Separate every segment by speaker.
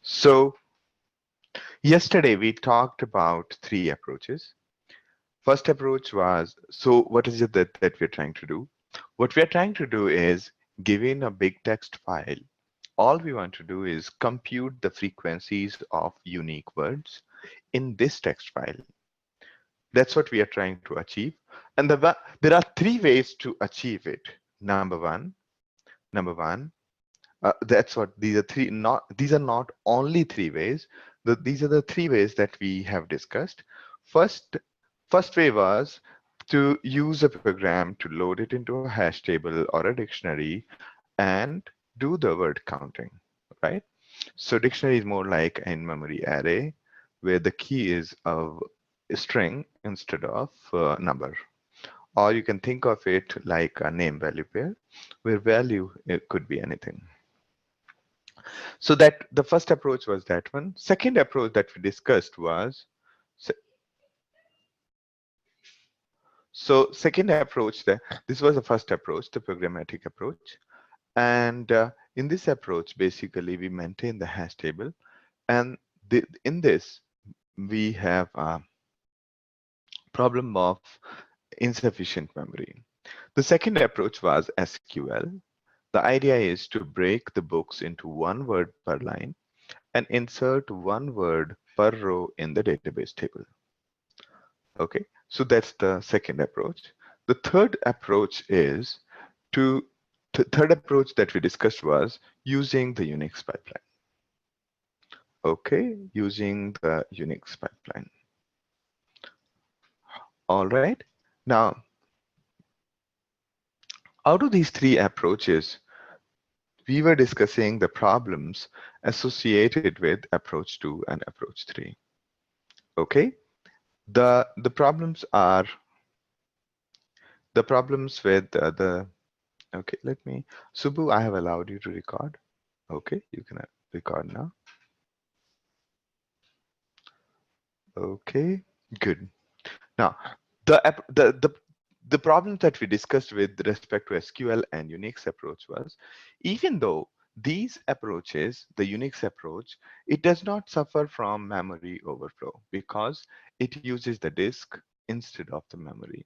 Speaker 1: So yesterday we talked about three approaches. First approach was, so what is it that we're trying to do? What we're trying to do is, given a big text file, all we want to do is compute the frequencies of unique words in this text file. That's what we are trying to achieve. And there are three ways to achieve it. Number one, that's what these are three. Not these are not only three ways. These are the three ways that we have discussed. First, first way was to use a program to load it into a hash table or a dictionary and do the word counting, right? So dictionary is more like an in-memory array where the key is of a string instead of a number. Or you can think of it like a name value pair where value it could be anything. So that the first approach was that one. Second approach that we discussed was, so second approach, this was the first approach, the programmatic approach. And in this approach, basically we maintain the hash table. And in this, we have a problem of insufficient memory. The second approach was SQL. The idea is to break the books into one word per line and insert one word per row in the database table. Okay, so that's the second approach. The third approach is third approach that we discussed was using the Unix pipeline. Okay, using the Unix pipeline. All right. Now, out of these three approaches, we were discussing the problems associated with approach 2 and approach 3. Okay, the problems are the problems with the okay, let me, Subbu, I have allowed you to record. Okay, you can record now. Okay, good. Now, the problems that we discussed with respect to SQL and Unix approach was, even though these approaches, the Unix approach, it does not suffer from memory overflow because it uses the disk instead of the memory.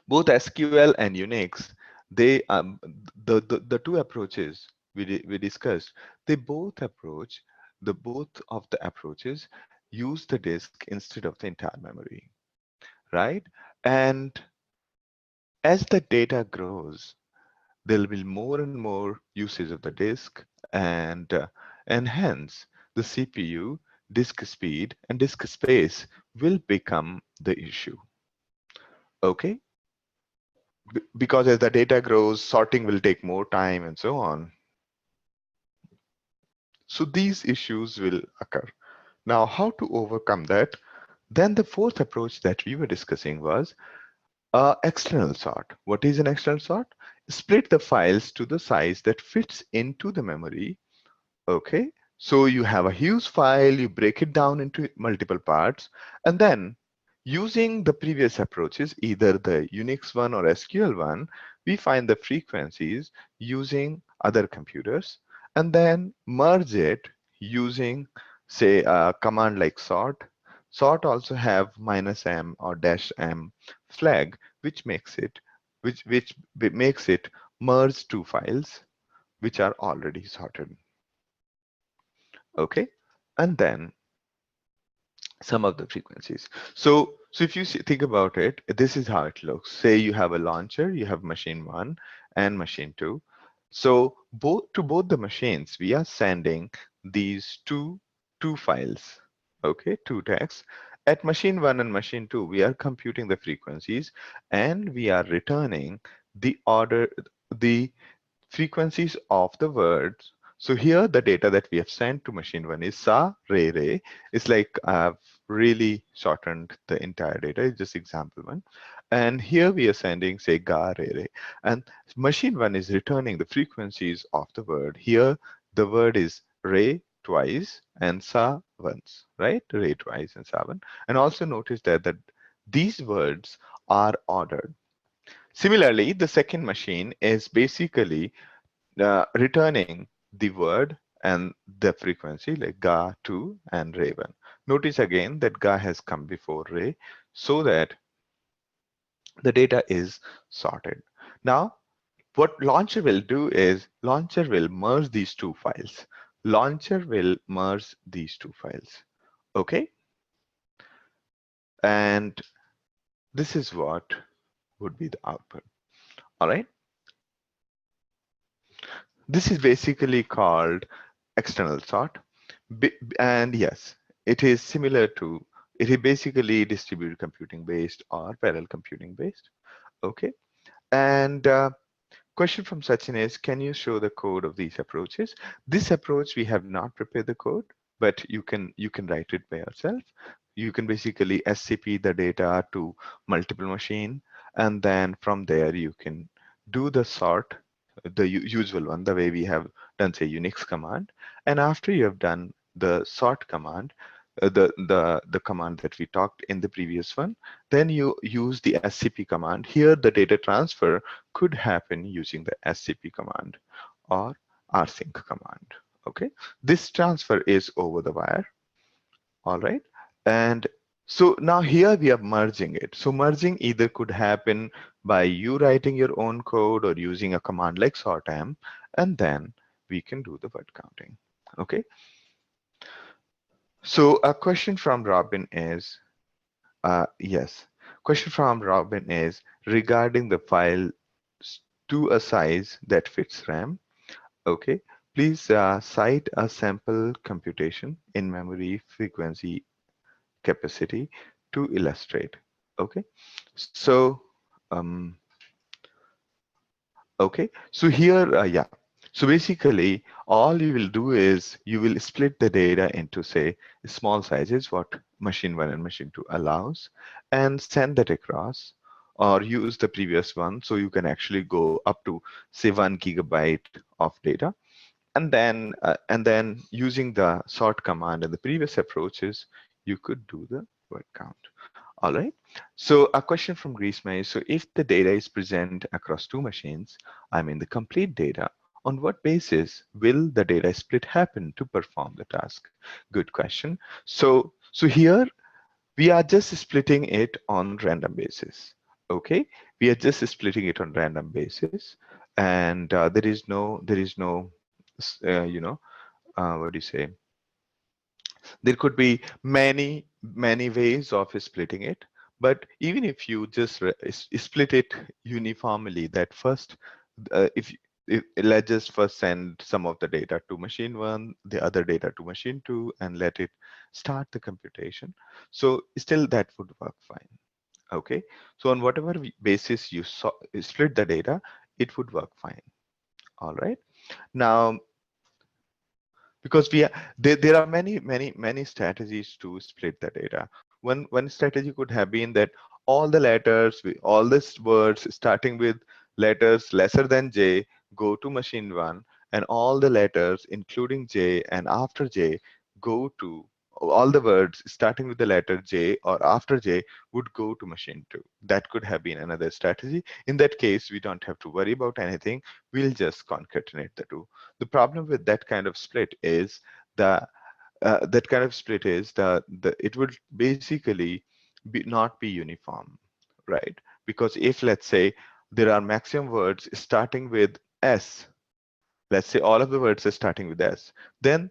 Speaker 1: Both SQL and Unix, they the two approaches we discussed, they both of the approaches use the disk instead of the entire memory, right? And as the data grows, there'll be more and more usage of the disk, and hence the CPU, disk speed, and disk space will become the issue. Okay, because as the data grows, sorting will take more time and so on. So these issues will occur. Now, how to overcome that? Then the fourth approach that we were discussing was external sort. What is an external sort? Split the files to the size that fits into the memory. Okay, so you have a huge file, you break it down into multiple parts, and then using the previous approaches, either the Unix one or SQL one, we find the frequencies using other computers and then merge it using, say, a command like sort. Sort also have -m or -m flag, which makes it merge two files which are already sorted. Okay, and then some of the frequencies. So if you think about it, this is how it looks. Say you have a launcher, you have machine 1 and machine 2. So both the machines, we are sending these two files, okay, two texts. At machine 1 and machine 2, we are computing the frequencies and we are returning the frequencies of the words. So here the data that we have sent to machine 1 is sa, re, re. It's like I've really shortened the entire data. It's just example 1. And here we are sending, say, ga, re, re. And machine 1 is returning the frequencies of the word. Here the word is re twice and sa once, right? Re twice and sa once. And also notice that these words are ordered. Similarly, the second machine is basically returning the word and the frequency like GA2 and Ray1. Notice again that GA has come before Ray so that the data is sorted. Now, what launcher will do is launcher will merge these two files. Launcher will merge these two files. Okay. And this is what would be the output. All right. This is basically called external sort. And yes, it is similar to, it is basically distributed computing based or parallel computing based. Okay. And question from Sachin is, can you show the code of these approaches? This approach, we have not prepared the code, but you can write it by yourself. You can basically SCP the data to multiple machine, and then from there you can do the sort, the usual one, the way we have done, say, Unix command. And after you have done the sort command, the command that we talked in the previous one, then you use the SCP command. Here, the data transfer could happen using the SCP command or rsync command. Okay, this transfer is over the wire. All right, and so now here we are merging it. So merging either could happen by you writing your own code or using a command like sortam, and then we can do the word counting. Okay, so a question from Robin is, yes, question from Robin is regarding the file to a size that fits RAM. Okay, please cite a sample computation in memory frequency capacity to illustrate. Okay, so um, okay, so here, yeah. So basically, all you will do is you will split the data into, say, small sizes, what machine 1 and machine 2 allows, and send that across, or use the previous one. So you can actually go up to, say, 1 GB of data. And then using the sort command and the previous approaches, you could do the word count. All right. So a question from Greasema is, so if the data is present across two machines, I mean the complete data, on what basis will the data split happen to perform the task? Good question. So here we are just splitting it on random basis. Okay, we are just splitting it on random basis, and there is no what do you say, there could be many ways of splitting it. But even if you just split it uniformly, that first, if let's just first send some of the data to machine 1, the other data to machine 2, and let it start the computation, so still that would work fine. Okay, so on whatever basis you split the data, it would work fine. All right, now, because there are many strategies to split the data. One strategy could have been that all the letters, all these words starting with letters lesser than J go to machine 1, and all the letters including J and after J go to, all the words starting with the letter J or after J would go to machine 2. That could have been another strategy. In that case, we don't have to worry about anything. We'll just concatenate the two. The problem with that kind of split is the it would basically not be uniform, right? Because if, let's say, there are maximum words starting with S, let's say all of the words are starting with S, then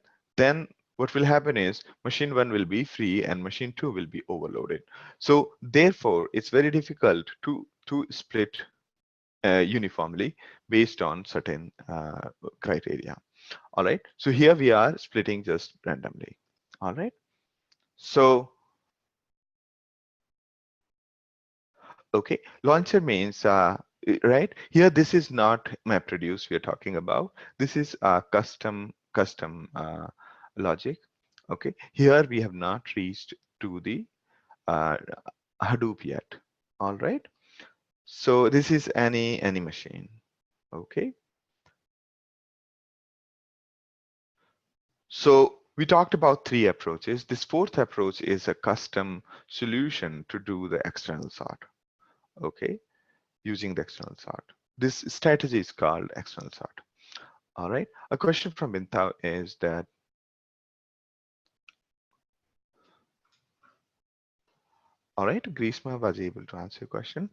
Speaker 1: what will happen is machine 1 will be free and machine 2 will be overloaded. So therefore, it's very difficult to split uniformly based on certain criteria. All right, so here we are splitting just randomly. All right, so okay, launcher means right here, this is not MapReduce we are talking about. This is custom logic. Okay, here we have not reached to the uh, Hadoop yet. All right, so this is any machine. Okay, so we talked about three approaches. This fourth approach is a custom solution to do the external sort. Okay, using the external sort. This strategy is called external sort. All right. A question from Bintao is that All right, Grishma was able to answer your question.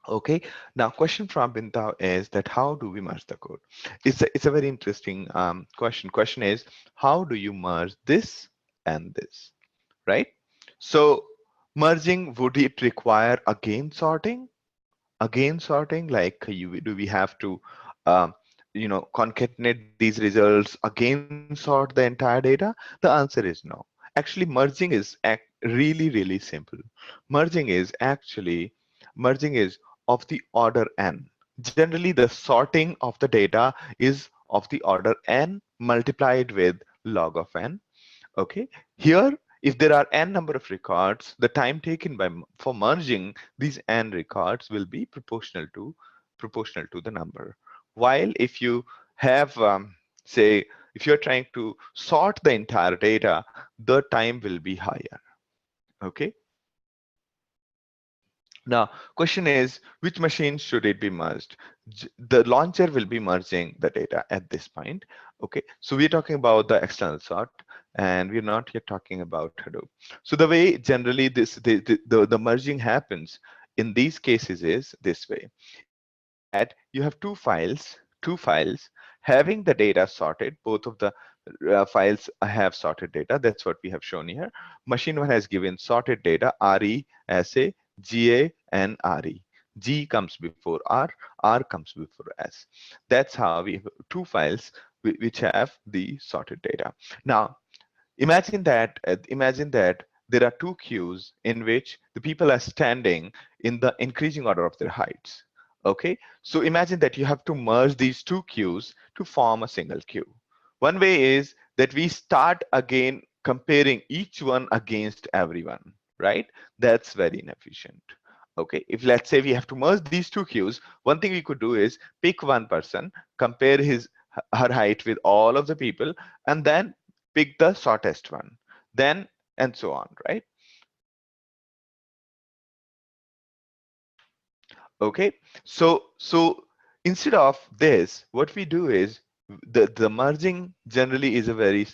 Speaker 1: Okay, now question from Binta is that how do we merge the code? It's a very interesting question. Question is, how do you merge this and this, right? So merging, would it require again sorting? Again sorting, like do we have to um, concatenate these results, again sort the entire data? The answer is no. Actually, merging is really simple. Merging is actually merging is of the order n. Generally, the sorting of the data is of the order n multiplied with log of n. Okay, here if there are n number of records, the time taken for merging these n records will be proportional to the number. While if you have say if you're trying to sort the entire data, the time will be higher. Okay. Now, question is, which machine should it be merged? The launcher will be merging the data at this point. Okay, so we're talking about the external sort, and we're not yet talking about Hadoop. So the way generally the merging happens in these cases is this way. Imagine that you have two files having the data sorted. Both of the files have sorted data. That's what we have shown here. Machine 1 has given sorted data, RE, SA, GA, and RE. G comes before R comes before S. That's how we have two files which have the sorted data. Now, imagine that there are two queues in which the people are standing in the increasing order of their heights. Okay, so imagine that you have to merge these two queues to form a single queue. One way is that we start again comparing each one against everyone, right? That's very inefficient. Okay, if let's say we have to merge these two queues, one thing we could do is pick one person, compare her height with all of the people, and then pick the shortest one, then and so on, right? Okay, so instead of this, what we do is the merging generally is a very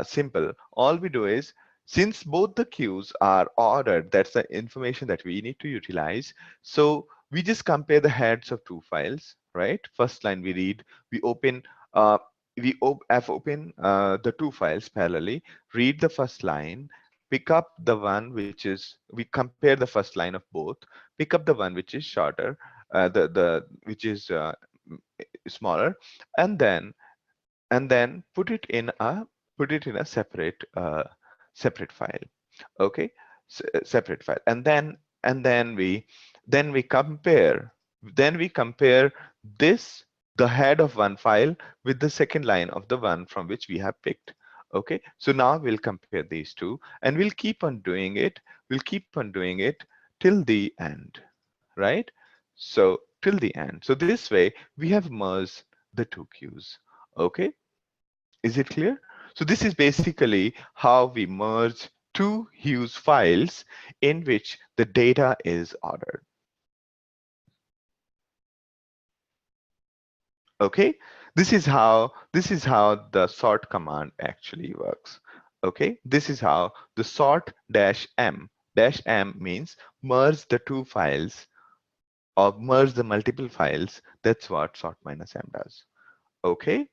Speaker 1: simple. All we do is, since both the queues are ordered, that's the information that we need to utilize. So we just compare the heads of two files, right? First line we read, we open uh, have open the two files parallelly, read the first line, pick up the one which is, we compare the first line of both, pick up the one which is shorter, the which is smaller, and then put it in a separate file. Okay, separate file, and then we compare this, the head of one file, with the second line of the one from which we have picked. Okay, so now we'll compare these two, and we'll keep on doing it till the end, right? So till the end. So this way we have merged the two queues. Okay, is it clear? So this is basically how we merge two huge files in which the data is ordered. Okay, this is how the sort command actually works. Okay, this is how the sort dash m means merge the two files or merge the multiple files. That's what sort minus m does. Okay,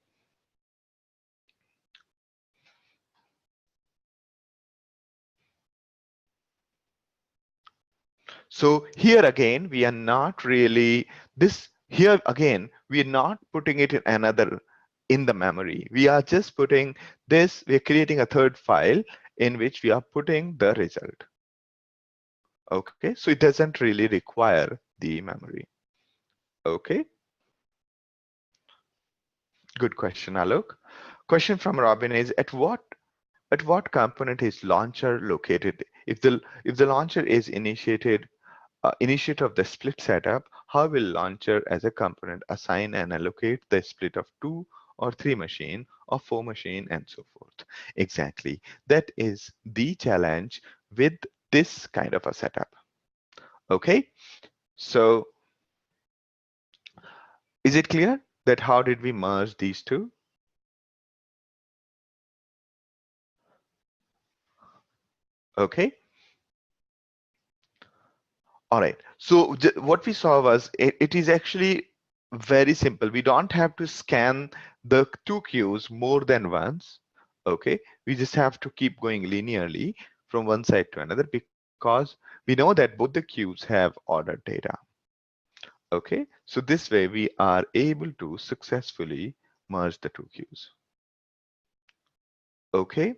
Speaker 1: so here again we are not really this here again we are not putting it in another in the memory. We are just putting this, we are creating a third file in which we are putting the result. Okay, so it doesn't really require the memory. Okay, good question, Alok. Question from Robin is, at what component is launcher located? If the launcher is initiator of the split setup, how will launcher as a component assign and allocate the split of 2 or 3 machine or 4 machine and so forth? Exactly, that is the challenge with this kind of a setup. Okay, so is it clear that how did we merge these two? Okay. All right. So what we saw was it is actually very simple. We don't have to scan the two queues more than once. Okay. We just have to keep going linearly from one side to another because we know that both the queues have ordered data. Okay. So this way we are able to successfully merge the two queues. Okay.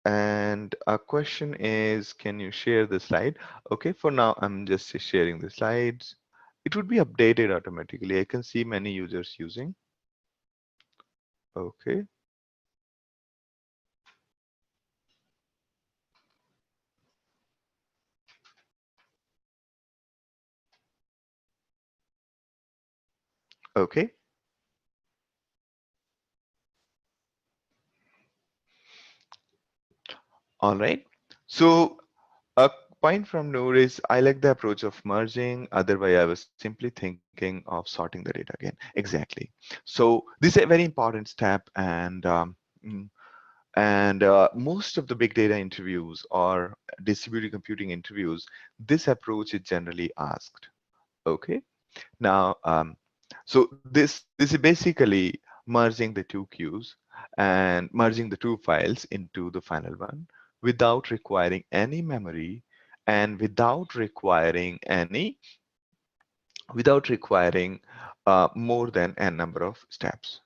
Speaker 1: And a question is, can you share the slide? Okay, for now, I'm just sharing the slides. It would be updated automatically. I can see many users using. Okay, okay, all right. So a point from Noor is I like the approach of merging. Otherwise, I was simply thinking of sorting the data again. Exactly. So this is a very important step, and mm, most of the big data interviews or distributed computing interviews, this approach is generally asked. Okay. Now, so this is basically merging the two queues and merging the two files into the final one without requiring any memory and without requiring more than a number of steps.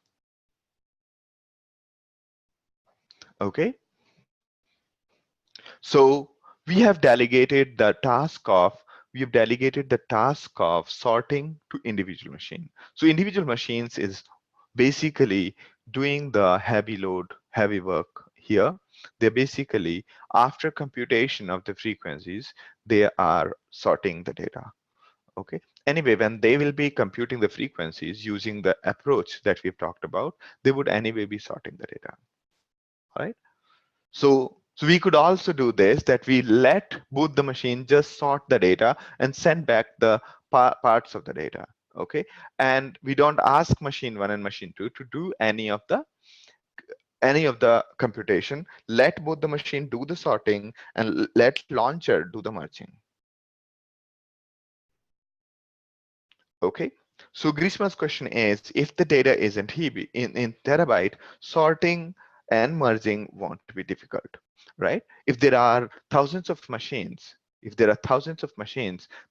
Speaker 1: Okay. So we have delegated the task of sorting to individual machine. So individual machines is basically doing the heavy work here. They're basically, after computation of the frequencies, they are sorting the data. Okay. Anyway, when they will be computing the frequencies using the approach that we've talked about, they would anyway be sorting the data. All right. So we could also do this, that we let both the machine just sort the data and send back the parts of the data. Okay. And we don't ask machine one and machine two to do any of the computation. Let both the machine do the sorting and let launcher do the merging. Okay. So Grishma's question is, if the data isn't heap in terabyte, sorting and merging won't be difficult, right? If there are thousands of machines,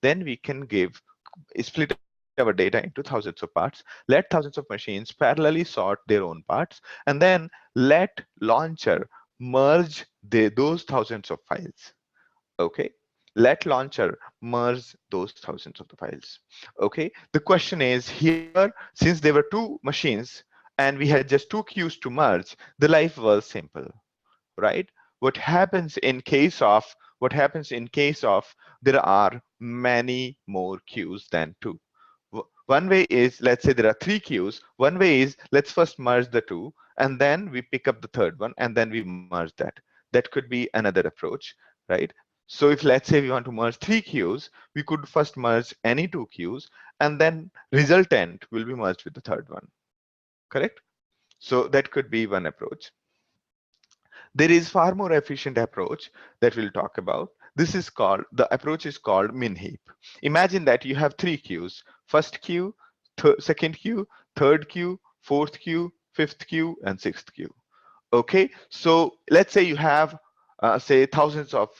Speaker 1: then we can split our data into thousands of parts, let thousands of machines parallelly sort their own parts, and then let launcher merge those thousands of files. Okay. Let launcher merge those thousands of the files. Okay. The question is here, since there were two machines and we had just two queues to merge, the life was simple, right? What happens in case of there are many more queues than two? One way is, let's say there are three queues. One way is, let's first merge the two and then we pick up the third one and then we merge that. That could be another approach, right? So if, let's say, we want to merge three queues, we could first merge any two queues and then resultant will be merged with the third one. Correct? So that could be one approach. There is far more efficient approach that we'll talk about. The approach is called Min-heap. Imagine that you have three queues: first queue, second queue, third queue, fourth queue, fifth queue, and sixth queue. Okay, so let's say you have say thousands of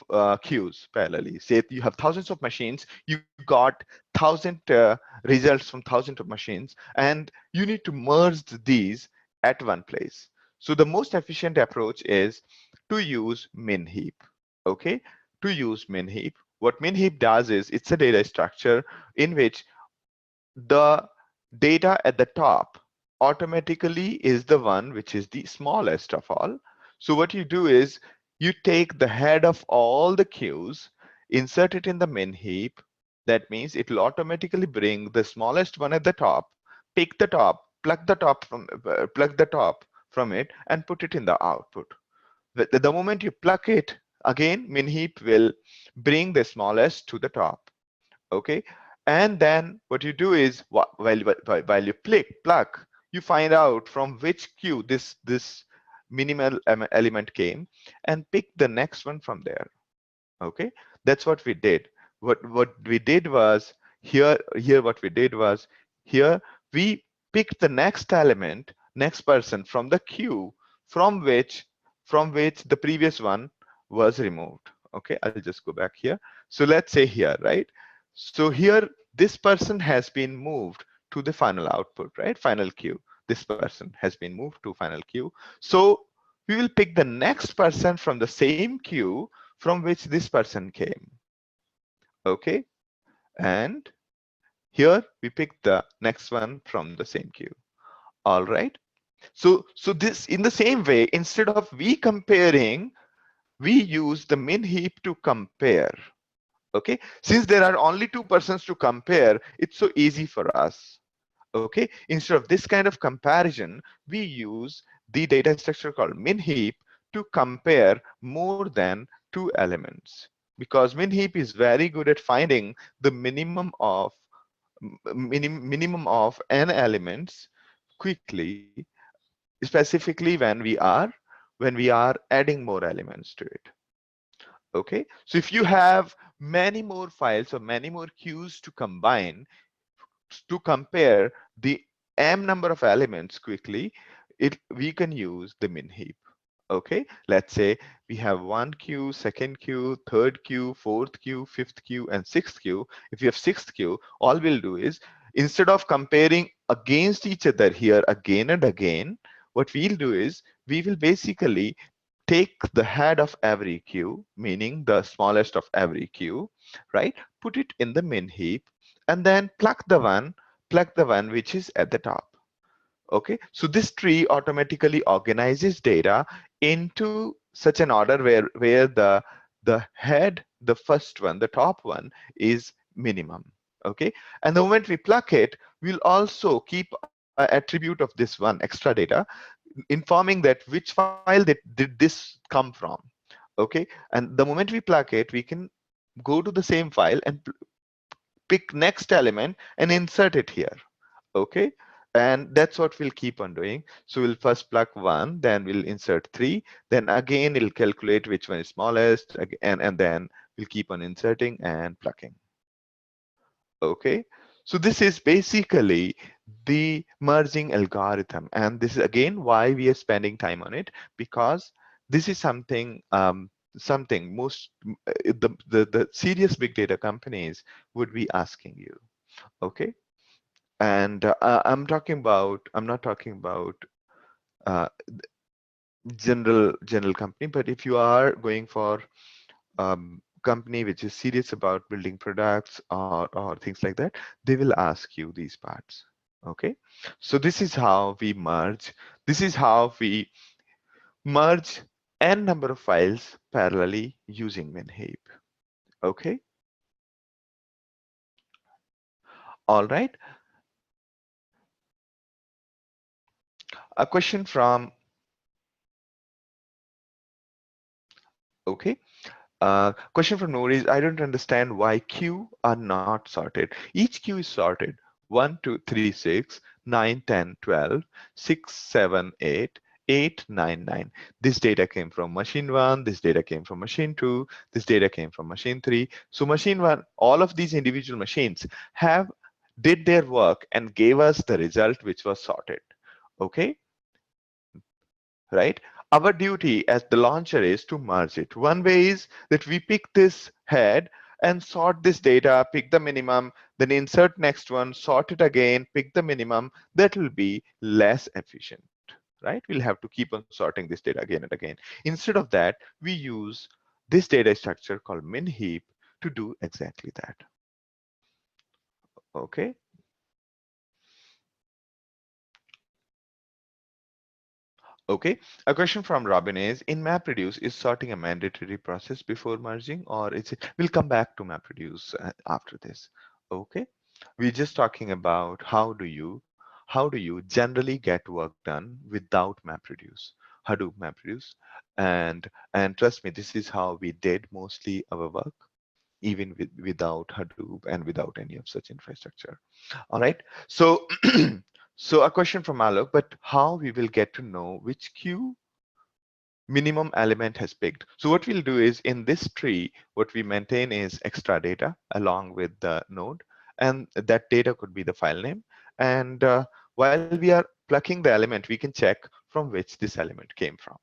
Speaker 1: queues parallelly. Say you have thousands of machines, you got thousand results from thousands of machines, and you need to merge these at one place. So the most efficient approach is to use Min-heap. Okay, to use Min-heap. What Min-heap does is, it's a data structure in which the data at the top automatically is the one which is the smallest of all. So what you do is, you take the head of all the queues, insert it in the min heap. That means it will automatically bring the smallest one at the top, pick the top, plug the top from it, and put it in the output. The moment you plug it, again min heap will bring the smallest to the top. Okay. And then what you do is, while you plug, you find out from which queue this minimal element came and pick the next one from there. Okay, that's what we did. What we did was here what we did was here we picked the next element, next person from the queue from which the previous one was removed. Okay, I'll just go back here. So let's say here, right? So here this person has been moved to the final output, right? Final queue. This person has been moved to final queue. So we will pick the next person from the same queue from which this person came. Okay, and here we pick the next one from the same queue. All right. So this, in the same way, instead of we comparing, we use the min heap to compare. Okay, since there are only two persons to compare, it's so easy for us. Okay, instead of this kind of comparison, we use the data structure called min heap to compare more than two elements, because min heap is very good at finding the minimum of n elements quickly, specifically when we are adding more elements to it. Okay, so if you have many more files or many more queues to combine to compare the m number of elements quickly, we can use the min heap. Okay, let's say we have one queue, second queue, third queue, fourth queue, fifth queue, and sixth queue. If you have sixth queue, all we'll do is, instead of comparing against each other here again and again, what we'll do is we will basically take the head of every queue, meaning the smallest of every queue, right? Put it in the min heap, and then plug the one which is at the top. Okay, so this tree automatically organizes data into such an order where the head, the first one, the top one, is minimum. Okay, and the moment we pluck it, we'll also keep an attribute of this one extra data, informing that which file did this come from. Okay, and the moment we pluck it, we can go to the same file and pick next element and insert it here. Okay, and that's what we'll keep on doing. So we'll first pluck one, then we'll insert three, then again it'll calculate which one is smallest, and then we'll keep on inserting and plucking. Okay, so this is basically the merging algorithm, and this is again why we are spending time on it, because this is something most the serious big data companies would be asking you. Okay, and I'm not talking about uh, general company, but if you are going for company which is serious about building products or things like that, they will ask you these parts. Okay, so this is how we merge. This is how we merge n number of files parallelly using min-heap. Okay, all right. A question from, okay, question from Noor is, I don't understand why queue are not sorted. Each queue is sorted 1, 2, 3, 6, 9, 10, 12, 6, 7, 8, 8, 9, 9. This data came from machine 1, this data came from machine 2, this data came from machine 3. So machine 1, all of these individual machines have did their work and gave us the result which was sorted. Okay, right? Our duty as the launcher is to merge it. One way is that we pick this head and sort this data, pick the minimum, then insert next one, sort it again, pick the minimum. That will be less efficient, right? We'll have to keep on sorting this data again and again. Instead of that, we use this data structure called min-heap to do exactly that. Okay. Okay, a question from Robin is, in MapReduce, is sorting a mandatory process before merging, or is it? We'll come back to MapReduce after this. Okay, we're just talking about how do you generally get work done without MapReduce, Hadoop MapReduce, and trust me, this is how we did mostly our work, even without Hadoop and without any of such infrastructure. All right, so so a question from Alok, but how we will get to know which queue minimum element has picked. So what we'll do is in this tree, what we maintain is extra data along with the node, and that data could be the file name. And while we are plucking the element, we can check from which this element came from,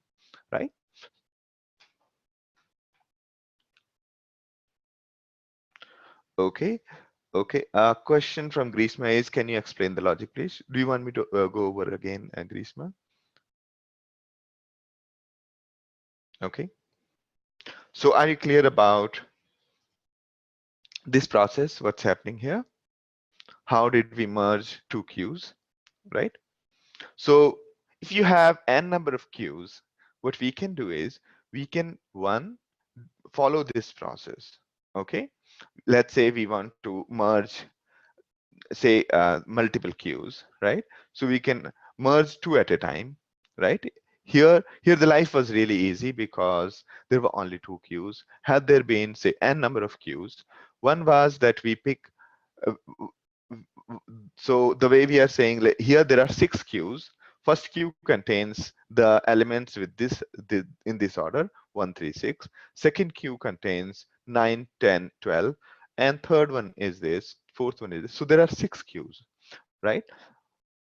Speaker 1: right? Okay. Okay. Question from Grishma is, can you explain the logic, please? Do you want me to go over again, Grishma? Okay. So are you clear about this process? What's happening here? How did we merge two queues, right? So if you have n number of queues, what we can do is we can follow this process. Okay. Let's say we want to merge, say, multiple queues, right? So we can merge two at a time, right? Here the life was really easy because there were only two queues. Had there been, say, n number of queues, one was that we pick uh, so the way we are saying, like, here there are six queues. First queue contains the elements with in this order, 1 3 6. Second queue contains 9 10 12, and third one is this, fourth one is this. So there are six queues, right?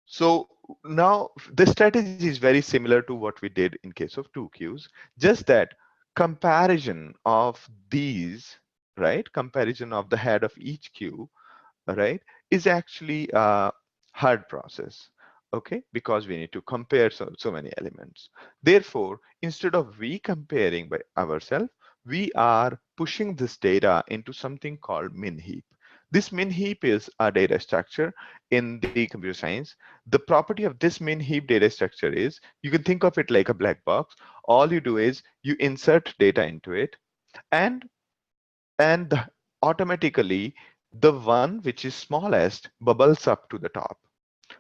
Speaker 1: So now the strategy is very similar to what we did in case of two queues, just that comparison of these, right, comparison of the head of each queue, right, is actually a hard process. Okay, because we need to compare so many elements. Therefore, instead of we comparing by ourselves, we are pushing this data into something called min-heap. This min-heap is a data structure in the computer science. The property of this min-heap data structure is, you can think of it like a black box. All you do is you insert data into it, and automatically the one which is smallest bubbles up to the top.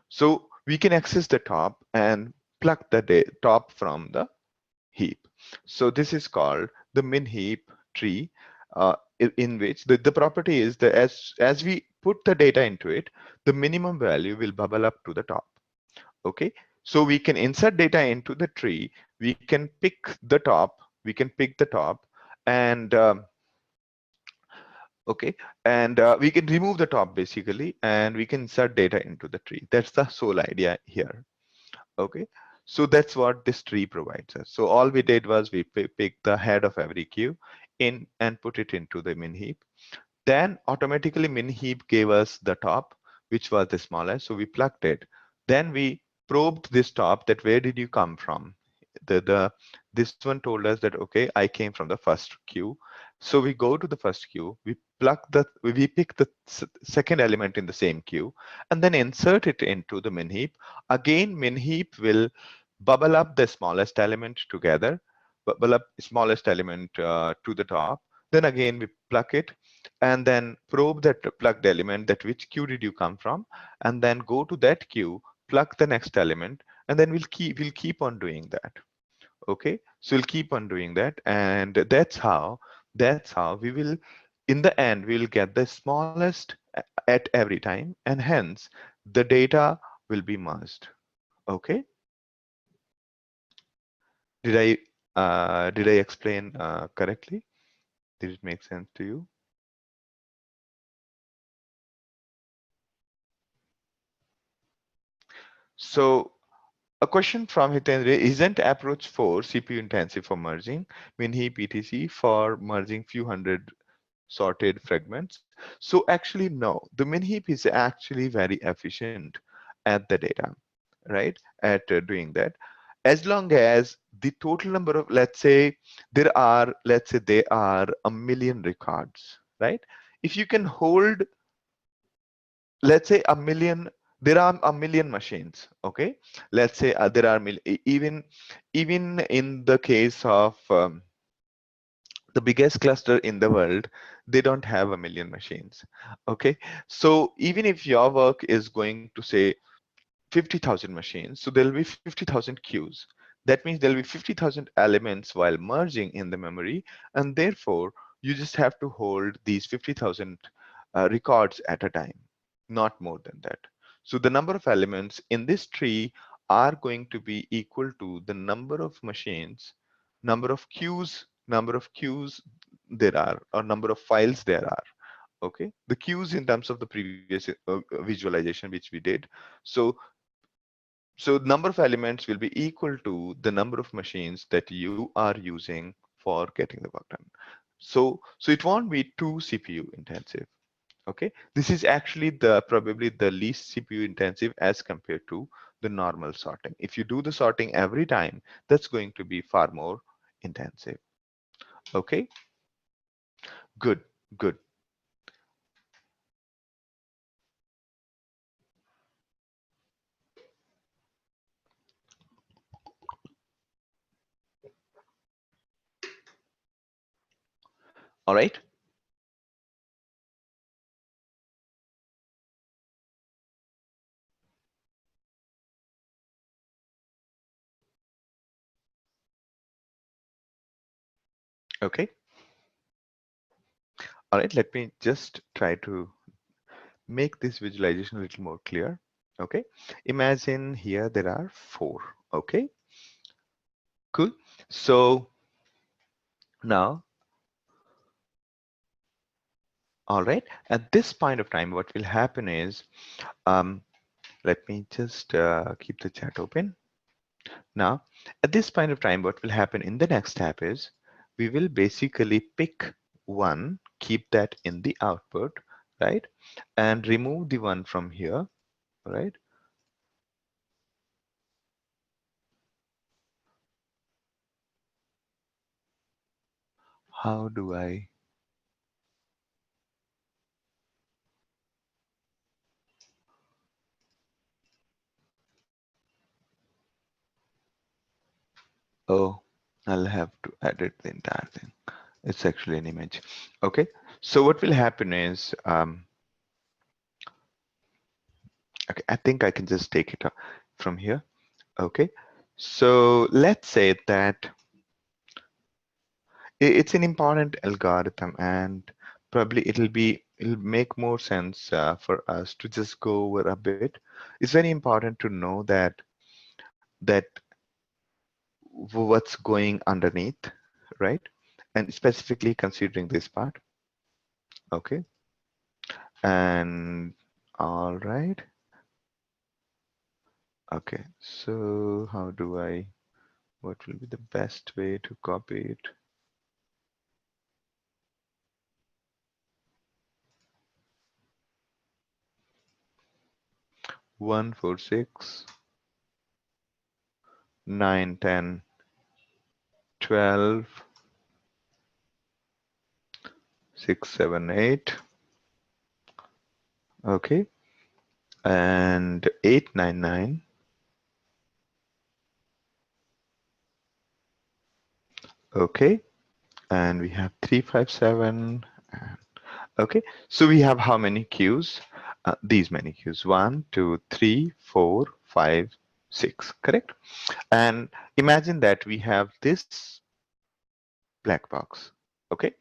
Speaker 1: So we can access the top and pluck the top from the heap. So this is called the min heap tree, in which the property is that as we put the data into it, the minimum value will bubble up to the top. Okay, so we can insert data into the tree, we can pick the top, and okay, and we can remove the top basically, and we can insert data into the tree. That's the sole idea here. Okay, so that's what this tree provides us. So all we did was we picked the head of every queue in and put it into the min heap. Then automatically min-heap gave us the top, which was the smallest. So we plugged it. Then we probed this top, that where did you come from? This one told us that, okay, I came from the first queue. So we go to the first queue, we pick the second element in the same queue, and then insert it into the min-heap. Again, min-heap will bubble up the smallest element together, bubble up smallest element to the top. Then again we pluck it, and then probe that plugged element, that which queue did you come from, and then go to that queue, pluck the next element, and then we'll keep on doing that. Okay, so we'll keep on doing that, and that's how we will, in the end, we will get the smallest at every time, and hence the data will be merged. Okay, did I explain correctly? Did it make sense to you? So a question from Hitendra: isn't approach 4 CPU intensive for merging min-heap etc for merging few hundred sorted fragments? So actually, no, the min-heap is actually very efficient at the data, right? At doing that, as long as the total number of, let's say there are a million records, right? If you can hold, let's say a million, there are a million machines. Okay, let's say there are even in the case of the biggest cluster in the world, they don't have a million machines. Okay, so even if your work is going to say 50,000 machines, so there'll be 50,000 queues. That means there'll be 50,000 elements while merging in the memory, and therefore you just have to hold these 50,000 records at a time, not more than that. So the number of elements in this tree are going to be equal to the number of machines number of queues there are, or number of files there are. Okay, the queues in terms of the previous visualization which we did. So number of elements will be equal to the number of machines that you are using for getting the work done. So it won't be too CPU intensive. Okay, this is actually the probably the least CPU intensive as compared to the normal sorting. If you do the sorting every time, that's going to be far more intensive. Okay, good, good. All right. Okay. All right. Let me just try to make this visualization a little more clear. Okay. Imagine here there are 4. Okay. Cool. So now, all right. At this point of time, what will happen is, let me just keep the chat open. Now, at this point of time, what will happen in the next step is we will basically pick one, keep that in the output, right? And remove the one from here, right? How do I? Oh, I'll have to edit the entire thing. It's actually an image. Okay. So what will happen is, okay, I think I can just take it from here. Okay. So let's say that it's an important algorithm, and probably it'll make more sense for us to just go over a bit. It's very important to know that what's going underneath, right? And specifically considering this part. Okay. And all right. Okay. So how do I, what will be the best way to copy it? 146, 9, 10, 12, 6, 7, 8. Okay. And 899. Okay. And we have 357. Okay. So we have how many queues? These many queues. 1, 2, 3, 4, 5, 6. Correct. And imagine that we have this black box. Okay.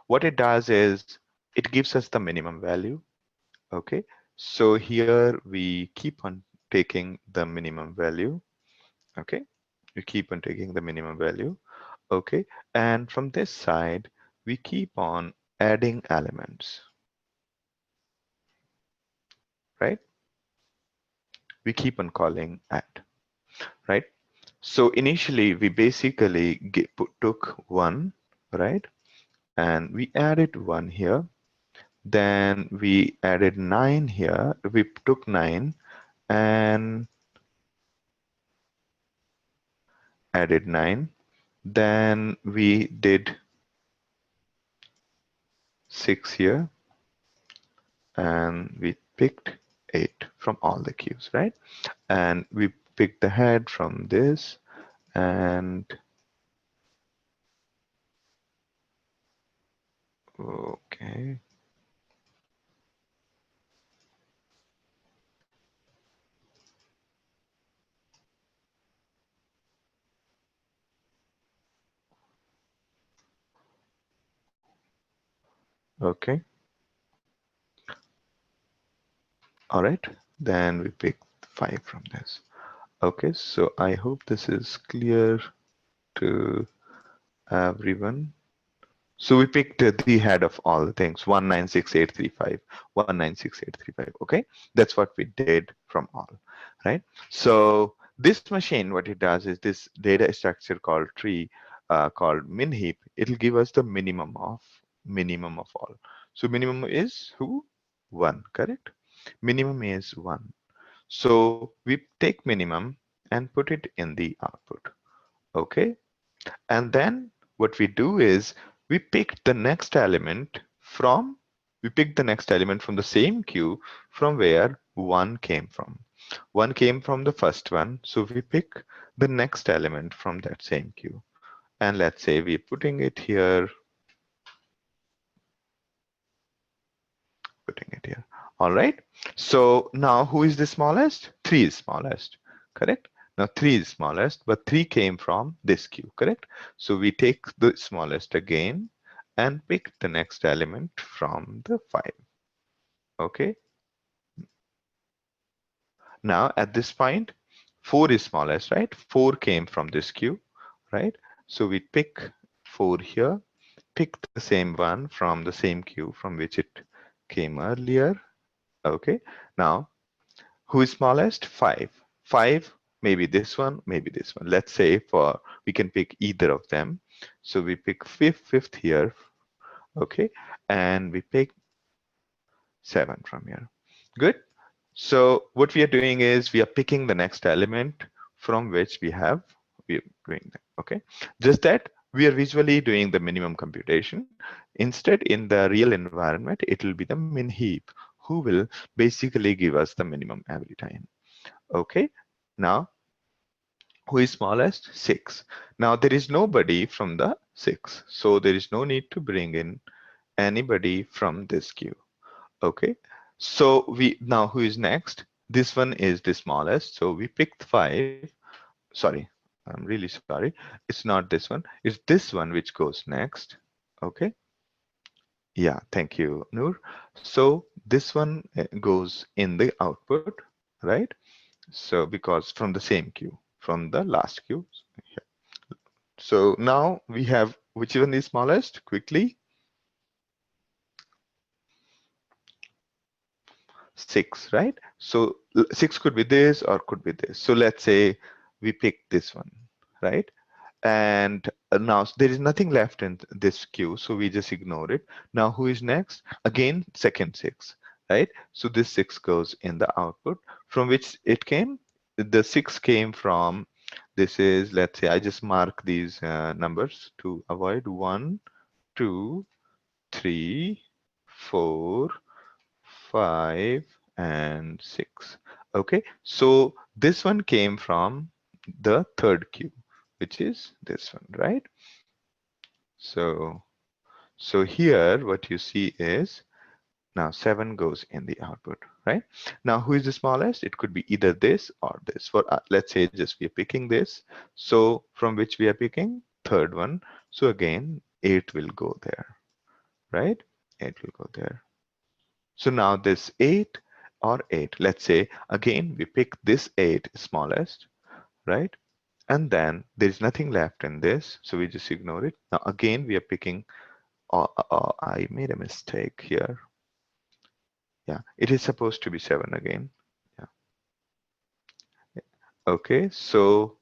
Speaker 1: What it does is it gives us the minimum value. Okay. So here we keep on taking the minimum value. Okay. We keep on taking the minimum value. Okay. And from this side, we keep on adding elements, right? We keep on calling add, right? So initially, we basically took 1, right? And we added 1 here. Then we added 9 here. We took 9 and added 9. Then we did 6 here, and we picked 8 from all the queues, right? And we picked the head from this, and okay, okay, all right. Then we picked 5 from this. Okay, so I hope this is clear to everyone. So we picked the head of all the things 196.835, 196.835. Okay, that's what we did from all, right? So this machine, what it does is this data structure called tree, called min-heap. It'll give us the minimum of all. So minimum is who? One, correct? Minimum is one. So we take minimum and put it in the output. Okay, and then what we do is we pick the next element from the same queue from where one came from. One came from the first one, so we pick the next element from that same queue. And let's say we're putting it here, putting it here. All right. So now who is the smallest? 3 is smallest, correct? Now 3 is smallest, but 3 came from this queue, correct? So we take the smallest again and pick the next element from the 5. Okay. Now at this point, 4 is smallest, right? 4 came from this queue, right? So we pick 4 here, pick the same one from the same queue from which it came earlier. Okay. Now who is smallest? 5. 5, maybe this one, maybe this one. Let's say for we can pick either of them. So we pick fifth here, okay, and we pick 7 from here. Good. So what we are doing is we are picking the next element from which we are doing that. Okay, just that we are visually doing the minimum computation. Instead, in the real environment, it will be the min-heap who will basically give us the minimum every time. Okay, now who is smallest? 6. Now there is nobody from the 6, so there is no need to bring in anybody from this queue. Okay, so we now who is next? This one is the smallest, so we picked 5. Sorry, I'm really sorry. It's not this one. It's this one which goes next. Okay. Yeah, thank you, Noor. So this one goes in the output, right? So because from the same queue, from the last queue. So now we have which one is smallest? Quickly, 6, right? So 6 could be this or could be this. So let's say we pick this one, right? And now there is nothing left in this queue, so we just ignore it. Now who is next? Again, second 6, right? So this 6 goes in the output from which it came. The 6 came from, this is, let's say I just mark these numbers to avoid 1, 2, 3, 4, 5, and 6. Okay, so this one came from the third queue, which is this one, right? So here what you see is now 7 goes in the output, right? Now who is the smallest? It could be either this or this. For let's say just we are picking this. So from which we are picking? Third one. So again 8 will go there, right? 8 will go there. So now this 8 or 8, let's say again we pick this 8 smallest, right? And then there's nothing left in this, so we just ignore it. Now again we are picking, I made a mistake here. Yeah, it is supposed to be 7 again. Yeah. Okay, so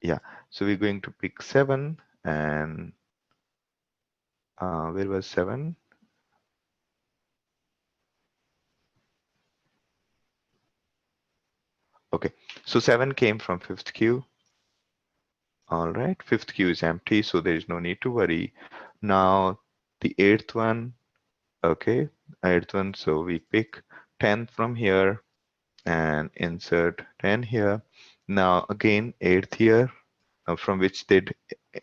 Speaker 1: yeah, so we're going to pick 7, and where was 7? Okay, so 7 came from fifth queue. All right, fifth queue is empty, so there is no need to worry. Now the eighth one, okay, eighth one, so we pick 10 from here and insert 10 here. Now again, 8th here, from which did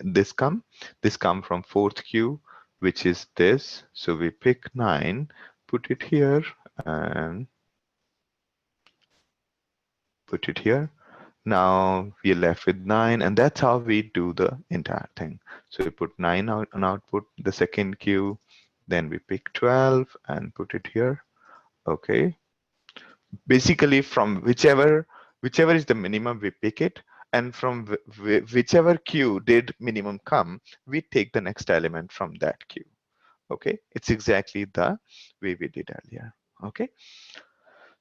Speaker 1: this come? This come from 4th queue, which is this. So we pick 9, put it here, and put it here. Now we are left with 9, and that's how we do the entire thing. So we put 9 out on output, the second queue, then we pick 12 and put it here. Okay. Basically, from whichever is the minimum, we pick it, and from whichever queue did minimum come, we take the next element from that queue. Okay, it's exactly the way we did earlier. Okay,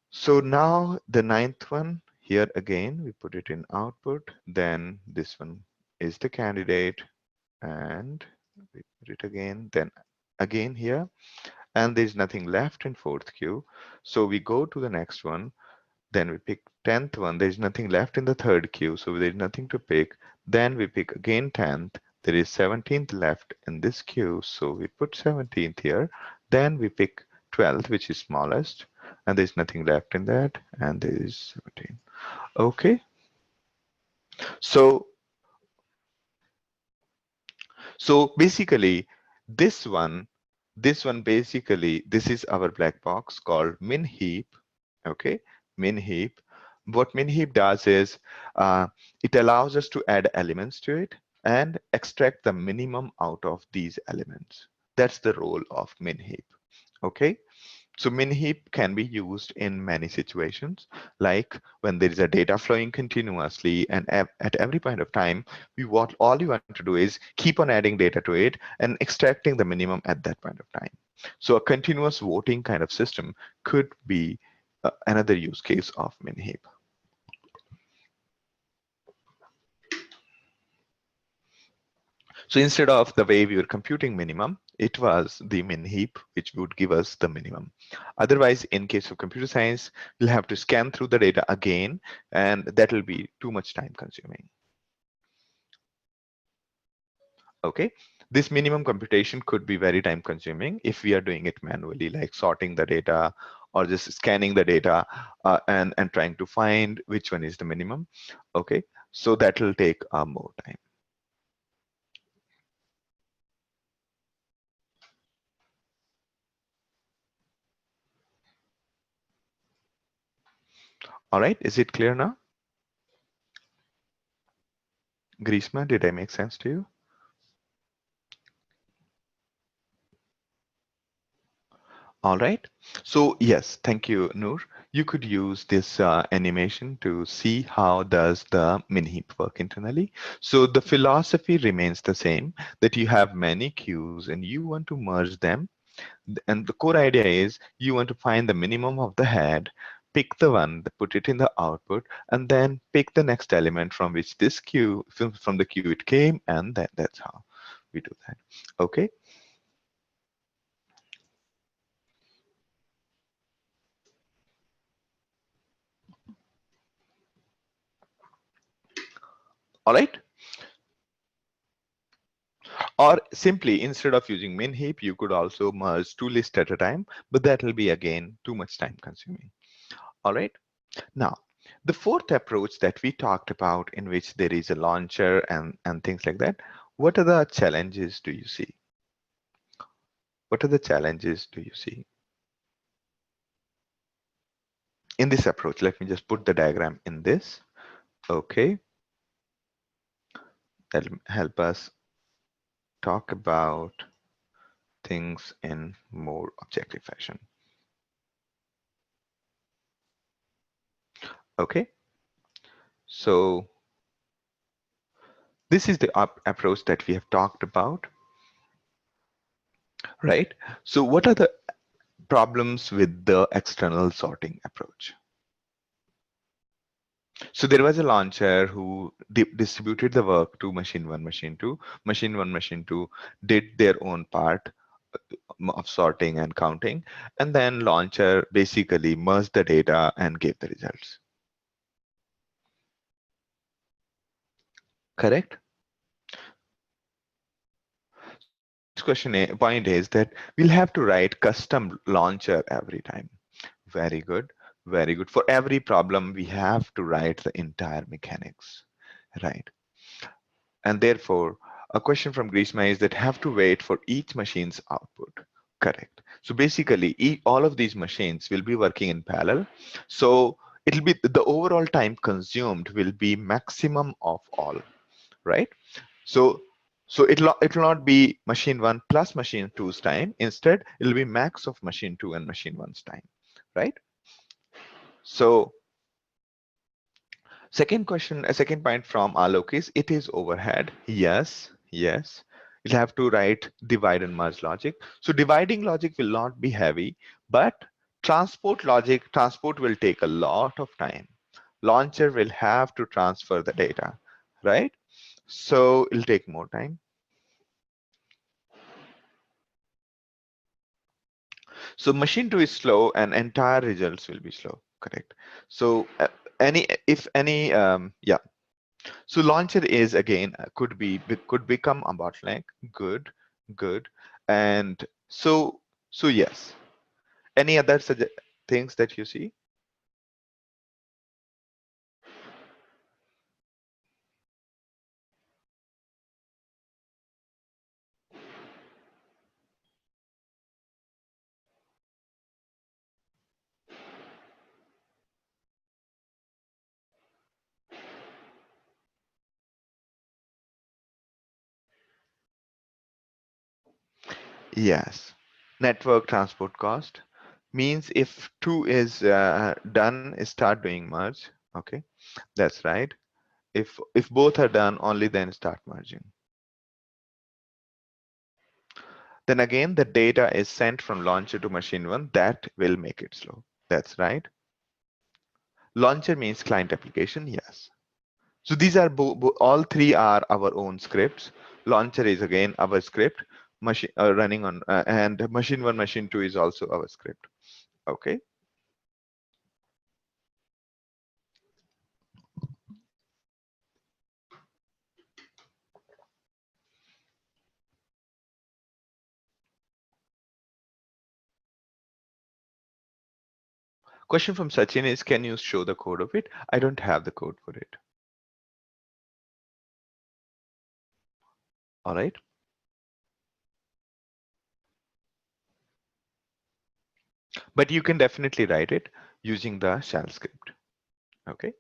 Speaker 1: so now the ninth one here again, we put it in output. Then this one is the candidate, and we put it again. Then again here, and there's nothing left in fourth queue. So we go to the next one. Then we pick 10th one. There's nothing left in the third queue, so there's nothing to pick. Then we pick again 10th. There is 17th left in this queue, so we put 17th here. Then we pick 12th, which is smallest, and there's nothing left in that, and there is 17. Okay, so basically this one basically, this is our black box called Min-heap. Okay, Min-heap. What Min-heap does is it allows us to add elements to it and extract the minimum out of these elements. That's the role of Min-heap. Okay, so Min-heap can be used in many situations, like when there is a data flowing continuously, and at every point of time, all you want to do is keep on adding data to it and extracting the minimum at that point of time. So a continuous voting kind of system could be another use case of Min-heap. So instead of the way we were computing minimum, it was the Min-heap which would give us the minimum. Otherwise, in case of computer science, we'll have to scan through the data again, and that will be too much time consuming. Okay, this minimum computation could be very time consuming if we are doing it manually, like sorting the data or just scanning the data and trying to find which one is the minimum. Okay, so that will take more time. All right, is it clear now? Grishma, did I make sense to you? All right. So yes, thank you, Noor. You could use this animation to see how does the Min-heap work internally. So the philosophy remains the same, that you have many queues and you want to merge them. And the core idea is you want to find the minimum of the head, pick the one, put it in the output, and then pick the next element from which this queue, from the queue it came, and that's how we do that. Okay. All right. Or simply, instead of using Min-heap, you could also merge two lists at a time, but that will be again too much time consuming. All right. Now, the fourth approach that we talked about, in which there is a launcher and things like that, what are the challenges do you see? What are the challenges do you see in this approach? Let me just put the diagram in this. Okay, that'll help us talk about things in more objective fashion. Okay, so this is the approach that we have talked about, right? So what are the problems with the external sorting approach? So there was a launcher who distributed the work to machine 1, machine 2. Machine 1, machine 2 did their own part of sorting and counting, and then launcher basically merged the data and gave the results. Correct? So the next point is that we'll have to write custom launcher every time. Very good. Very good. For every problem, we have to write the entire mechanics, right? And therefore, a question from Grishma is that have to wait for each machine's output. Correct. So basically, all of these machines will be working in parallel. So it'll be the overall time consumed will be maximum of all, right? So it'll not be machine 1 plus machine two's time. Instead, it'll be max of machine 2 and machine 1's time, right? So Second question, a second point from Alok is, it is overhead. Yes, yes. You'll have to write divide and merge logic. So dividing logic will not be heavy, but transport will take a lot of time. Launcher will have to transfer the data, right? So it'll take more time. So machine 2 is slow and entire results will be slow, correct? So yeah. So launcher is again could become a bottleneck. Good, good. And so yes. Any other things that you see? Yes. Network transport cost means if 2 is done, start doing merge. Okay, that's right. If both are done, only then start merging. Then again, the data is sent from launcher to machine 1. That will make it slow. That's right. Launcher means client application. Yes. So these are all three are our own scripts. Launcher is again our script. Machine running on and machine 1, machine 2 is also our script. Okay. Question from Sachin is, can you show the code of it? I don't have the code for it. All right. But you can definitely write it using the shell script. Okay.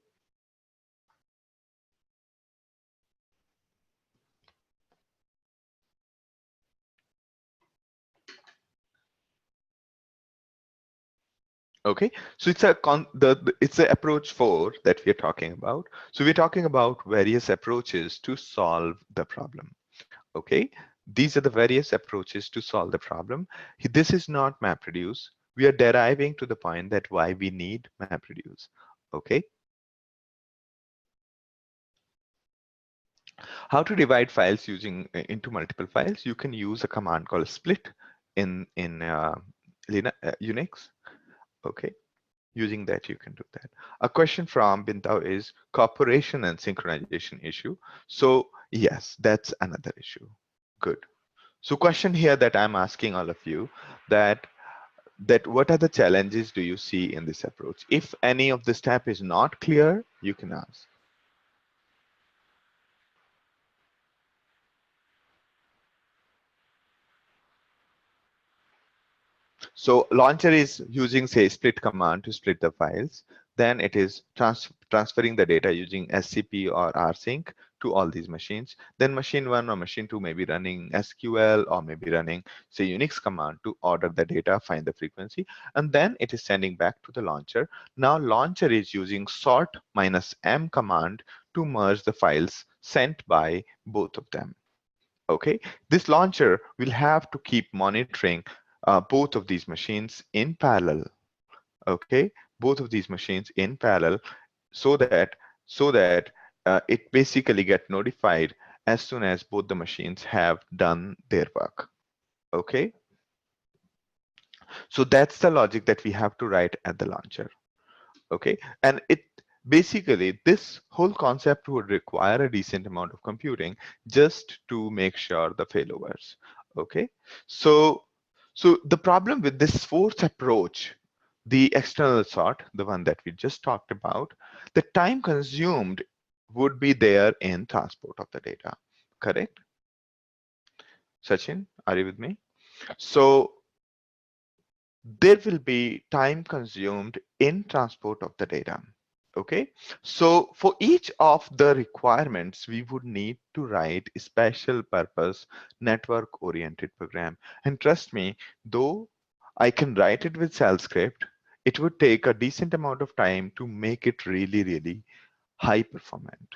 Speaker 1: Okay, so it's it's the approach 4 that we're talking about. So we're talking about various approaches to solve the problem. Okay, these are the various approaches to solve the problem. This is not MapReduce. We are deriving to the point that why we need MapReduce. Okay, how to divide files using into multiple files? You can use a command called split in Unix. Okay. Using that, you can do that. A question from Bintao is cooperation and synchronization issue. So yes, that's another issue. Good. So question here that I'm asking all of you that what are the challenges do you see in this approach? If any of the step is not clear, you can ask. So launcher is using, say, split command to split the files. Then it is transferring the data using SCP or rsync to all these machines. Then machine 1 or machine 2 may be running SQL or maybe running, say, Unix command to order the data, find the frequency, and then it is sending back to the launcher. Now launcher is using sort -m command to merge the files sent by both of them. Okay, this launcher will have to keep monitoring both of these machines in parallel. Okay, both of these machines in parallel, so that it basically get notified as soon as both the machines have done their work. Okay, so that's the logic that we have to write at the launcher. Okay, and it basically, this whole concept would require a decent amount of computing just to make sure the failovers. Okay, so the problem with this fourth approach, the external sort, the one that we just talked about, the time consumed would be there in transport of the data. Correct? Sachin, are you with me? So there will be time consumed in transport of the data. Okay, so for each of the requirements, we would need to write a special purpose network oriented program. And trust me, though I can write it with shell script, it would take a decent amount of time to make it really, really high performant.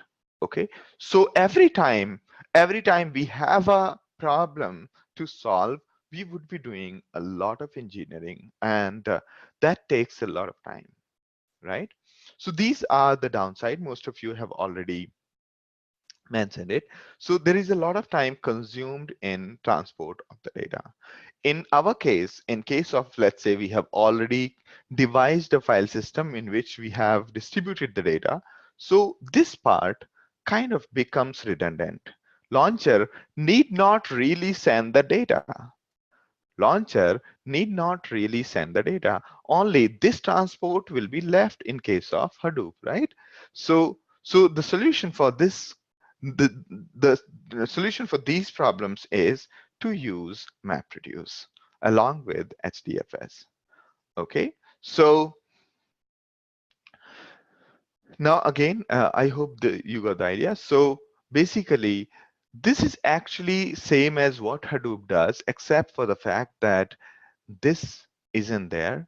Speaker 1: Okay, so every time we have a problem to solve, we would be doing a lot of engineering, and that takes a lot of time, right? So these are the downside. Most of you have already mentioned it. So there is a lot of time consumed in transport of the data. In our case, in case of, let's say, we have already devised a file system in which we have distributed the data. So this part kind of becomes redundant. Launcher need not really send the data. Launcher need not really send the data. Only this transport will be left in case of Hadoop, right? So the solution for this, the, the solution for these problems is to use MapReduce along with HDFS. Okay, so now again, I hope that you got the idea. So basically, this is actually same as what Hadoop does, except for the fact that this isn't there.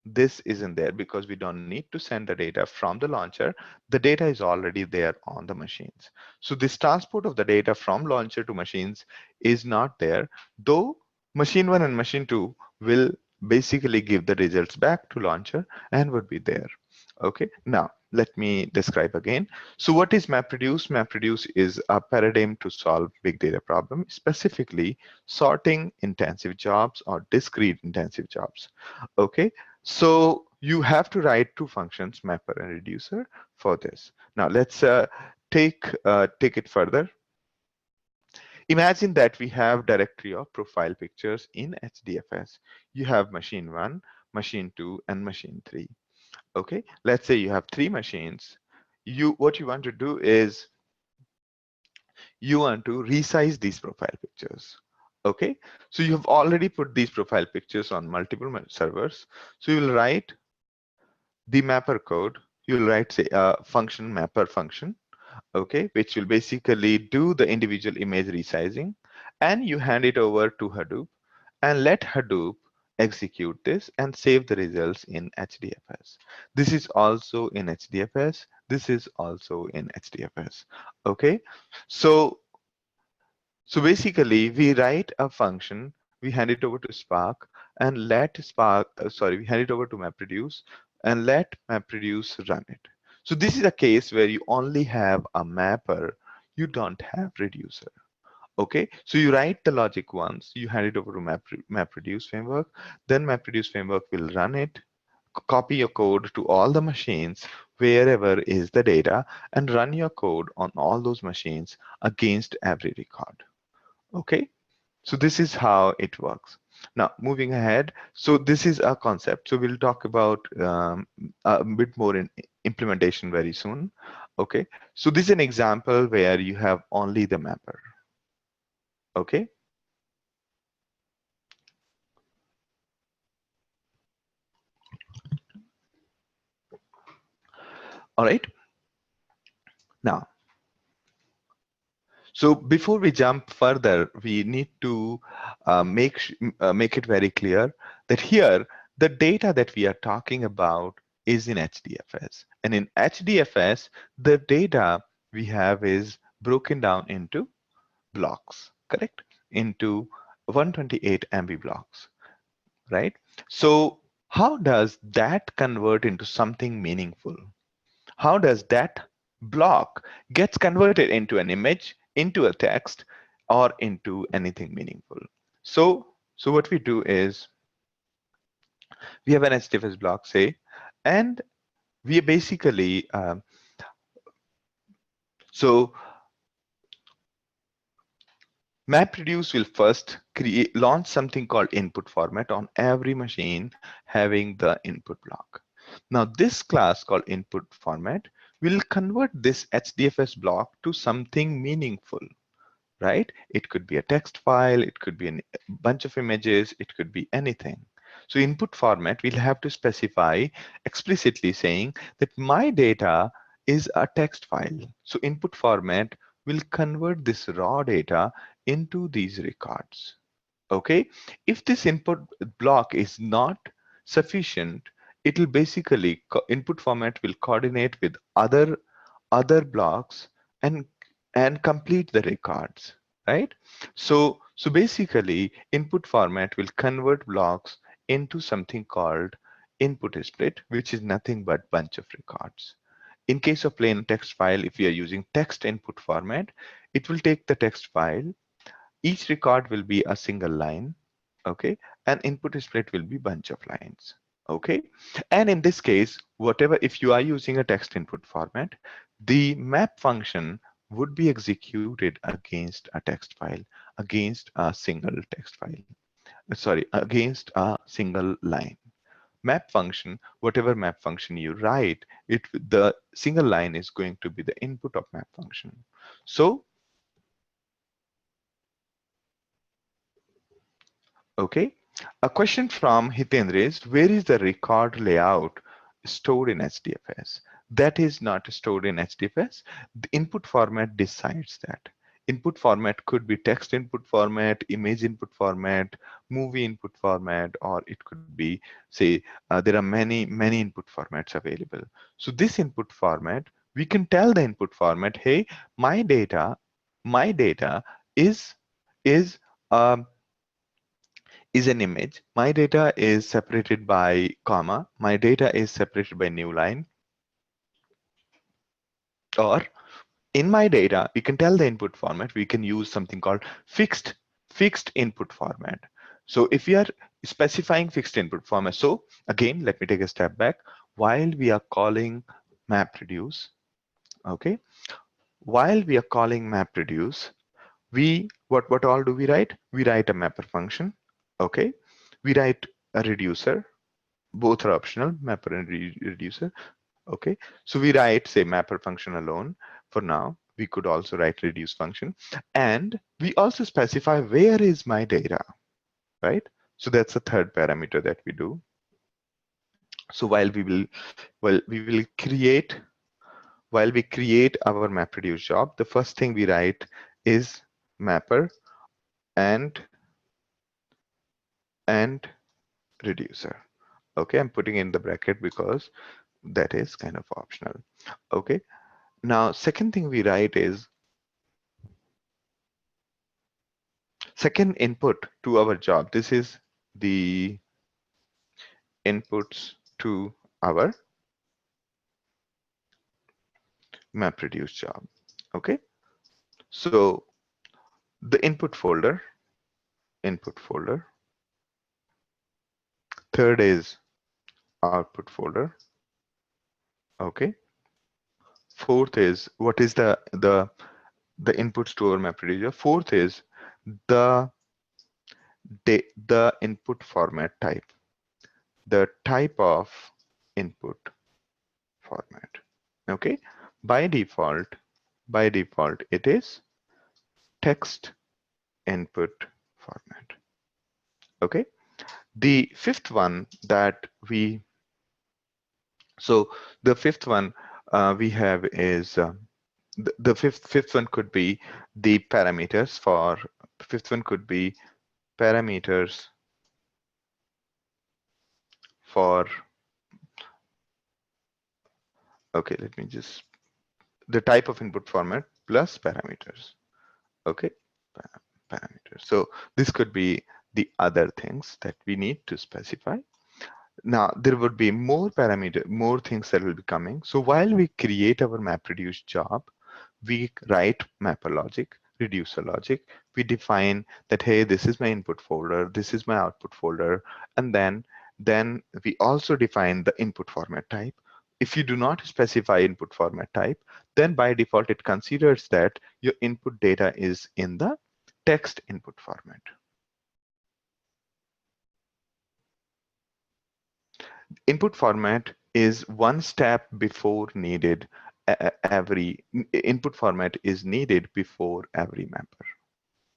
Speaker 1: This isn't there because we don't need to send the data from the launcher. The data is already there on the machines. So this transport of the data from launcher to machines is not there, though machine 1 and machine 2 will basically give the results back to launcher and would be there. Okay, now let me describe again. So what is MapReduce? MapReduce is a paradigm to solve big data problem, specifically sorting intensive jobs or discrete intensive jobs. Okay, so you have to write two functions, mapper and reducer, for this. Now let's take it further. Imagine that we have directory of profile pictures in HDFS. You have machine 1, machine 2, and machine 3. Okay, let's say you have 3 machines. What you want to do is you want to resize these profile pictures. Okay, so you have already put these profile pictures on multiple servers. So you will write the mapper code. You will write, say, a function, mapper function, okay, which will basically do the individual image resizing, and you hand it over to Hadoop and let Hadoop execute this and save the results in HDFS. This is also in HDFS. This is also in HDFS. Okay, so basically we write a function, we hand it over to Spark and let Spark, we hand it over to MapReduce and let MapReduce run it. So this is a case where you only have a mapper, you don't have reducer. Okay, so you write the logic once, you hand it over to MapReduce framework, then MapReduce framework will run it, copy your code to all the machines wherever is the data, and run your code on all those machines against every record. Okay, so this is how it works. Now moving ahead, so this is a concept, so we'll talk about a bit more in implementation very soon. Okay, so this is an example where you have only the mapper. Okay, all right. Now, so before we jump further, we need to make it very clear that here the data that we are talking about is in HDFS, and in HDFS the data we have is broken down into blocks, correct? Into 128 MB blocks, right? So how does that convert into something meaningful? How does that block gets converted into an image, into a text, or into anything meaningful? So what we do is we have an HDFS block, say, and we basically so MapReduce will first launch something called input format on every machine having the input block. Now this class called input format will convert this HDFS block to something meaningful, right? It could be a text file, it could be a bunch of images, it could be anything. So input format, we'll have to specify explicitly saying that my data is a text file. So input format will convert this raw data into these records. Okay, if this input block is not sufficient, it will basically input format will coordinate with other other blocks and complete the records, right? So basically input format will convert blocks into something called input split, which is nothing but bunch of records. In case of plain text file, if we are using text input format, it will take the text file. Each record will be a single line, okay, and input split will be bunch of lines, okay. And in this case, whatever, if you are using a text input format, the map function would be executed against a text file, against a single text file, sorry, against a single line. Map function, whatever map function you write, the single line is going to be the input of map function. So okay, a question from Hitendra is, where is the record layout stored in HDFS? That is not stored in HDFS. The input format decides that. Input format could be text input format, image input format, movie input format, or it could be, say, there are many input formats available. So this input format, we can tell the input format, hey, my data is um, is an image. My data is separated by comma. My data is separated by new line. Or in my data, we can tell the input format. We can use something called fixed input format. So if we are specifying fixed input format, so again, let me take a step back. While we are calling MapReduce, okay, while we are calling MapReduce, what all do we write? We write a mapper function, okay. We write a reducer. Both are optional, mapper and reducer. Okay, so we write, say, mapper function alone for now. We could also write reduce function, and we also specify where is my data, right? So that's the third parameter that we do. So while we create our MapReduce job, the first thing we write is mapper and and reducer. Okay, I'm putting in the bracket because that is kind of optional. Okay, now second thing we write is second input to our job. This is the inputs to our MapReduce job. Okay, so the input folder. Third is output folder. Okay, fourth is what is the inputs to our MapReduce. Fourth is the the input format type, the type of input format. Okay, by default it is text input format. Okay, the fifth one that we so the fifth one we have is the fifth one could be the parameters for fifth one could be parameters for okay, let me just the type of input format plus parameters. Okay, parameters. So this could be the other things that we need to specify. Now there would be more more things that will be coming. So while we create our MapReduce job, we write mapper logic, reducer logic. We define that, hey, this is my input folder, this is my output folder, and then we also define the input format type. If you do not specify input format type, then by default it considers that your input data is in the text input format. Input format is one step before needed. Every input format is needed before every mapper.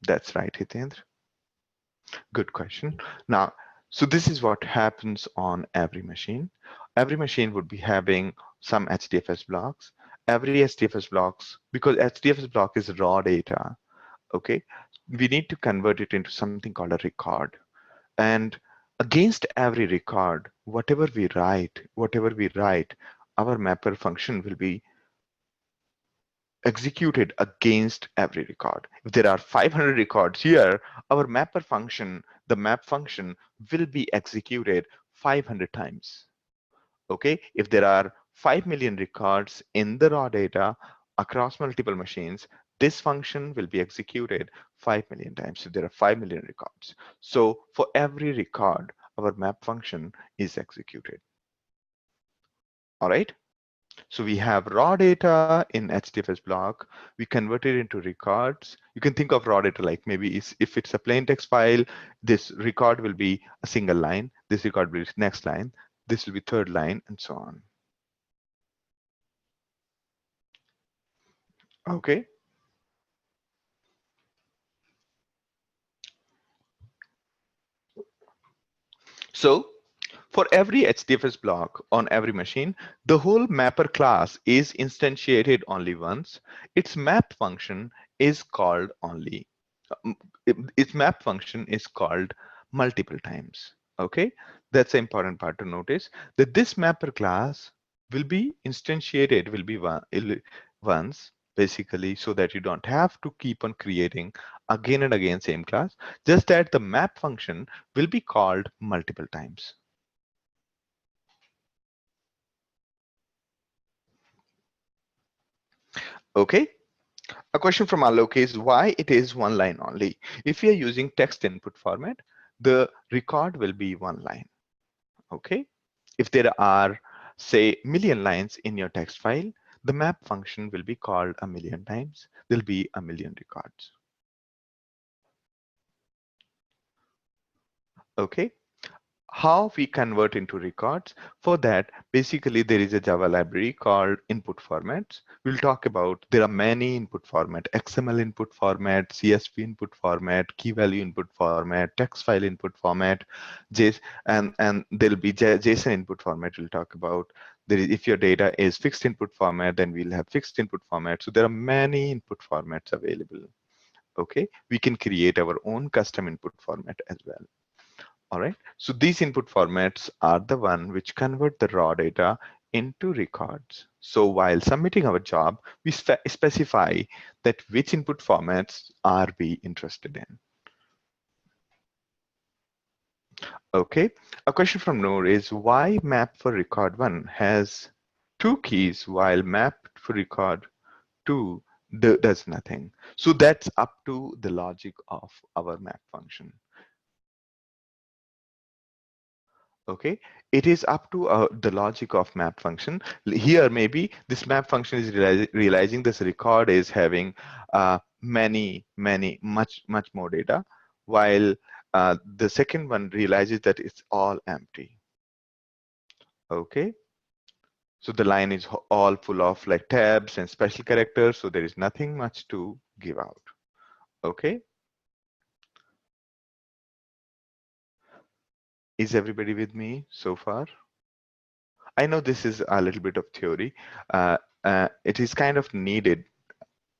Speaker 1: That's right, Hitendra. Good question. Now, so this is what happens on every machine. Every machine would be having some HDFS blocks. Every HDFS blocks, because HDFS block is raw data, okay, we need to convert it into something called a record. And against every record, whatever we write, our mapper function will be executed against every record. If there are 500 records here, our mapper function, the map function, will be executed 500 times. Okay, if there are 5 million records in the raw data across multiple machines, this function will be executed 5 million times. So there are 5 million records. So for every record, our map function is executed. All right. So we have raw data in HDFS block. We convert it into records. You can think of raw data like maybe if it's a plain text file, this record will be a single line. This record will be next line. This will be third line, and so on. Okay. So for every HDFS block on every machine, the whole mapper class is instantiated only once. Its map function is called only, um, its map function is called multiple times. Okay, that's the important part to notice, that this mapper class will be instantiated, will be once, basically, so that you don't have to keep on creating again and again same class, just that the map function will be called multiple times. Okay, a question from Alok is why it is one line only. If we are using text input format, the record will be one line. Okay, if there are, say, million lines in your text file, the map function will be called a million times. There'll be a million records. Okay, how we convert into records? For that, basically there is a Java library called input formats. We'll talk about, there are many input format: XML input format, CSV input format, key value input format, text file input format, and there'll be JSON input format we'll talk about. There is, if your data is fixed input format, then we'll have fixed input format. So there are many input formats available. Okay, we can create our own custom input format as well. All right, so these input formats are the one which convert the raw data into records. So while submitting our job, we specify that which input formats are we interested in. Okay, a question from Noor is why map for record 1 has 2 keys while map for record 2 does nothing. So that's up to the logic of our map function. Okay, it is up to the logic of map function. Here maybe this map function is realizing this record is having much more data, while the second one realizes that it's all empty. Okay, so the line is all full of like tabs and special characters, so there is nothing much to give out. Okay, is everybody with me so far? I know this is a little bit of theory. It is kind of needed,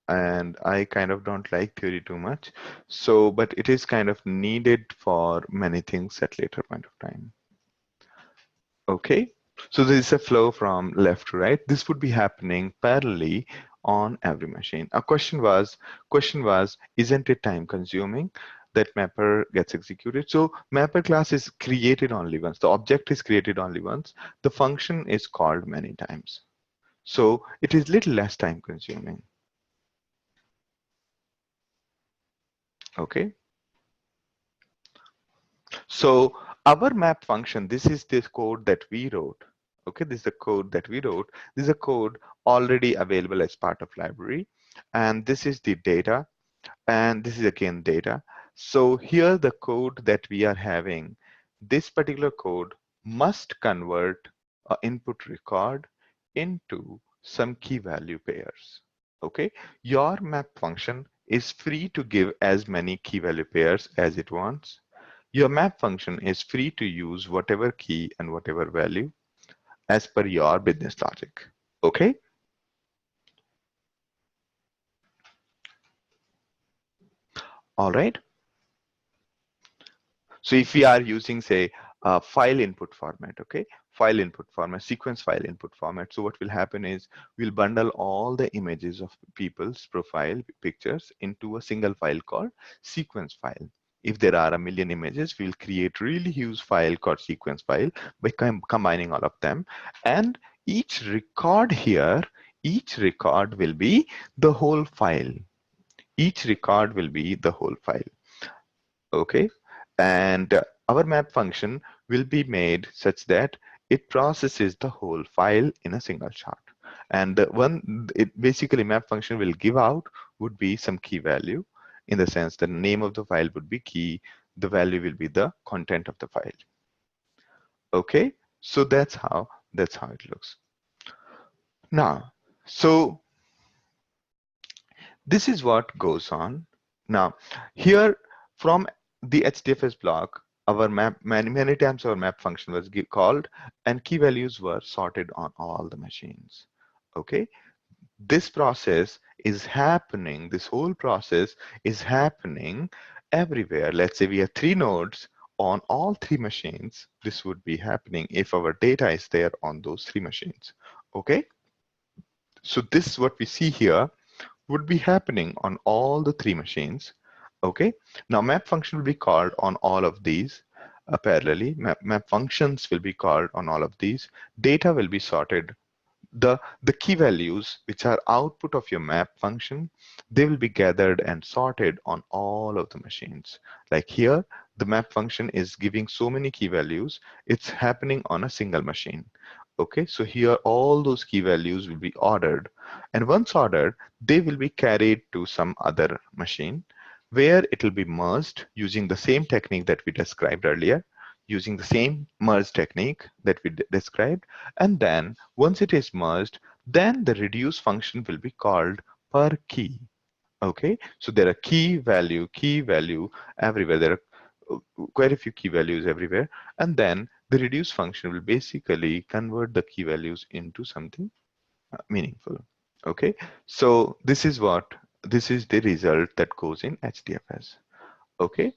Speaker 1: and I kind of don't like theory too much. So, but it is kind of needed for many things at later point of time. Okay, so there is a flow from left to right. This would be happening parallelly on every machine. A question was, isn't it time consuming that mapper gets executed? So mapper class is created only once. The object is created only once. The function is called many times. So it is little less time consuming. Okay. So our map function, this is this code that we wrote. Okay, this is the code that we wrote. This is a code already available as part of library. And this is the data. And this is again data. So here the code that we are having, this particular code must convert an input record into some key value pairs. Okay, your map function is free to give as many key value pairs as it wants. Your map function is free to use whatever key and whatever value as per your business logic. Okay. All right. So if we are using, say, file input format, okay? File input format, sequence file input format. So what will happen is we'll bundle all the images of people's profile pictures into a single file called sequence file. If there are a million images, we'll create really huge file called sequence file by combining all of them. And each record here, each record will be the whole file. Each record will be the whole file, okay? And our map function will be made such that it processes the whole file in a single shot. And the one, it basically map function will give out would be some key value, in the sense the name of the file would be key, the value will be the content of the file. Okay, so that's how it looks. Now, so this is what goes on. Now, here from the HDFS block, our map, many times our map function was called and key values were sorted on all the machines. Okay, this process is happening, this whole process is happening everywhere. Let's say we have 3 nodes on all 3 machines. This would be happening if our data is there on those 3 machines. Okay, so this is what we see here would be happening on all the 3 machines. Okay, now map function will be called on all of these parallelly. Map functions will be called on all of these. Data will be sorted. The key values which are output of your map function, they will be gathered and sorted on all of the machines. Like here, the map function is giving so many key values, it's happening on a single machine. Okay, so here all those key values will be ordered, and once ordered, they will be carried to some other machine where it will be merged using the same technique that we described earlier, using the same merge technique that we described. And then once it is merged, then the reduce function will be called per key. Okay, so there are key value everywhere. There are quite a few key values everywhere. And then the reduce function will basically convert the key values into something meaningful. Okay, so this is the result that goes in HDFS. Okay,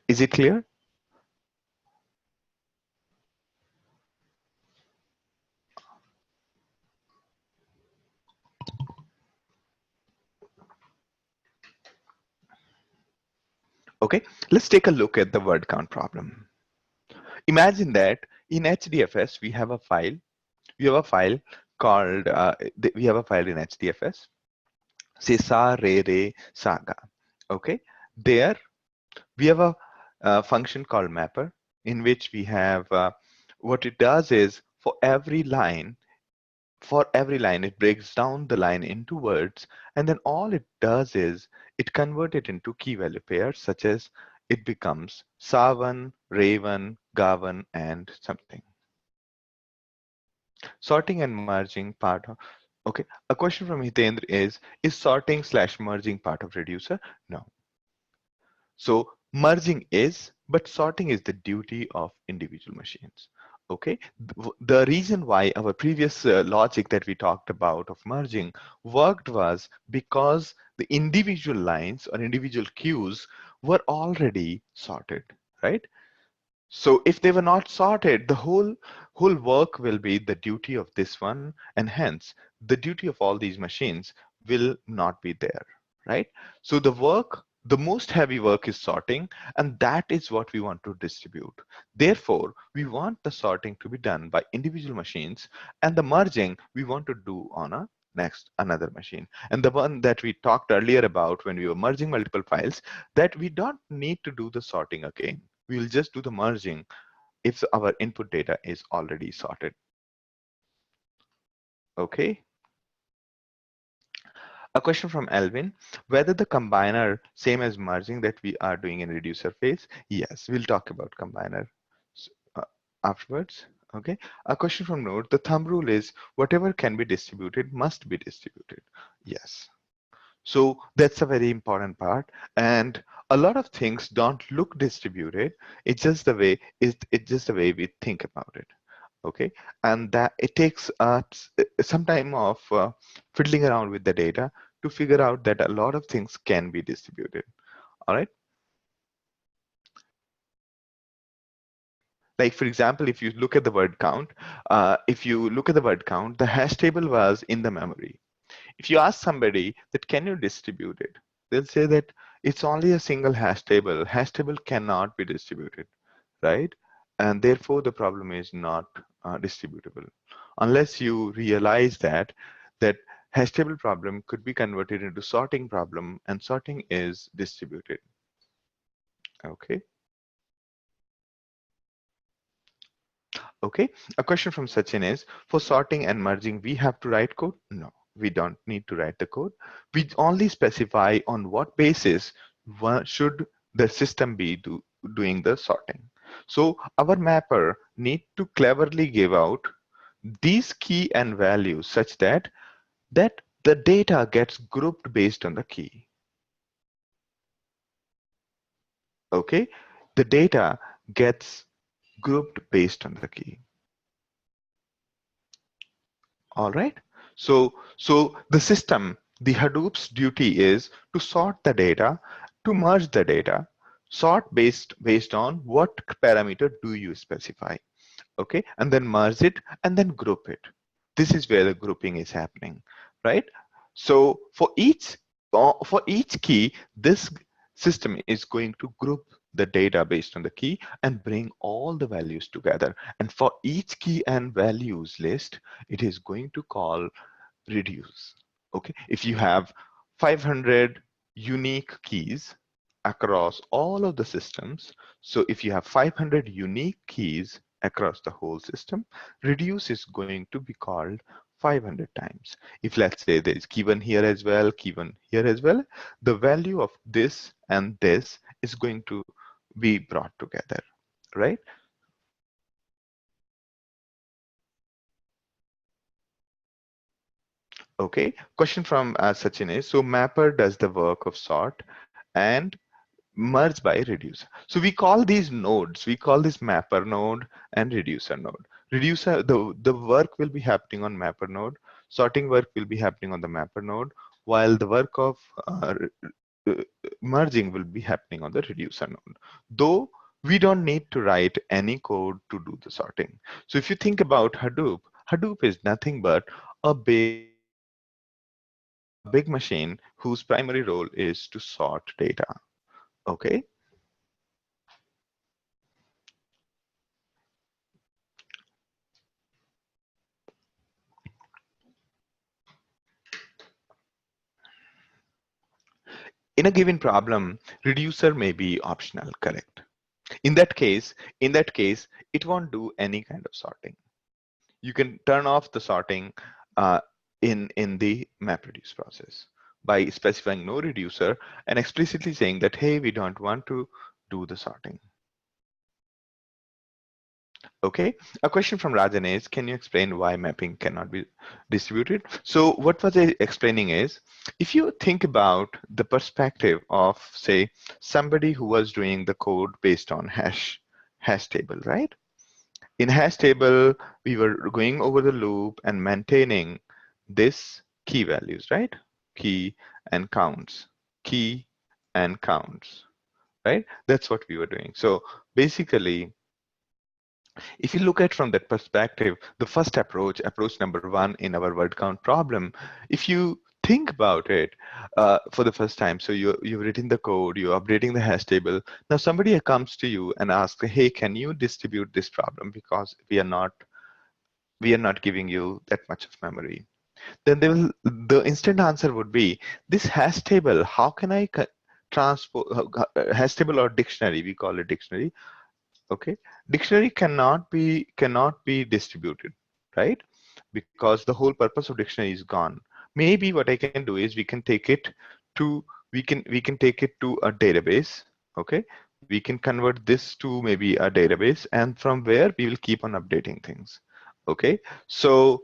Speaker 1: is it clear? Okay, let's take a look at the word count problem. Imagine that in HDFS we have a file. We have a file called we have a file in HDFS. Say sa re re saga. Okay, there we have a function called mapper, in which we have what it does is for every line, it breaks down the line into words, and then all it does is it converts it into key value pairs, such as it becomes Savan, Raven, Gavan, and something. Sorting and merging part of, okay, a question from Hitendra is sorting / merging part of reducer? No. So merging is, but sorting is the duty of individual machines. Okay, the reason why our previous logic that we talked about of merging worked was because the individual lines or individual queues were already sorted, right? So if they were not sorted, the whole work will be the duty of this one, and hence the duty of all these machines will not be there, right? So the most heavy work is sorting, and that is what we want to distribute. Therefore, we want the sorting to be done by individual machines, and the merging we want to do on another machine. And the one that we talked earlier about when we were merging multiple files, that we don't need to do the sorting again. We'll just do the merging if our input data is already sorted. Okay. A question from Alvin, whether the combiner same as merging that we are doing in reducer phase? Yes, we'll talk about combiner uh, afterwards. Okay. A question from Node, the thumb rule is whatever can be distributed must be distributed. Yes. So that's a very important part. And a lot of things don't look distributed. It's just the way we think about it. Okay, and that it takes some time of fiddling around with the data to figure out that a lot of things can be distributed. All right. Like for example, if you look at the word count, the hash table was in the memory. If you ask somebody that can you distribute it, they'll say that it's only a single hash table. Hash table cannot be distributed, right? And therefore the problem is not distributable. Unless you realize that hash table problem could be converted into sorting problem, and sorting is distributed. Okay. Okay, a question from Sachin is, for sorting and merging, we have to write code? No, we don't need to write the code. We only specify on what basis should the system be doing the sorting. So our mapper need to cleverly give out these key and values such that the data gets grouped based on the key. Okay, the data gets grouped based on the key. All right. So the system, the Hadoop's duty is to sort the data, to merge the data, sort based on what parameter do you specify. Okay, and then merge it and then group it. This is where the grouping is happening, right? So for each key, this system is going to group the data based on the key and bring all the values together. And for each key and values list, it is going to call reduce. Okay, if you have 500 unique keys across all of the systems, so if you have 500 unique keys across the whole system, reduce is going to be called 500 times. If let's say there is key one here as well, key one here as well, the value of this and this is going to be brought together, right? Okay, question from Sachin is, so mapper does the work of sort and merge by reducer. So we call these nodes, we call this mapper node and reducer node. Reducer, the work will be happening on mapper node, sorting work will be happening on the mapper node, while the work of uh, merging will be happening on the reducer node. Though we don't need to write any code to do the sorting. So if you think about Hadoop, Hadoop is nothing but a big machine whose primary role is to sort data. Okay. In a given problem, reducer may be optional, correct? In that case, it won't do any kind of sorting. You can turn off the sorting uh, in the MapReduce process by specifying no reducer and explicitly saying that, hey, we don't want to do the sorting. Okay, a question from Rajan is, can you explain why mapping cannot be distributed? So what was I explaining is, if you think about the perspective of, say, somebody who was doing the code based on hash table, right? In hash table, we were going over the loop and maintaining this key values, right? Key and counts, key and counts, right? That's what we were doing. So basically, if you look at from that perspective, the first approach number one in our word count problem, if you think about it for the first time, so you've written the code, you're updating the hash table. Now somebody comes to you and asks, hey, can you distribute this problem because we are not giving you that much of memory. Then the instant answer would be this hash table. How can I transport hash table or dictionary? We call it dictionary. Okay, dictionary cannot be distributed, right? Because the whole purpose of dictionary is gone. Maybe what I can do is to we can take it to a database. Okay, we can convert this to maybe a database, and from where we will keep on updating things. Okay, so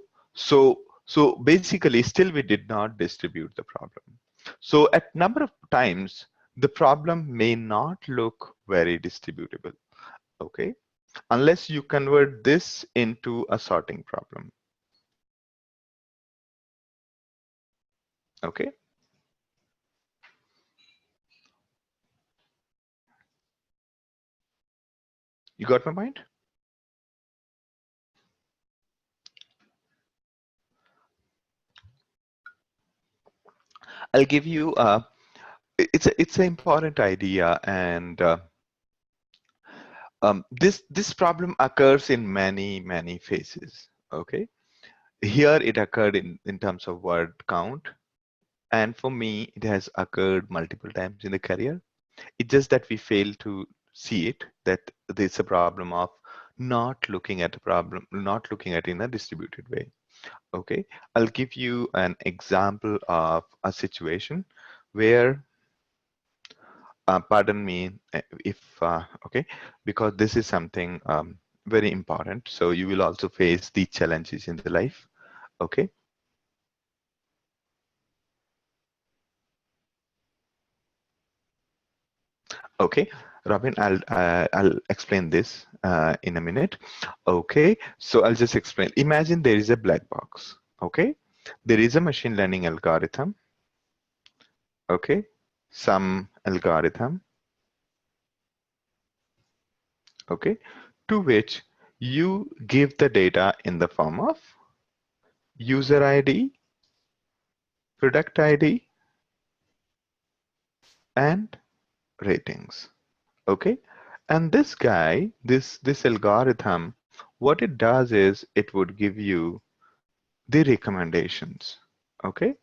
Speaker 1: basically still we did not distribute the problem. So at number of times the problem may not look very distributable. Okay, unless you convert this into a sorting problem. Okay, you got my point? I'll give you it's an important idea, and this problem occurs in many phases. Okay, here it occurred in terms of word count, and for me it has occurred multiple times in the career. It's just that we fail to see it, that there's a problem of not looking at a problem, not looking at it in a distributed way. Okay, I'll give you an example of a situation where pardon me if okay, because this is something very important, so you will also face these challenges in the life. Okay, okay, Robin, I'll explain this in a minute. Okay, so I'll just explain. Imagine there is a black box. Okay, there is a machine learning algorithm. Okay, some algorithm. Okay, to which you give the data in the form of user ID, product ID, and ratings. Okay, and this guy, this algorithm, what it does is it would give you the recommendations. Okay,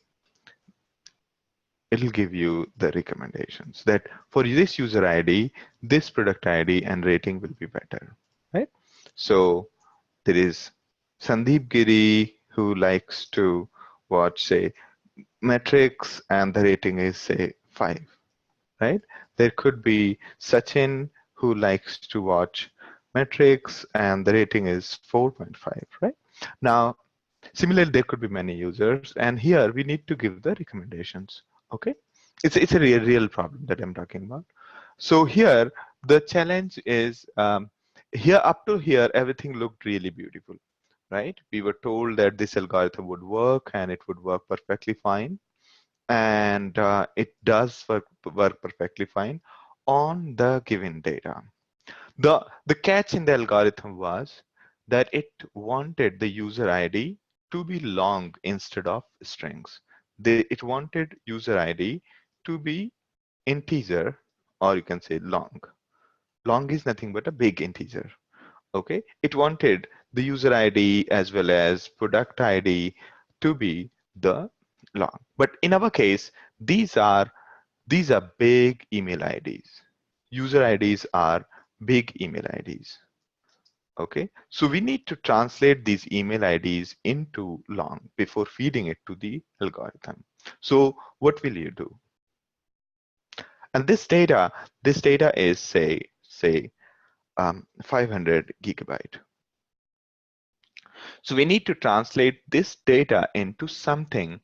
Speaker 1: it'll give you the recommendations that for this user ID, this product ID and rating will be better, right? So there is Sandeep Giri who likes to watch, say, metrics, and the rating is, say, 5, right? There could be Sachin who likes to watch metrics and the rating is 4.5, right? Now, similarly, there could be many users, and here we need to give the recommendations. Okay, it's a real problem that I'm talking about. So here the challenge is here up to here everything looked really beautiful, right? We were told that this algorithm would work and it would work perfectly fine, and it does work perfectly fine on the given data. The catch in the algorithm was that it wanted the user ID to be long instead of strings. It wanted user ID to be integer, or you can say long. Long is nothing but a big integer. Okay, it wanted the user ID as well as product ID to be the long. But in our case, these are big email IDs. User IDs are big email IDs. Okay, so we need to translate these email IDs into long before feeding it to the algorithm. So what will you do? And this data is say 500 gigabyte. So we need to translate this data into something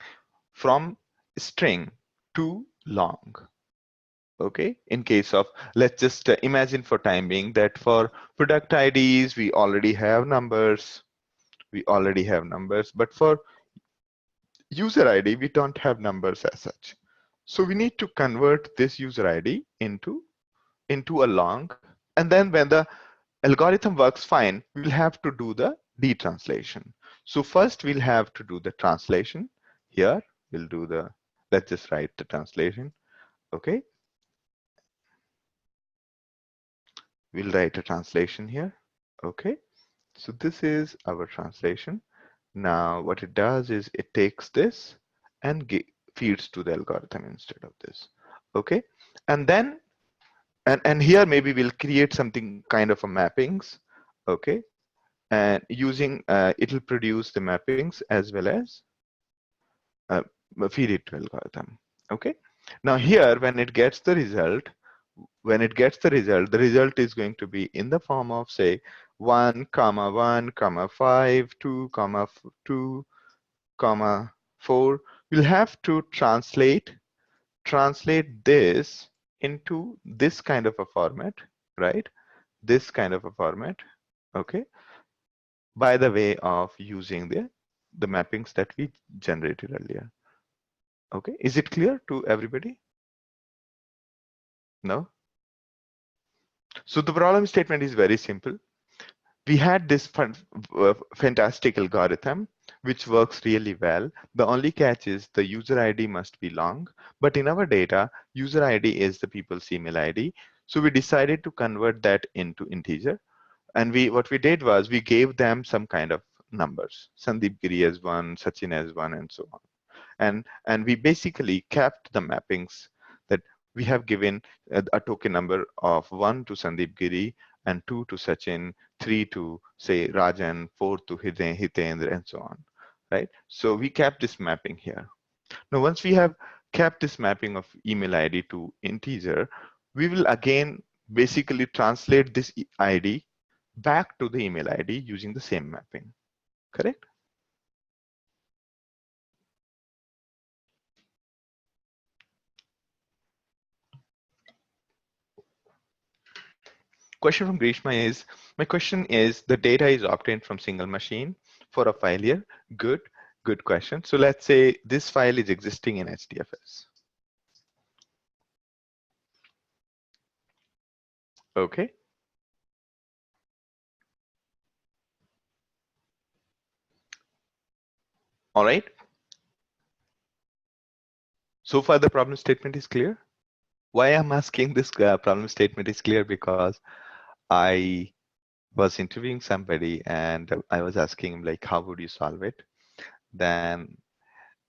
Speaker 1: from string to long. Okay, in case of, let's just imagine for time being that for product IDs we already have numbers, but for user ID we don't have numbers as such. So we need to convert this user ID into a long, and then when the algorithm works fine, we'll have to do the detranslation. So first we'll have to do the translation. Here we'll do the, let's just write the translation. Okay, we'll write a translation here. Okay, so this is our translation. Now what it does is it takes this and feeds to the algorithm instead of this. Okay, and then and here maybe we'll create something kind of a mappings. Okay, and using it'll produce the mappings as well as uh, feed it to algorithm. Okay, now here when it gets the result, the result is going to be in the form of, say, 1 comma 1 comma 5 2 comma 2 comma 4. We'll have to translate this into this kind of a format, right? This kind of a format. Okay, by the way of using the mappings that we generated earlier. Okay, is it clear to everybody? No? So the problem statement is very simple. We had this fantastic algorithm which works really well. The only catch is the user ID must be long, but in our data, user ID is the people's email ID. So we decided to convert that into integer. And what we did was we gave them some kind of numbers, Sandeep Giri as one, Sachin as one, and so on. And we basically kept the mappings that we have given a token number of 1 to Sandeep Giri and 2 to Sachin, 3 to say Rajan, 4 to Hitendra, and so on, right? So we kept this mapping here. Now once we have kept this mapping of email ID to integer, we will again basically translate this ID back to the email ID using the same mapping, correct? Question from Grishma is, my question is, the data is obtained from single machine for a file here. Good, good question. So let's say this file is existing in HDFS. Okay. All right. So far the problem statement is clear. Why I'm asking this problem statement is clear because I was interviewing somebody and I was asking him like, how would you solve it? Then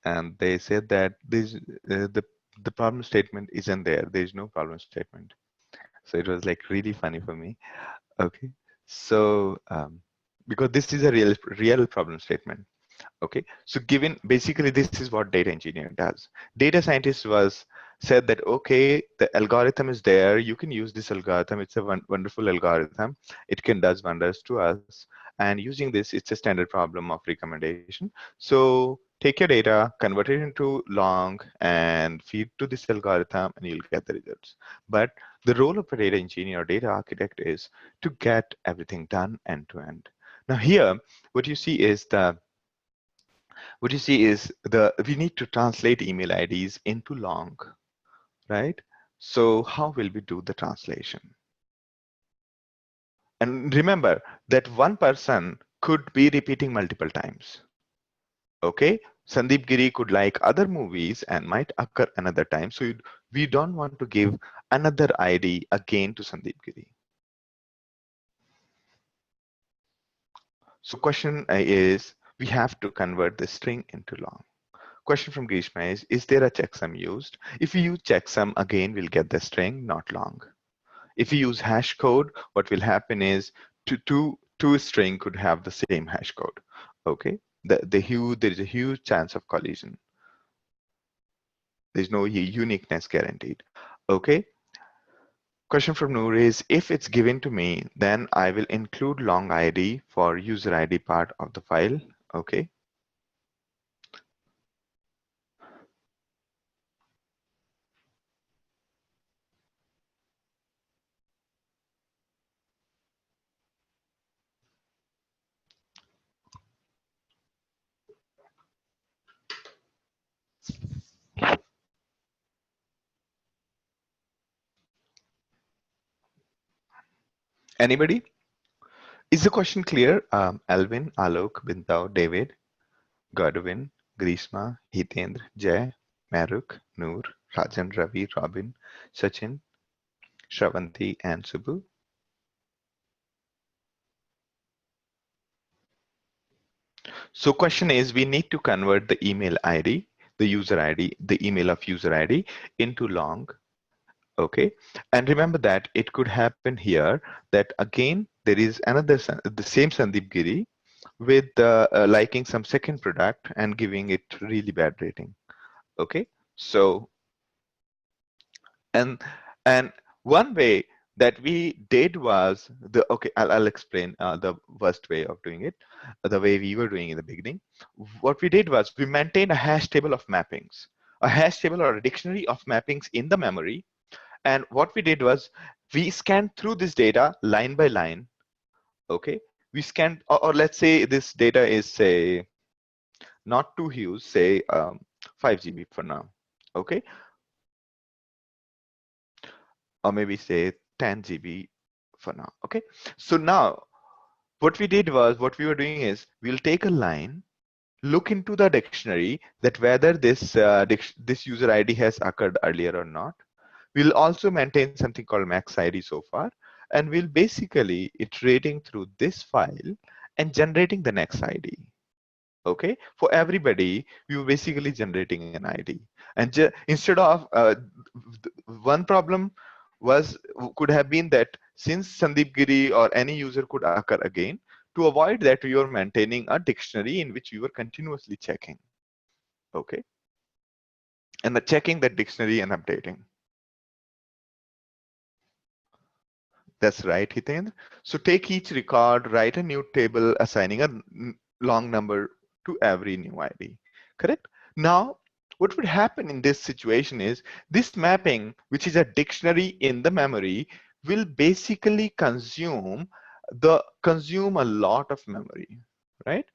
Speaker 1: and they said that this the problem statement isn't there. There's no problem statement. So it was like really funny for me. Okay, so because this is a real problem statement. Okay, so given basically this is what data engineer does. Data scientist was said that okay, the algorithm is there. You can use this algorithm. It's a wonderful algorithm. It can does wonders to us. And using this, it's a standard problem of recommendation. So take your data, convert it into long, and feed to this algorithm, and you'll get the results. But the role of a data engineer or data architect is to get everything done end to end. Now here, what you see is we need to translate email IDs into long, right? So how will we do the translation? And remember that one person could be repeating multiple times. Okay, Sandeep Giri could like other movies and might occur another time. So we don't want to give another ID again to Sandeep Giri. So question is, we have to convert the string into long. Question from Grishma is there a checksum used? If we use checksum, again, we'll get the string, not long. If we use hash code, what will happen is two string could have the same hash code. Okay, there is a huge chance of collision. There's no uniqueness guaranteed. Okay. Question from Noor is, if it's given to me, then I will include long ID for user ID part of the file. Okay. Anybody? Is the question clear? Alvin, Alok, Bintao, David, Godwin, Grishma, Hitendra, Jay, Maruk, Noor, Rajan, Ravi, Robin, Sachin, Shravanti, and Subbu. So question is, we need to convert the email ID, the user ID, the email of user ID into long. Okay, and remember that it could happen here that again there is another the same Sandeep Giri with liking some second product and giving it really bad rating. Okay, so and and one way that we did was okay, I'll explain the worst way of doing it, the way we were doing in the beginning. What we did was we maintained a hash table of mappings, a hash table or a dictionary of mappings in the memory. And what we did was we scanned through this data line by line. Okay, we scanned, or let's say this data is say not too huge, say 5 GB for now. Okay, or maybe say 10 GB for now. Okay, so now what we did was, what we were doing is we'll take a line look into the dictionary that whether this user ID has occurred earlier or not. We'll also maintain something called max ID so far, and we'll basically iterating through this file and generating the next ID. Okay, for everybody, we were basically generating an ID, and instead of one problem was could have been that since Sandeep Giri or any user could occur again, to avoid that, we were maintaining a dictionary in which we were continuously checking. Okay, and the checking that dictionary and updating. That's right, Hitendra. So take each record, write a new table assigning a long number to every new ID. Correct? Now, what would happen in this situation is this mapping, which is a dictionary in the memory, will basically consume a lot of memory, right?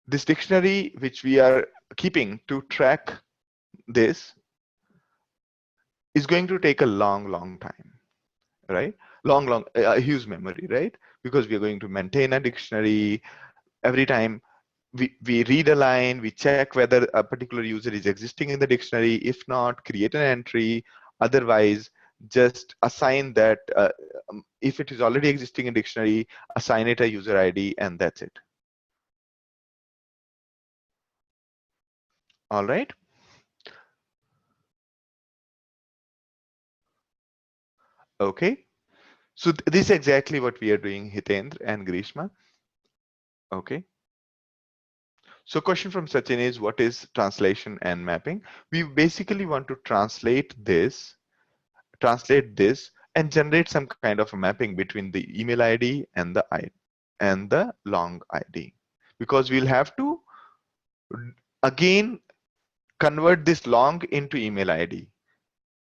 Speaker 1: This dictionary, which we are keeping to track this, is going to take a long time, right? Long, a huge memory, right? Because we are going to maintain a dictionary every time we read a line, we check whether a particular user is existing in the dictionary. If not, create an entry. Otherwise, just assign that if it is already existing in dictionary, assign it a user ID, and that's it. All right. Okay. So this is exactly what we are doing, Hitendra and Grishma. Okay. So question from Sachin is, what is translation and mapping? We basically want to translate this and generate some kind of a mapping between the email ID and the long ID. Because we'll have to again convert this long into email ID.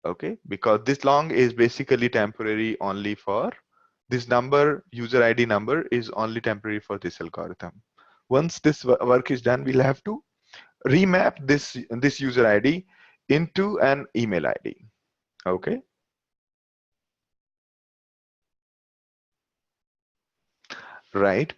Speaker 1: Okay, because this long is basically temporary only for this number, user ID number is only temporary for this algorithm. Once this work is done, we'll have to remap this user ID into an email ID. Okay, right.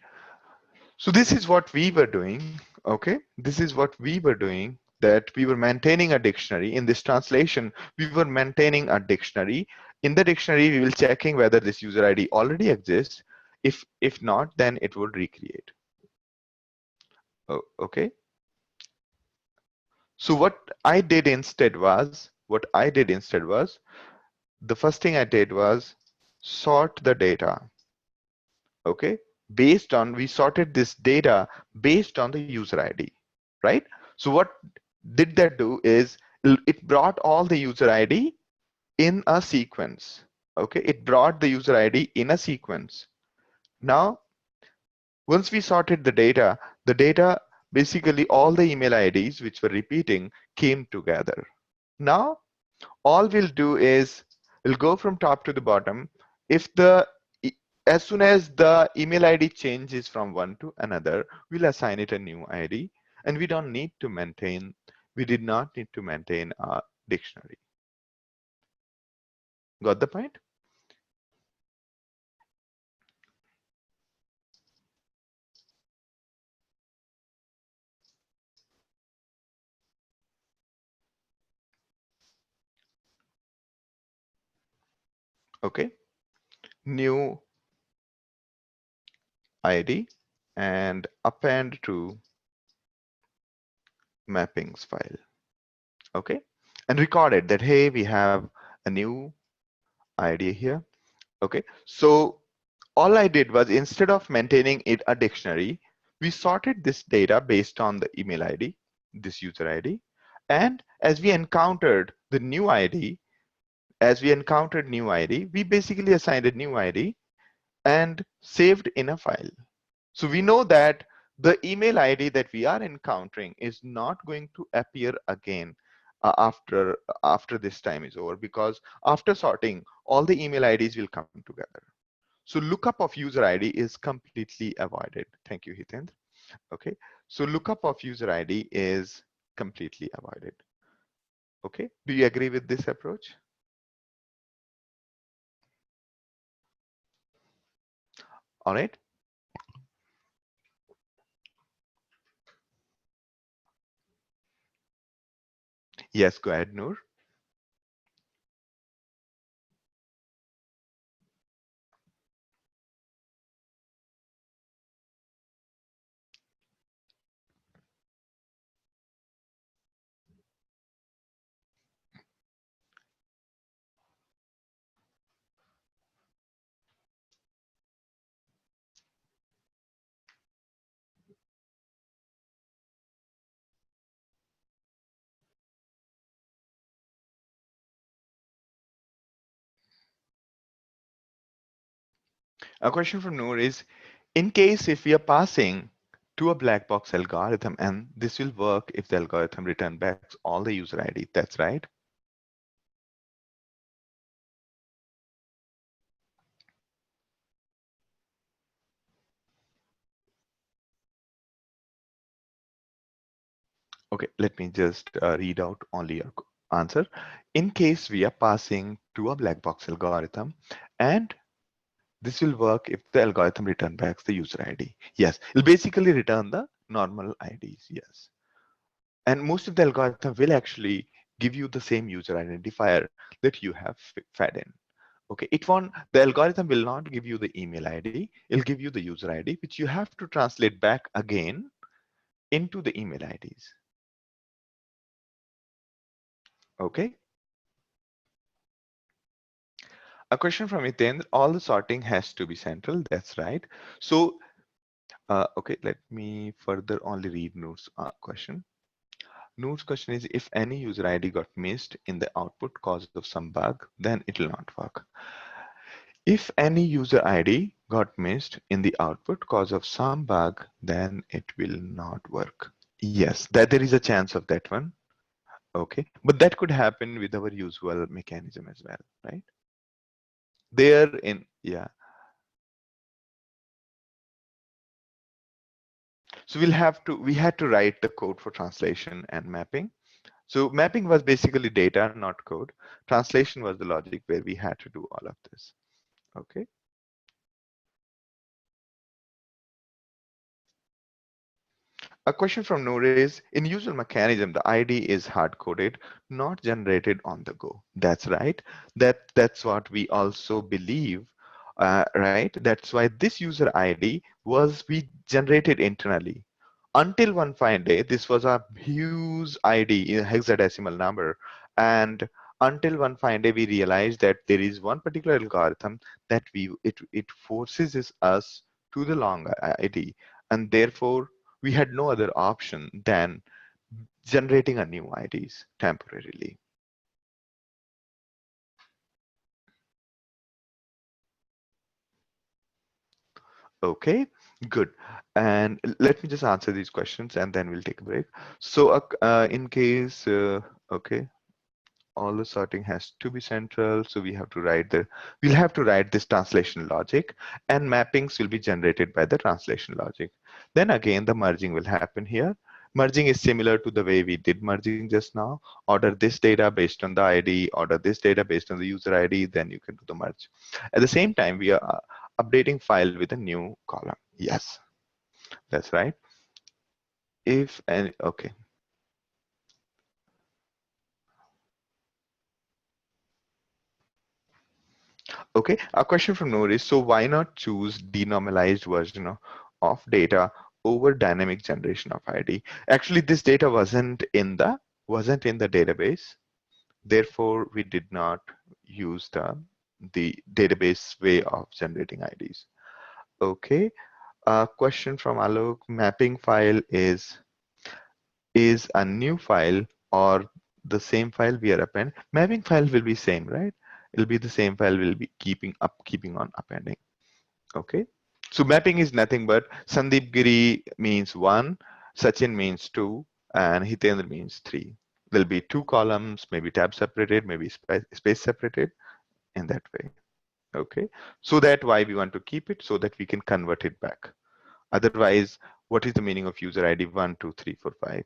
Speaker 1: So this is what we were doing. Okay, this is what we were doing. That we were maintaining a dictionary. In this translation, we were maintaining a dictionary. In the dictionary, we will checking whether this user ID already exists. If not, then it would recreate. Oh, okay. So what I did instead was, the first thing I did was sort the data. Okay, we sorted this data based on the user ID, right? So what did that do is it brought all the user ID in a sequence. Okay, it brought the user ID in a sequence. Now, once we sorted the data basically all the email IDs which were repeating came together. Now, all we'll do is we'll go from top to the bottom. If the as soon as the email ID changes from one to another, we'll assign it a new ID, and we did not need to maintain a dictionary. Got the point? Okay. New ID and append to mappings file. Okay. And record it that, hey, we have a new ID here. Okay. So all I did was, instead of maintaining it a dictionary, we sorted this data based on the email ID, this user ID. And as we encountered new ID, we basically assigned a new ID and saved in a file. So we know that the email ID that we are encountering is not going to appear again after this time is over, because after sorting, all the email IDs will come together. So lookup of user ID is completely avoided. Thank you, Hitendra. Okay, so lookup of user ID is completely avoided. Okay, do you agree with this approach? All right. Yes, go ahead, Noor. A question from Noor is, in case if we are passing to a black box algorithm, and this will work if the algorithm return back all the user ID, that's right? Okay, let me just read out only your answer. In case we are passing to a black box algorithm, and this will work if the algorithm return back the user ID. Yes, it'll basically return the normal IDs. Yes. And most of the algorithm will actually give you the same user identifier that you have fed in. Okay, it won't, the algorithm will not give you the email ID, it'll give you the user ID, which you have to translate back again into the email IDs. Okay. A question from Hiten, all the sorting has to be central. That's right. So, okay, let me further only read Noor's question. Noor's question is, if any user ID got missed in the output cause of some bug, then it will not work. If any user ID got missed in the output cause of some bug, then it will not work. Yes, that there is a chance of that one. Okay, but that could happen with our usual mechanism as well, right? There in, yeah. So we had to write the code for translation and mapping. So mapping was basically data, not code. Translation was the logic where we had to do all of this. Okay. A question from Noor is, in usual mechanism, the ID is hard coded, not generated on the go. That's right. That's what we also believe, right? That's why this user ID was we generated internally. Until one fine day, this was a huge ID in hexadecimal number. And until one fine day, we realized that there is one particular algorithm that it forces us to the long ID. And therefore, we had no other option than generating a new IDs temporarily. Okay, good. And let me just answer these questions and then we'll take a break. So in case, okay, all the sorting has to be central. So we'll have to write this translation logic, and mappings will be generated by the translation logic. Then again, the merging will happen here. Merging is similar to the way we did merging just now. Order this data based on the ID, order this data based on the user ID, then you can do the merge. At the same time, we are updating file with a new column. Yes, that's right. If any, okay. Okay, a question from Noor is, so why not choose denormalized version of data over dynamic generation of ID? Actually, this data wasn't in the database. Therefore, we did not use the database way of generating IDs. Okay, a question from Alok, mapping file is a new file or the same file we are append. Mapping file will be same, right? It'll be the same file we'll be keeping on appending. Okay. So mapping is nothing but Sandeep Giri means 1, Sachin means 2, and Hitendra means 3. There'll be 2 columns, maybe tab separated, maybe space separated in that way. Okay. So that why we want to keep it so that we can convert it back. Otherwise, what is the meaning of user ID 1, 2, 3, 4, 5?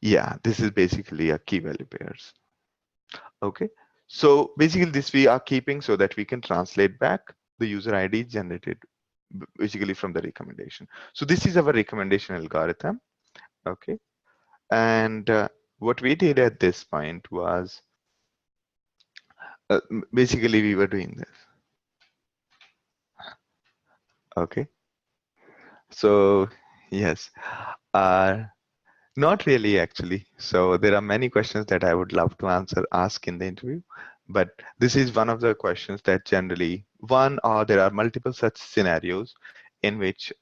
Speaker 1: Yeah, this is basically a key value pairs. Okay. So basically this we are keeping so that we can translate back the user ID generated basically from the recommendation. So this is our recommendation algorithm. Okay. And what we did at this point was basically we were doing this. Okay. So yes, uh, not really actually. So there are many questions that I would love to ask in the interview, but this is one of the questions that generally one or there are multiple such scenarios in which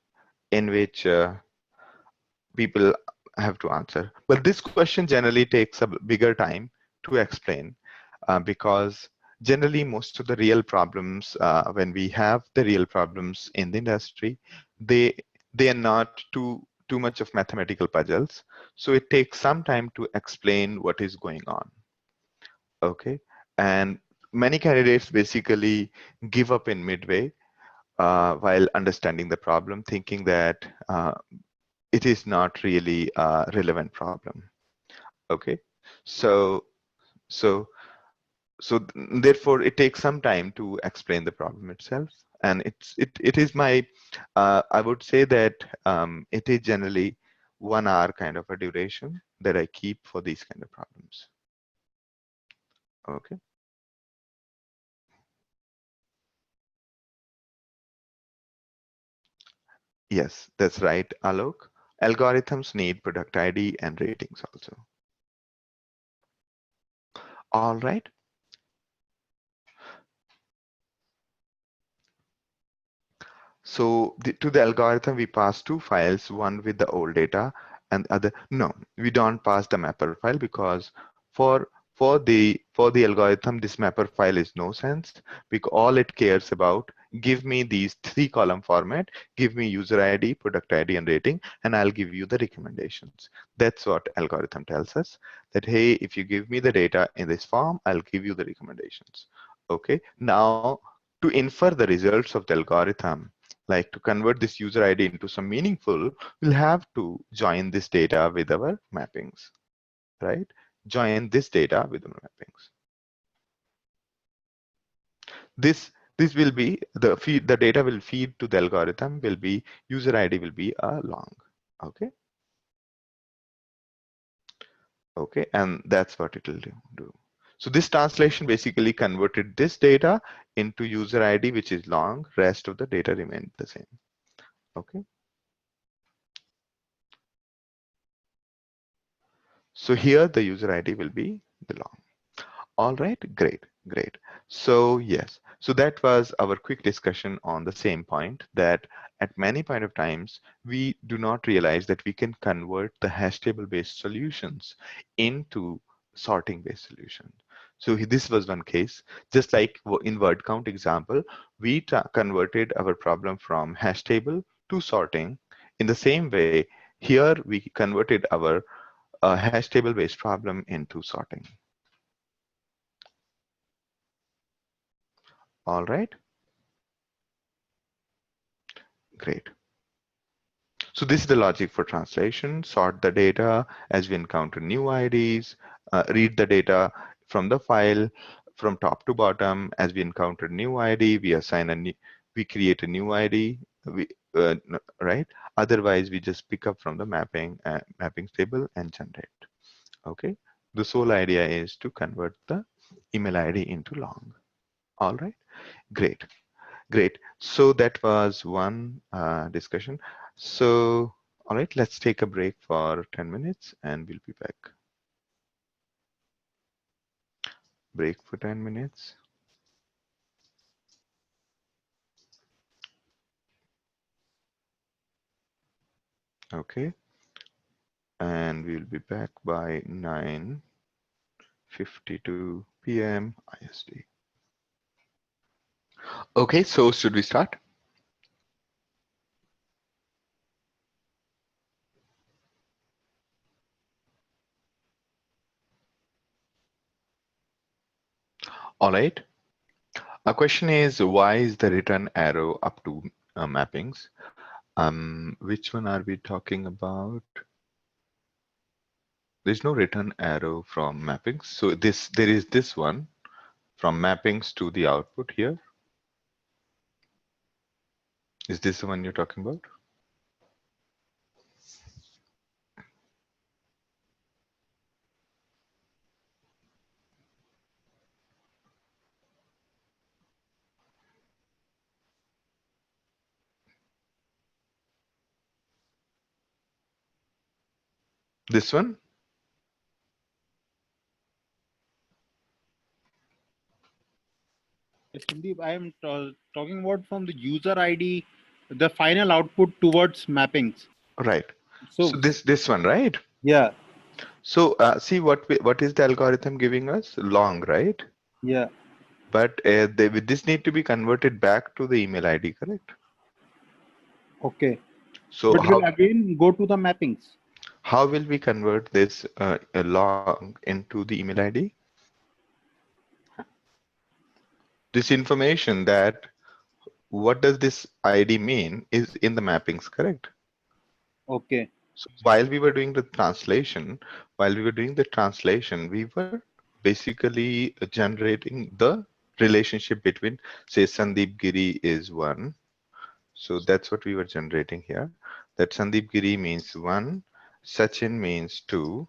Speaker 1: people have to answer. But this question generally takes a bigger time to explain because generally most of the real problems, when we have the real problems in the industry, they they are not too much of mathematical puzzles. So it takes some time to explain what is going on. Okay, and many candidates basically give up in midway while understanding the problem, thinking that it is not really a relevant problem. Okay, so so therefore it takes some time to explain the problem itself, and it is my I would say that it is generally 1 hour kind of a duration that I keep for these kind of problems. Okay. Yes, that's right, Alok. Algorithms need product ID and ratings also. All right. So to the algorithm, we pass two files, one with the old data and other. No, we don't pass the mapper file because for for the algorithm, this mapper file is no sense because all it cares about, give me these 3-column format, give me user ID, product ID, and rating, and I'll give you the recommendations. That's what algorithm tells us, that hey, if you give me the data in this form, I'll give you the recommendations. Okay, now to infer the results of the algorithm, like to convert this user ID into some meaningful, we'll have to join this data with our mappings, right? Join this data with our mappings. This will be the feed, the data will feed to the algorithm will be user ID will be a long. Okay. Okay, and that's what it will do. So this translation basically converted this data into user ID, which is long. Rest of the data remained the same. Okay. So here the user ID will be the long. All right, great, great. So yes, so that was our quick discussion on the same point, that at many point of times, we do not realize that we can convert the hash table based solutions into sorting based solutions. So this was one case, just like in word count example, we converted our problem from hash table to sorting. In the same way, here we converted our hash table based problem into sorting. All right, great. So this is the logic for translation. Sort the data as we encounter new IDs, read the data from the file from top to bottom. As we encounter new ID, we assign a new, we create a new ID, right? Otherwise, we just pick up from the mappings table and generate. Okay. The sole idea is to convert the email ID into long. All right. Great. Great. So that was one discussion. So, all right, let's take a break for 10 minutes and we'll be back. Break for 10 minutes. Okay. And we'll be back by 9:52 p.m. IST. Okay, so should we start? All right. Our question is, why is the return arrow up to mappings? Which one are we talking about? There's no return arrow from mappings. So there is this one. from mappings to the output here. Is this the one you're talking about? This one?
Speaker 2: Sandeep, I am talking about from the user ID, the final output towards mappings.
Speaker 1: Right. So
Speaker 2: So
Speaker 1: this one, right?
Speaker 2: yeah,
Speaker 1: So see what is the algorithm giving us? Long, right?
Speaker 2: yeah,
Speaker 1: But this need to be converted back to the email ID, correct?
Speaker 2: okay.
Speaker 1: So
Speaker 2: But we'll again go to the mappings.
Speaker 1: how will we convert this long into the email ID? This information that what does this ID mean is in the mappings, correct?
Speaker 2: Okay.
Speaker 1: So while we were doing the translation, we were basically generating the relationship between, say, Sandeep Giri is one. So that's what we were generating here. That Sandeep Giri means one, Sachin means two,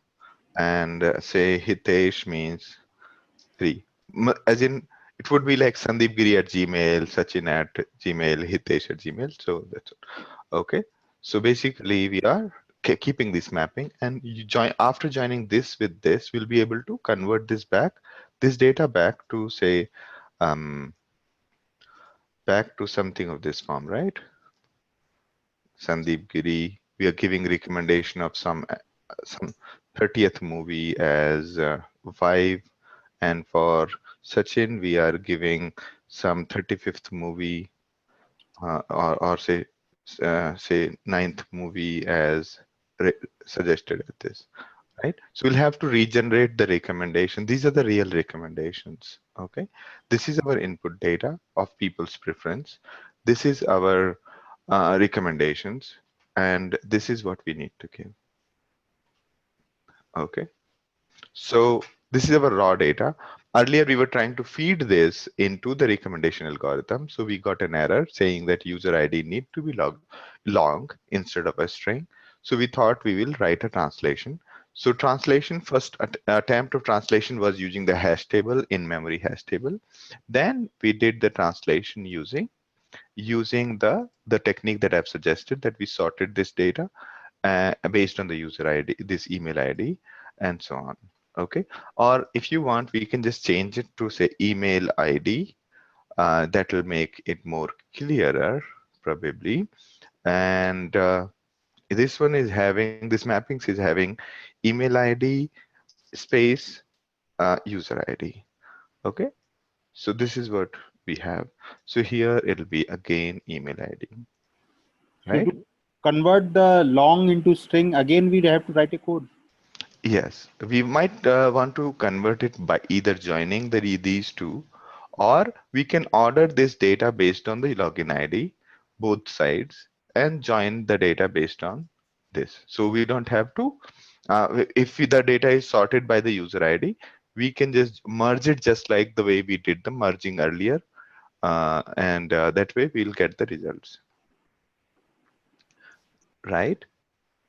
Speaker 1: and say Hitesh means three. As in, it would be like Sandeep Giri at Gmail, Sachin at Gmail, Hitesh at Gmail. So that's okay. So basically, we are keeping this mapping, and you join after joining this with this, we'll be able to convert this data back to say, um, back to something of this form, right? Sandeep Giri, we are giving recommendation of some 30th movie as five, and for Sachin, we are giving some 35th movie or say ninth movie as re suggested at this, right? So we'll have to regenerate the recommendation. These are the real recommendations. Okay, this is our input data of people's preference. This is our recommendations, and this is what we need to give. Okay. So this is our raw data. Earlier, we were trying to feed this into the recommendation algorithm. So we got an error saying that user ID need to be long instead of a string. So we thought we will write a translation. So translation, first attempt of translation was using the hash table, in-memory hash table. Then we did the translation using the technique that I've suggested, that we sorted this data based on the user ID, this email ID, and so on. Okay. Or if you want, we can just change it to say email ID. That will make it more clearer, probably. And this mappings is having email ID space user ID. Okay. So this is what we have. So here it'll be again email ID,
Speaker 2: So
Speaker 1: right?
Speaker 2: to convert the long into string, again we'd have to write a code.
Speaker 1: Yes, we might want to convert it by either joining these two, or we can order this data based on the login ID, both sides, and join the data based on this. So we don't have to, if the data is sorted by the user ID, we can just merge it just like the way we did the merging earlier, and that way we'll get the results, right?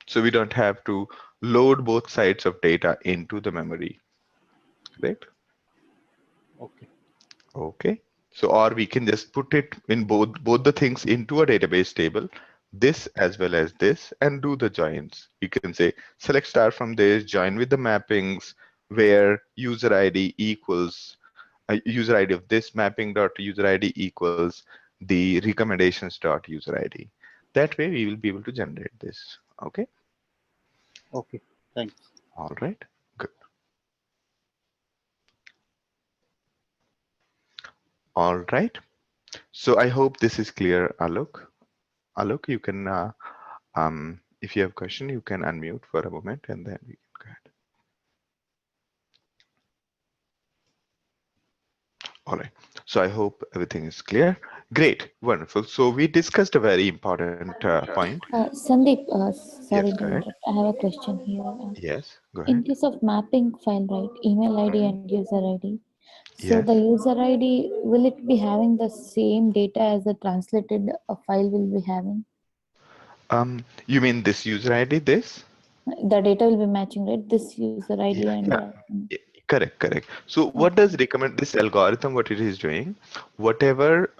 Speaker 1: So we don't have to load both sides of data into the memory, correct?
Speaker 2: Okay.
Speaker 1: Okay. So, or we can just put it in both the things into a database table, this as well as this, and do the joins. You can say select star from this, join with the mappings where user ID equals user ID of this mapping dot user ID equals the recommendations dot user ID. That way we will be able to generate this. Okay.
Speaker 2: Okay. Thanks.
Speaker 1: All right. Good. All right. So I hope this is clear, Alok. Alok, you can if you have a question, you can unmute for a moment and then we can go ahead. All right. So I hope everything is clear. Great. Wonderful. So we discussed a very important point.
Speaker 3: Sandeep,
Speaker 1: Yes,
Speaker 3: sorry
Speaker 1: go
Speaker 3: to
Speaker 1: ahead.
Speaker 3: interrupt. I have a question here.
Speaker 1: Yes, go
Speaker 3: In
Speaker 1: ahead.
Speaker 3: case of mapping file, right, email ID and user ID. So the
Speaker 1: Yes.
Speaker 3: user ID, will it be having the same data as the translated file will be having?
Speaker 1: You mean this user ID, this?
Speaker 3: The data will be matching, right? This user ID
Speaker 1: Yeah,
Speaker 3: and
Speaker 1: yeah. Correct, correct. So what
Speaker 3: okay.
Speaker 1: does recommend this algorithm, what it is doing, whatever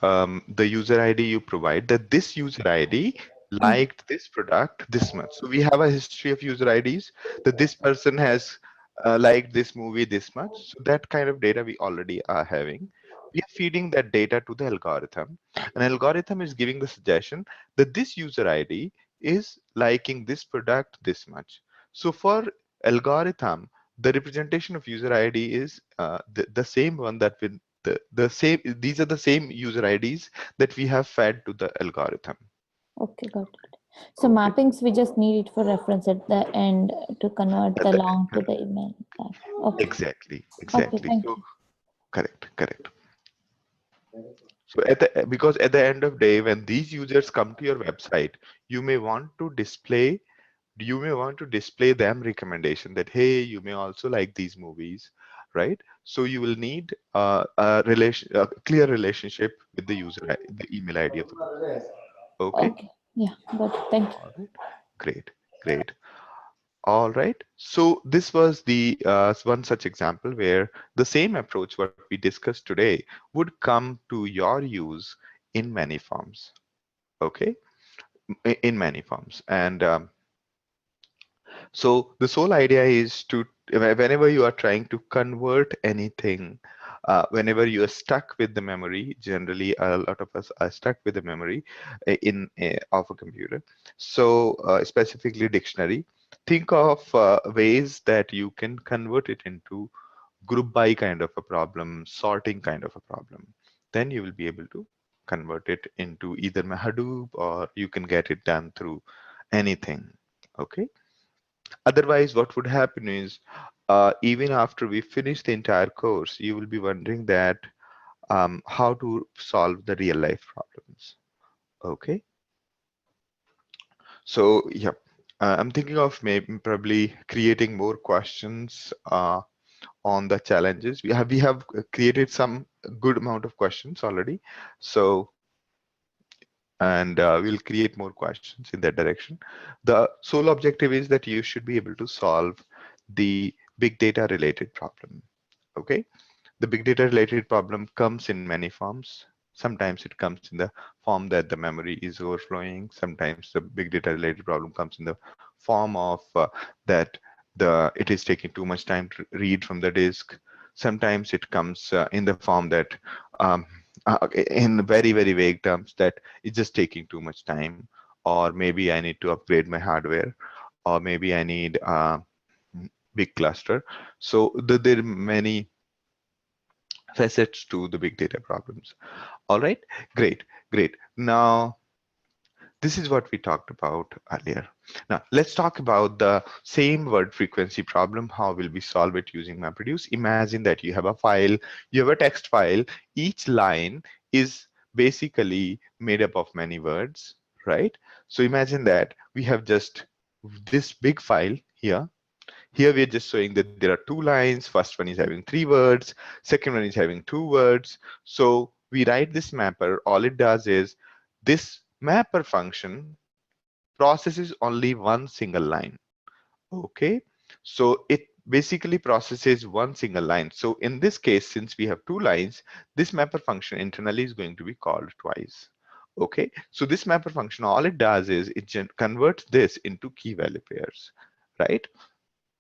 Speaker 1: the user ID you provide, that this user ID
Speaker 3: Mm.
Speaker 1: liked this product this much. So we have a history of user IDs that this person has liked this movie this much. So that kind of data we already are having. We are feeding that data to the algorithm. An algorithm is giving the suggestion that this user ID is liking this product this much. So for algorithm, the representation of user ID is the same one that will the same, these are the same user IDs that we have fed to the algorithm.
Speaker 3: Okay, got it. So
Speaker 1: Okay.
Speaker 3: mappings, we just need it for reference at the end to convert
Speaker 1: At
Speaker 3: the
Speaker 1: the,
Speaker 3: long to the email. Okay.
Speaker 1: exactly,
Speaker 3: Okay,
Speaker 1: exactly.
Speaker 3: thank
Speaker 1: So
Speaker 3: you.
Speaker 1: correct, correct. So at the, because at the end of day, when these users come to your website, you may want to display you may want to display them recommendation that, hey, you may also like these movies, right? So you will need a clear relationship with the the email ID of the person. Okay.
Speaker 3: Okay. Yeah, got it. Thank you.
Speaker 1: All right. Great, great. All right. So this was the one such example where the same approach what we discussed today would come to your use in many forms. Okay, in many forms. And so the sole idea is to, whenever you are trying to convert anything, whenever you are stuck with the memory, generally a lot of us are stuck with the memory of a computer. So specifically dictionary, think of ways that you can convert it into group by kind of a problem, sorting kind of a problem. Then you will be able to convert it into either Hadoop, or you can get it done through anything. Okay. Otherwise, what would happen is, even after we finish the entire course, you will be wondering that how to solve the real life problems. Okay, so yeah, I'm thinking of maybe probably creating more questions on the challenges. We have created some good amount of questions already, so and we'll create more questions in that direction. The sole objective is that you should be able to solve the big data related problem. Okay, the big data related problem comes in many forms. Sometimes it comes in the form that the memory is overflowing. Sometimes the big data related problem comes in the form of that it is taking too much time to read from the disk. Sometimes it comes in the form that um, in very, very vague terms, that it's just taking too much time, or maybe I need to upgrade my hardware, or maybe I need big cluster. So there are many facets to the big data problems. All right, great, great. Now, this is what we talked about earlier. Now, let's talk about the same word frequency problem. How will we solve it using MapReduce? Imagine that you have a file, you have a text file. Each line is basically made up of many words, right? So imagine that we have just this big file here. Here we are just showing that there are two lines. First one is having 3 words. Second one is having 2 words. So we write this mapper. All it does is this mapper function processes only one single line. Okay. So it basically processes one single line. So in this case, since we have 2 lines, this mapper function internally is going to be called twice. Okay. So this mapper function, all it does is it converts this into key value pairs, right?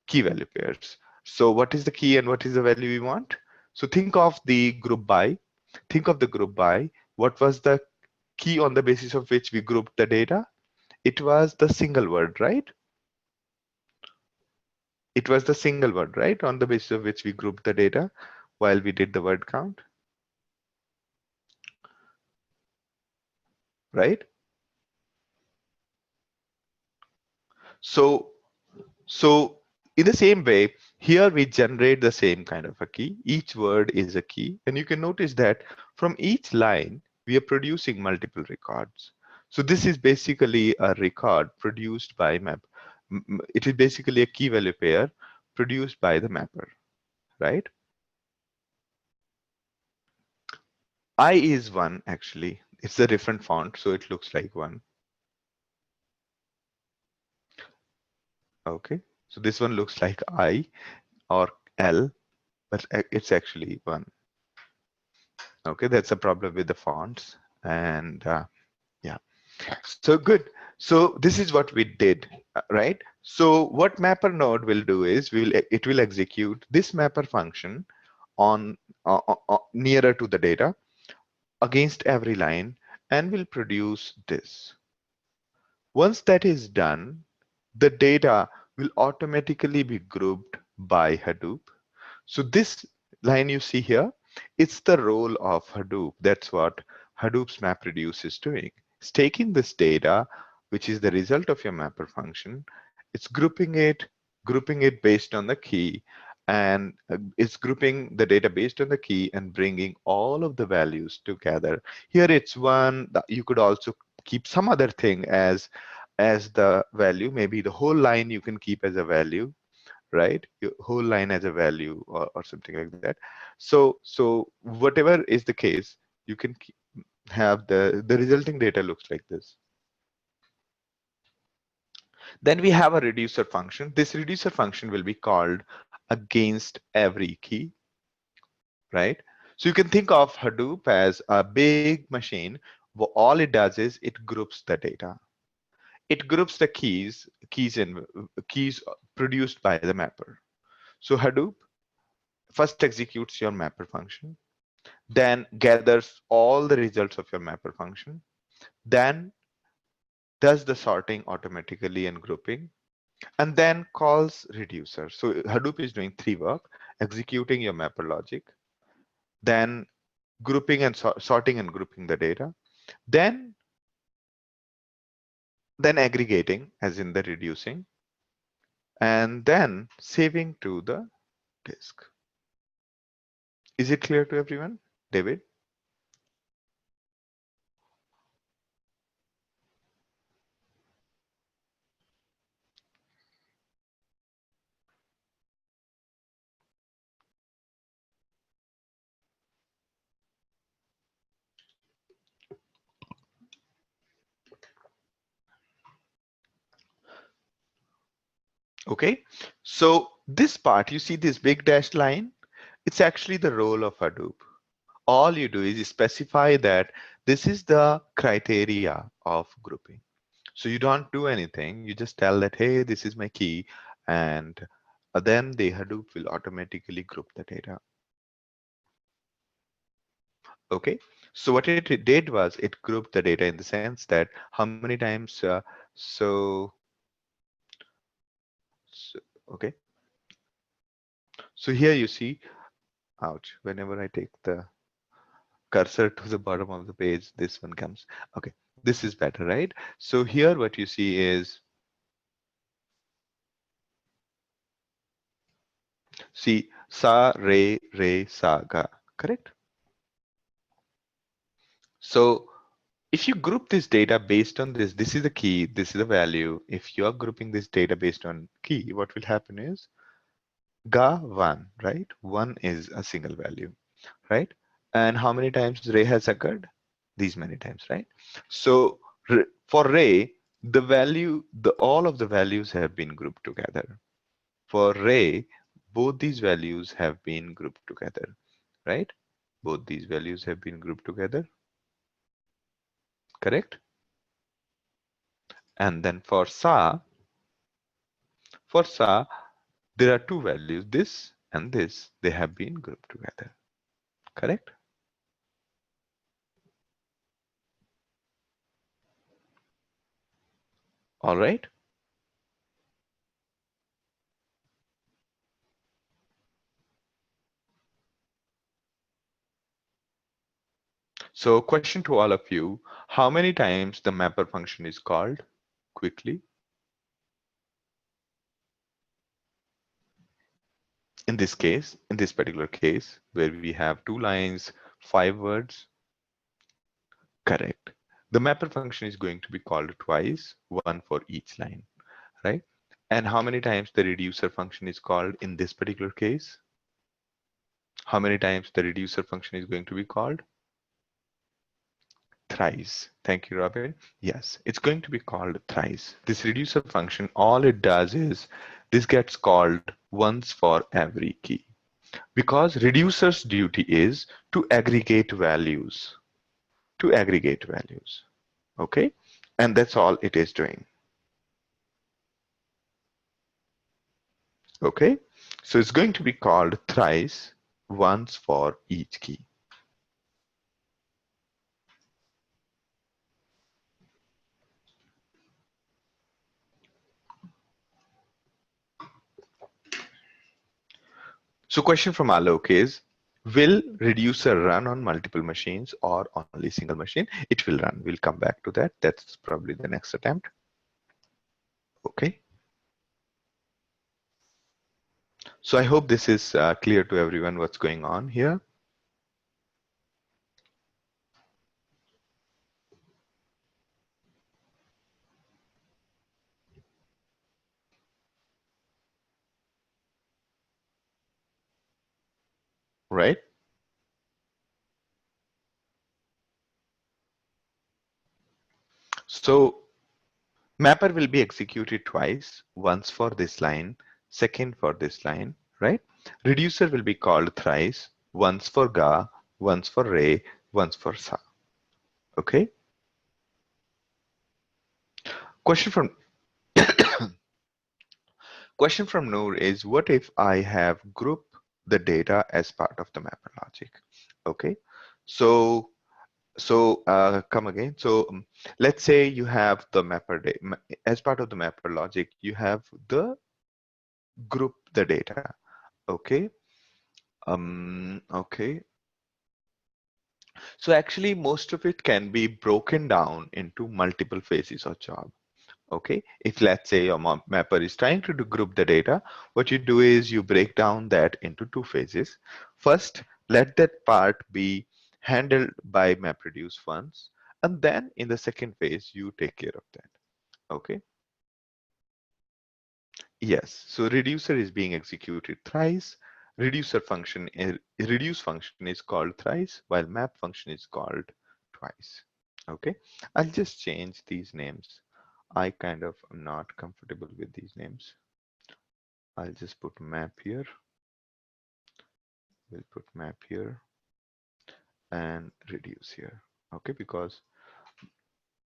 Speaker 1: Key value pairs. So what is the key and what is the value we want? So think of the group by. Think of the group by. What was the key on the basis of which we grouped the data? It was the single word, right? It was the single word, right? On the basis of which we grouped the data while we did the word count, right? So So in the same way, here we generate the same kind of a key. Each word is a key. And you can notice that from each line, we are producing multiple records. So this is basically a record produced by map. It is basically a key value pair produced by the mapper, right? I is 1 actually. It's a different font, so it looks like 1. Okay. So this one looks like I or L, but it's actually 1. Okay, that's a problem with the fonts. And yeah, so good. So this is what we did, right? So what mapper node will do is it will execute this mapper function on nearer to the data against every line and will produce this. Once that is done, the data will automatically be grouped by Hadoop. So this line you see here, it's the role of Hadoop. That's what Hadoop's MapReduce is doing. It's taking this data, which is the result of your mapper function, it's grouping it based on the key, and it's grouping the data based on the key and bringing all of the values together. Here it's one. You could also keep some other thing as the value. Maybe the whole line you can keep as a value, right? Your whole line as a value, or something like that. So whatever is the case, you can have the resulting data looks like this. Then we have a reducer function. This reducer function will be called against every key, right? So you can think of Hadoop as a big machine where all it does is it groups the data. It groups the keys produced by the mapper. So Hadoop first executes your mapper function, then gathers all the results of your mapper function, then does the sorting automatically and grouping, and then calls reducer. So Hadoop is doing 3 work: executing your mapper logic, then grouping and sorting and grouping the data, then aggregating, as in the reducing, and then saving to the disk. Is it clear to everyone? David? Okay, so this part, you see this big dashed line, it's actually the role of Hadoop. All you do is you specify that this is the criteria of grouping. So you don't do anything, you just tell that, hey, this is my key, and then the Hadoop will automatically group the data. Okay, so what it did was it grouped the data in the sense that how many times, so okay, so here you see, ouch, whenever I take the cursor to the bottom of the page, this one comes. Okay, this is better, right? So here what you see is, see, sa, re, sa, ga, correct? So if you group this data based on this is the key, this is the value. If you are grouping this data based on key, what will happen is ga 1, right? 1 is a single value, right? And how many times Ray has occurred? These many times, right? So for Ray, the value, all of the values have been grouped together. For Ray, both these values have been grouped together, right? Both these values have been grouped together, correct? And then for Sa, there are two values, this and this, they have been grouped together, correct? All right. So question to all of you, how many times the mapper function is called quickly? In this case, in this particular case, where we have 2 lines, 5 words, correct. The mapper function is going to be called twice, one for each line, right? And how many times the reducer function is called in this particular case? How many times the reducer function is going to be called? thrice. Thank you, Robert. Yes, it's going to be called thrice. This reducer function, all it does is this gets called once for every key. Because reducer's duty is to aggregate values. To aggregate values. Okay? And that's all it is doing. Okay? So it's going to be called thrice, once for each key. So question from Alok is, will reducer run on multiple machines or only single machine? It will run. We'll come back to that. That's probably the next attempt. Okay. So I hope this is clear to everyone what's going on here. Right? So mapper will be executed twice, once for this line, second for this line, right? Reducer will be called thrice, once for ga, once for re, once for sa. Okay. Question from Question from Noor is, what if I have grouped the data as part of the mapper logic? Okay, so come again. So let's say you have the as part of the mapper logic, you have the group the data. Okay, okay. So actually, most of it can be broken down into multiple phases of job. Okay, if let's say your mapper is trying to group the data, what you do is you break down that into two phases. First, let that part be handled by MapReduce once, and then in the second phase, you take care of that. Okay. Yes. So reducer is being executed thrice. Reduce function is called thrice, while map function is called twice. Okay. I'll just change these names. I kind of am not comfortable with these names. I'll just put map here. We'll put map here and reduce here. Okay, because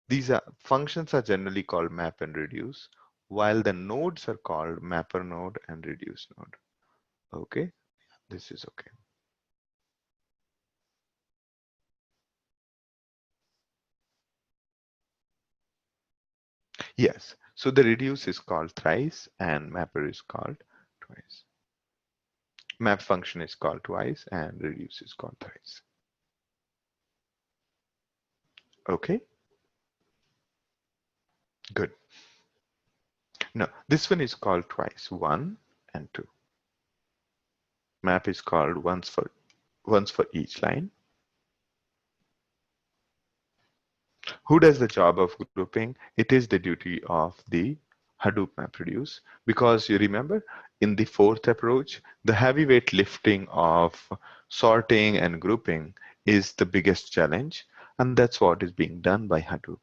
Speaker 1: these are functions are generally called map and reduce, while the nodes are called mapper node and reduce node. Okay, this is okay. Yes, so the reduce is called thrice and mapper is called twice. Map function is called twice and reduce is called thrice. Okay, good. Now this one is called twice, 1 and 2. Map is called once for each line. Who does the job of grouping? It is the duty of the Hadoop MapReduce, because you remember in the fourth approach, the heavyweight lifting of sorting and grouping is the biggest challenge, and that's what is being done by Hadoop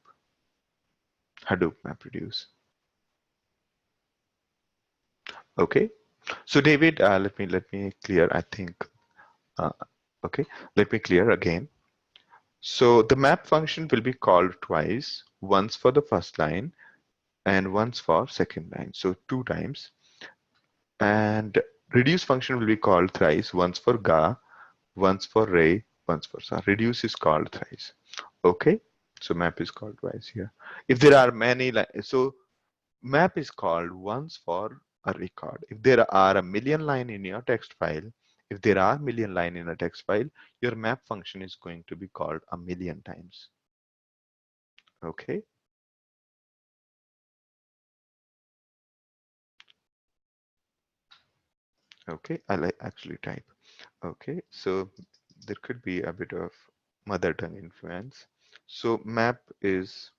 Speaker 1: MapReduce. Okay, so David, let me clear. I think uh, okay, let me clear again. So the map function will be called twice, once for the first line and once for second line, so 2 times. And reduce function will be called thrice, once for ga, once for re, once for sa. Reduce is called thrice. Okay, so map is called twice here. If there are many, so map is called once for a record. If there are a million line in your text file, if there are million line in a text file, your map function is going to be called a million times. Okay. Okay, I'll actually type. Okay, so there could be a bit of mother tongue influence. So map is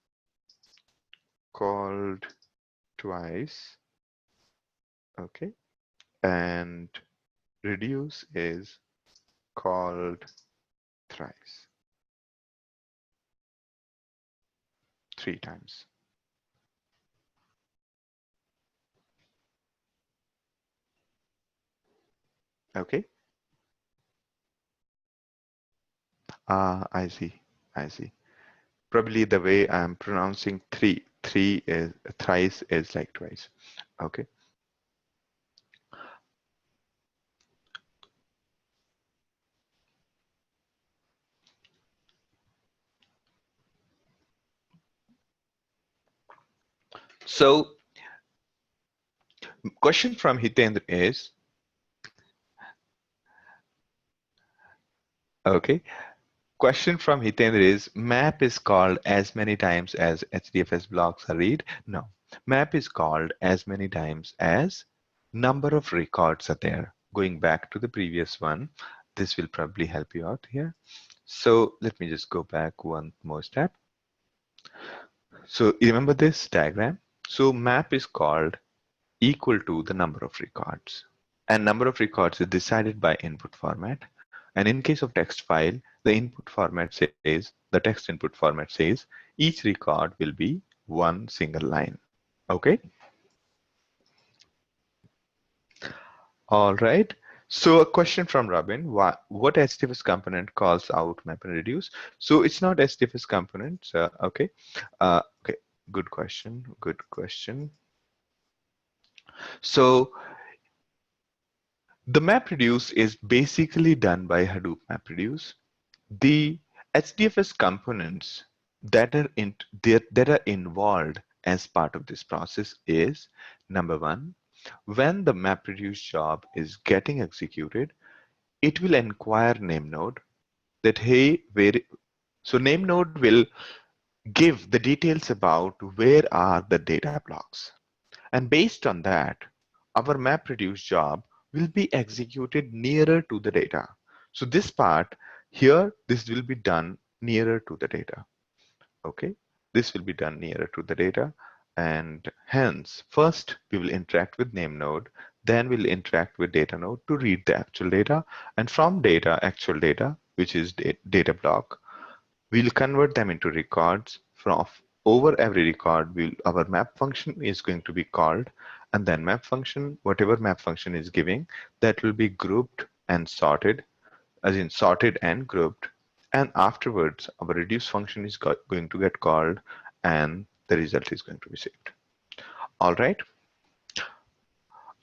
Speaker 1: called twice. Okay, and reduce is called thrice. 3 times. Okay. I see. I see. Probably the way I'm pronouncing three is thrice is like twice. Okay. So question from Hitendra is, okay. Question from Hitendra is, map is called as many times as HDFS blocks are read? No. Map is called as many times as number of records are there. Going back to the previous one, this will probably help you out here. So let me just go back one more step. So you remember this diagram? So map is called equal to the number of records. And number of records is decided by input format. And in case of text file, the input format says, the text input format says, each record will be one single line. Okay. All right. So a question from Robin, what HDFS component calls out MapReduce? So it's not HDFS component. Okay. Okay. Good question. Good question. So the MapReduce is basically done by Hadoop MapReduce. The HDFS components that are involved as part of this process is, number one, when the MapReduce job is getting executed, it will inquire name node that, hey, so name node will give the details about where are the data blocks. And based on that, our MapReduce job will be executed nearer to the data. So this part here, this will be done nearer to the data. Okay, this will be done nearer to the data. And hence, first we will interact with name node, then we'll interact with data node to read the actual data. And from data, actual data, which is data block, we'll convert them into records. From over every record, our map function is going to be called, and then map function, whatever map function is giving, that will be grouped and sorted, as in sorted and grouped. And afterwards, our reduce function is going to get called, and the result is going to be saved. All right.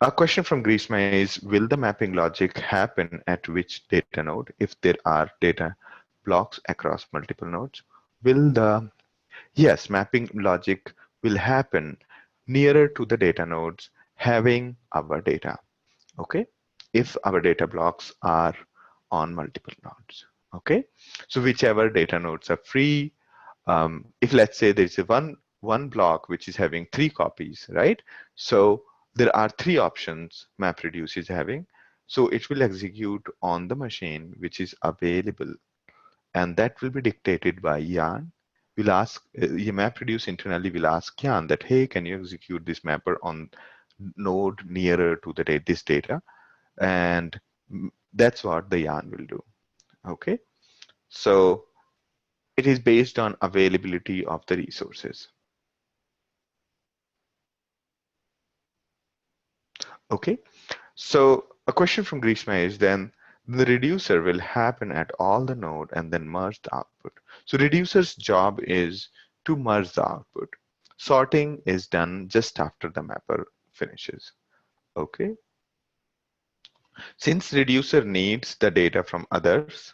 Speaker 1: A question from Grishma is, will the mapping logic happen at which data node if there are data blocks across multiple nodes? Yes, mapping logic will happen nearer to the data nodes having our data, okay? If our data blocks are on multiple nodes, okay? So whichever data nodes are free, if let's say there's one block which is having 3 copies, right? So there are 3 options MapReduce is having. So it will execute on the machine which is available, and that will be dictated by yarn. We'll ask, MapReduce internally will ask yarn that, hey, can you execute this mapper on node nearer to this data? And that's what the yarn will do, okay? So it is based on availability of the resources. Okay, so a question from Grishma is, then the reducer will happen at all the node and then merge the output. So reducer's job is to merge the output. Sorting is done just after the mapper finishes. Okay, since reducer needs the data from others,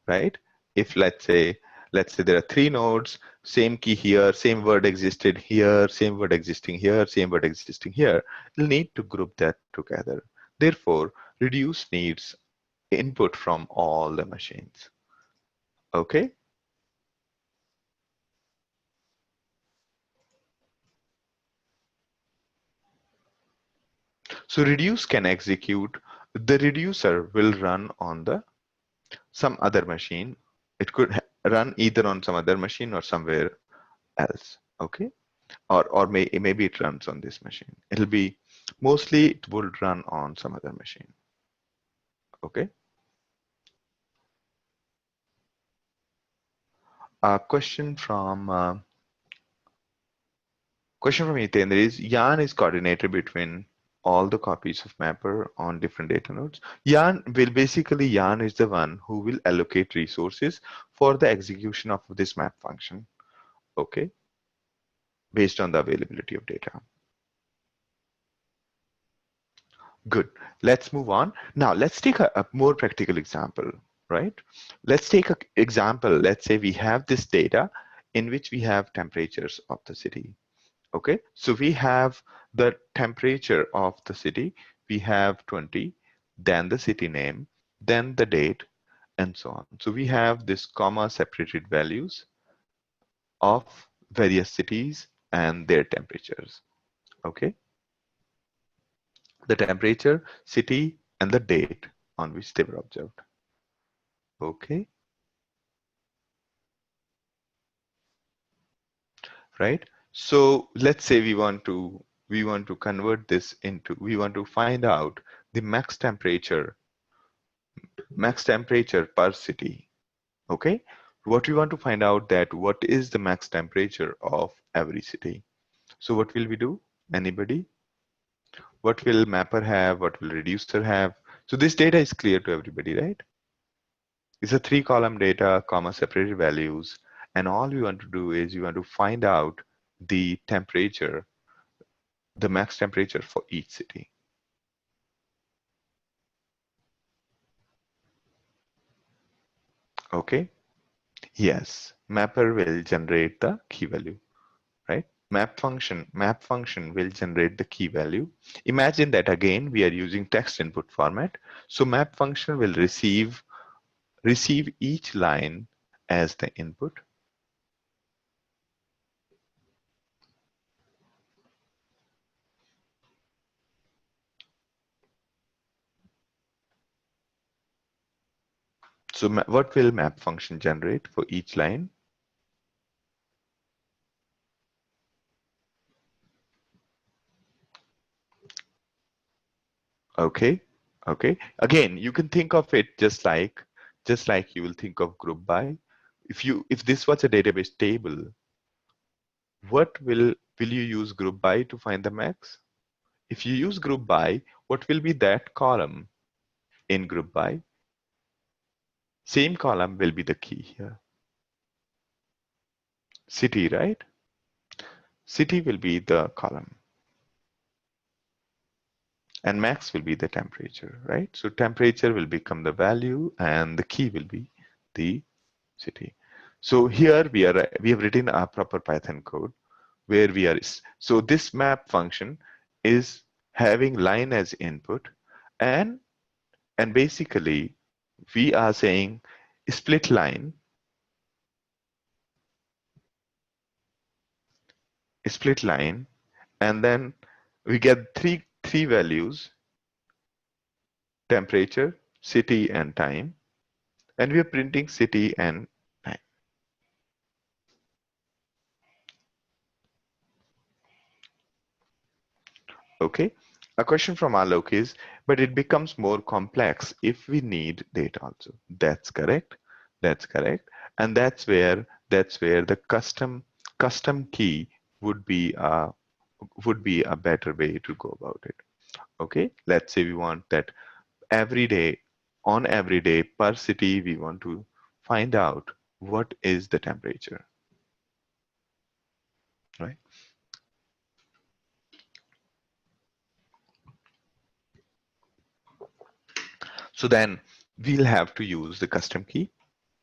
Speaker 1: right? If let's say there are 3 nodes, same key here, same word existed here, same word existing here, same word existing here, you'll need to group that together. Therefore, reduce needs input from all the machines. Okay. So reduce can execute, the reducer will run on some other machine. It could run either on some other machine or somewhere else. Okay. Or maybe it runs on this machine. It'll be mostly it will run on some other machine. Okay. A question from Question from Hitendra is yarn is coordinated between all the copies of mapper on different data nodes. Yarn is the one who will allocate resources for the execution of this map function. Okay, based on the availability of data. Good. Let's move on. Now let's take a more practical example, right? Let's take an example. Let's say we have this data in which we have temperatures of the city. Okay, so we have the temperature of the city. We have 20, then the city name, then the date, and so on. So we have this comma separated values of various cities and their temperatures. Okay, the temperature, city, and the date on which they were observed. Okay, right? So let's say we want to convert this into, we want to find out the max temperature per city. Okay, what we want to find out that what is the max temperature of every city. So what will we do? Anybody? What will mapper have? What will reducer have? So this data is clear to everybody, right? It's a 3-column data, comma separated values, and all we want to do is we want to find out the temperature, the max temperature for each city. Okay, yes, mapper will generate the key value, right? Map function will generate the key value. Imagine that again we are using text input format. So map function will receive each line as the input. So what will map function generate for each line? Okay, okay. Again, you can think of it just like you will think of group by. If this was a database table, what will you use group by to find the max? If you use group by, what will be that column in group by? Same column will be the key here. City, right? City will be the column. And max will be the temperature, right? So temperature will become the value and the key will be the city. So here we have written a proper Python code where so this map function is having line as input, and basically we are saying split line, and then we get three values: temperature, city, and time, and we are printing city and time. Okay, a question from Alok is, but it becomes more complex if we need data also. That's correct. That's correct. And that's where the custom key would be a better way to go about it. Okay, let's say we want that every day per city, we want to find out what is the temperature, right? So then we'll have to use the custom key.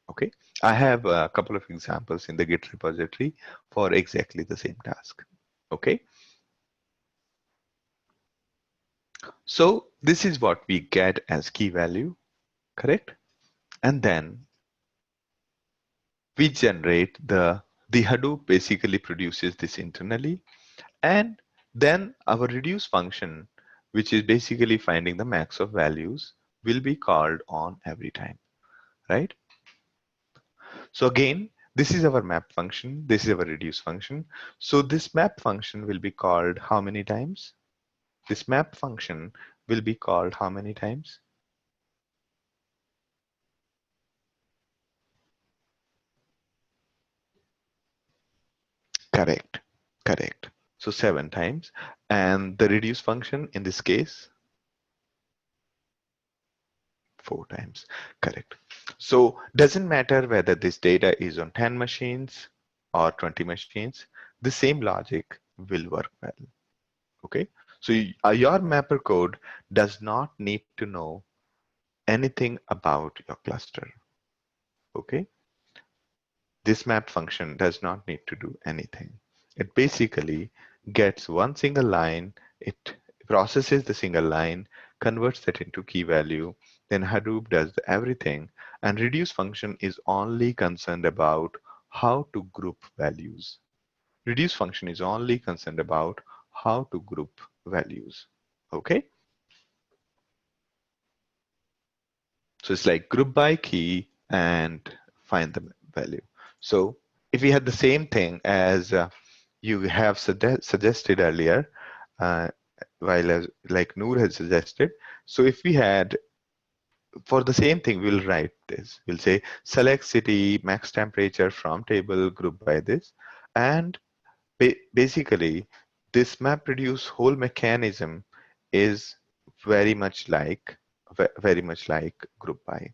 Speaker 1: Okay, I have a couple of examples in the Git repository for exactly the same task. Okay, so this is what we get as key value, correct? And then we generate the Hadoop basically produces this internally, and then our reduce function, which is basically finding the max of values, will be called on every time, right? So again, this is our map function, this is our reduce function. So this map function will be called how many times? This map function will be called how many times? Correct, correct. So 7 times. And the reduce function in this case, 4 times. Correct. So doesn't matter whether this data is on 10 machines or 20 machines, the same logic will work well. Okay. So your mapper code does not need to know anything about your cluster. Okay. This map function does not need to do anything. It basically gets one single line, it processes the single line, converts that into key value, then Hadoop does everything, and reduce function is only concerned about how to group values. Reduce function is only concerned about how to group values. Okay? So it's like group by key and find the value. So if we had the same thing as you have suggested earlier, uh, while as like Noor had suggested, so if we had for the same thing, we'll write this. We'll say select city max temperature from table group by this, and basically this MapReduce whole mechanism is very much like group by.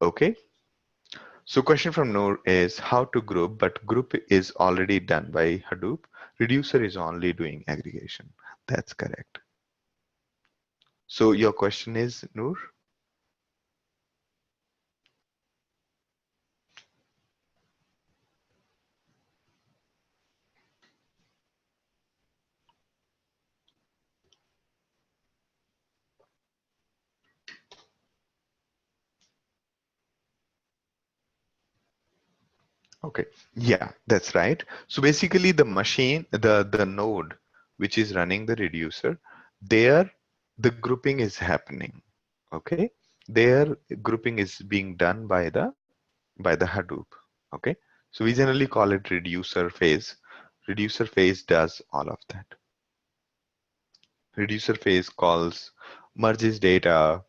Speaker 1: Okay. So question from Noor is how to group, but group is already done by Hadoop. Reducer is only doing aggregation. That's correct. So your question is, Noor? Okay. Yeah, that's right. So basically the machine, the node which is running the reducer, there the grouping is happening. Okay. Their grouping is being done by the Hadoop. Okay. So we generally call it reducer phase. Reducer phase does all of that. Reducer phase calls, merges data,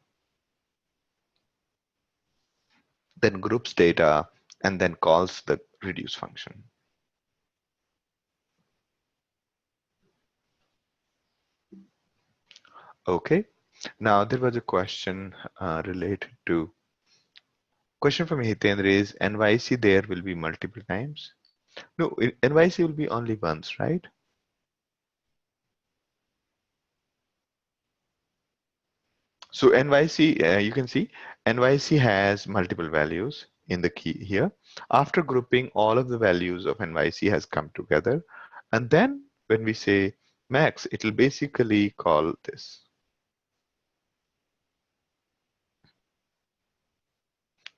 Speaker 1: then groups data, and then calls the reduce function. Okay. Now there was a question related to question from Hitendra is NYC there will be multiple times. No, NYC will be only once, right? So NYC, you can see NYC has multiple values in the key here. After grouping, all of the values of NYC has come together. And then when we say max, it will basically call this.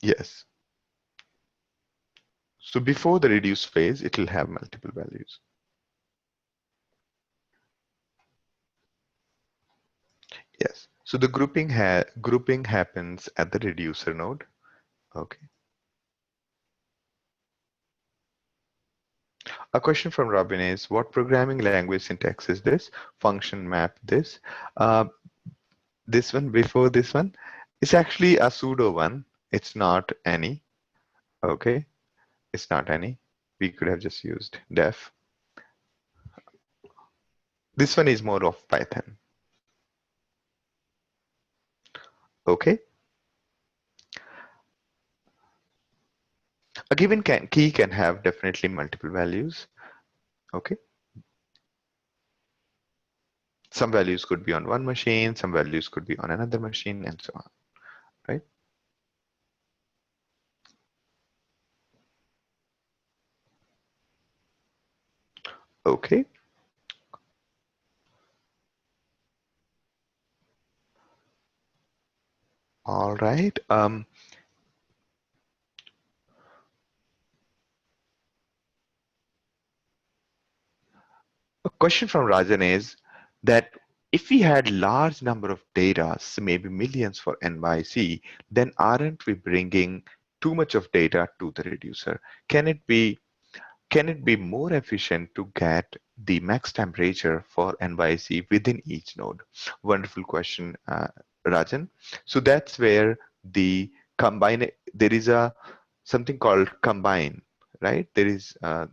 Speaker 1: Yes. So before the reduce phase, it will have multiple values. Yes. So the grouping happens at the reducer node. Okay. A question from Robin is, what programming language syntax is this? Function map this. This one before this one, it's actually a pseudo one. It's not any. Okay. It's not any. We could have just used def. This one is more of Python. Okay. A given key can have definitely multiple values. Okay. Some values could be on one machine, some values could be on another machine, and so on, right? Okay. All right. A question from Rajan is that if we had large number of data, so maybe millions for NYC, then aren't we bringing too much of data to the reducer? Can it be more efficient to get the max temperature for NYC within each node? Wonderful question, Rajan. So that's where the there is something called combine. right? There is a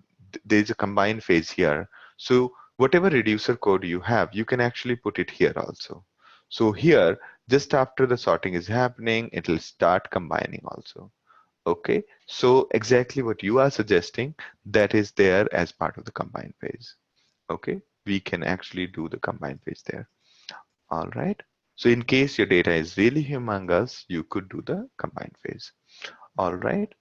Speaker 1: combine phase here. So whatever reducer code you have, you can actually put it here also. So here, just after the sorting is happening, it will start combining also. Okay, so exactly what you are suggesting, that is there as part of the combine phase. Okay, we can actually do the combine phase there. All right. So in case your data is really humongous, you could do the combine phase. All right.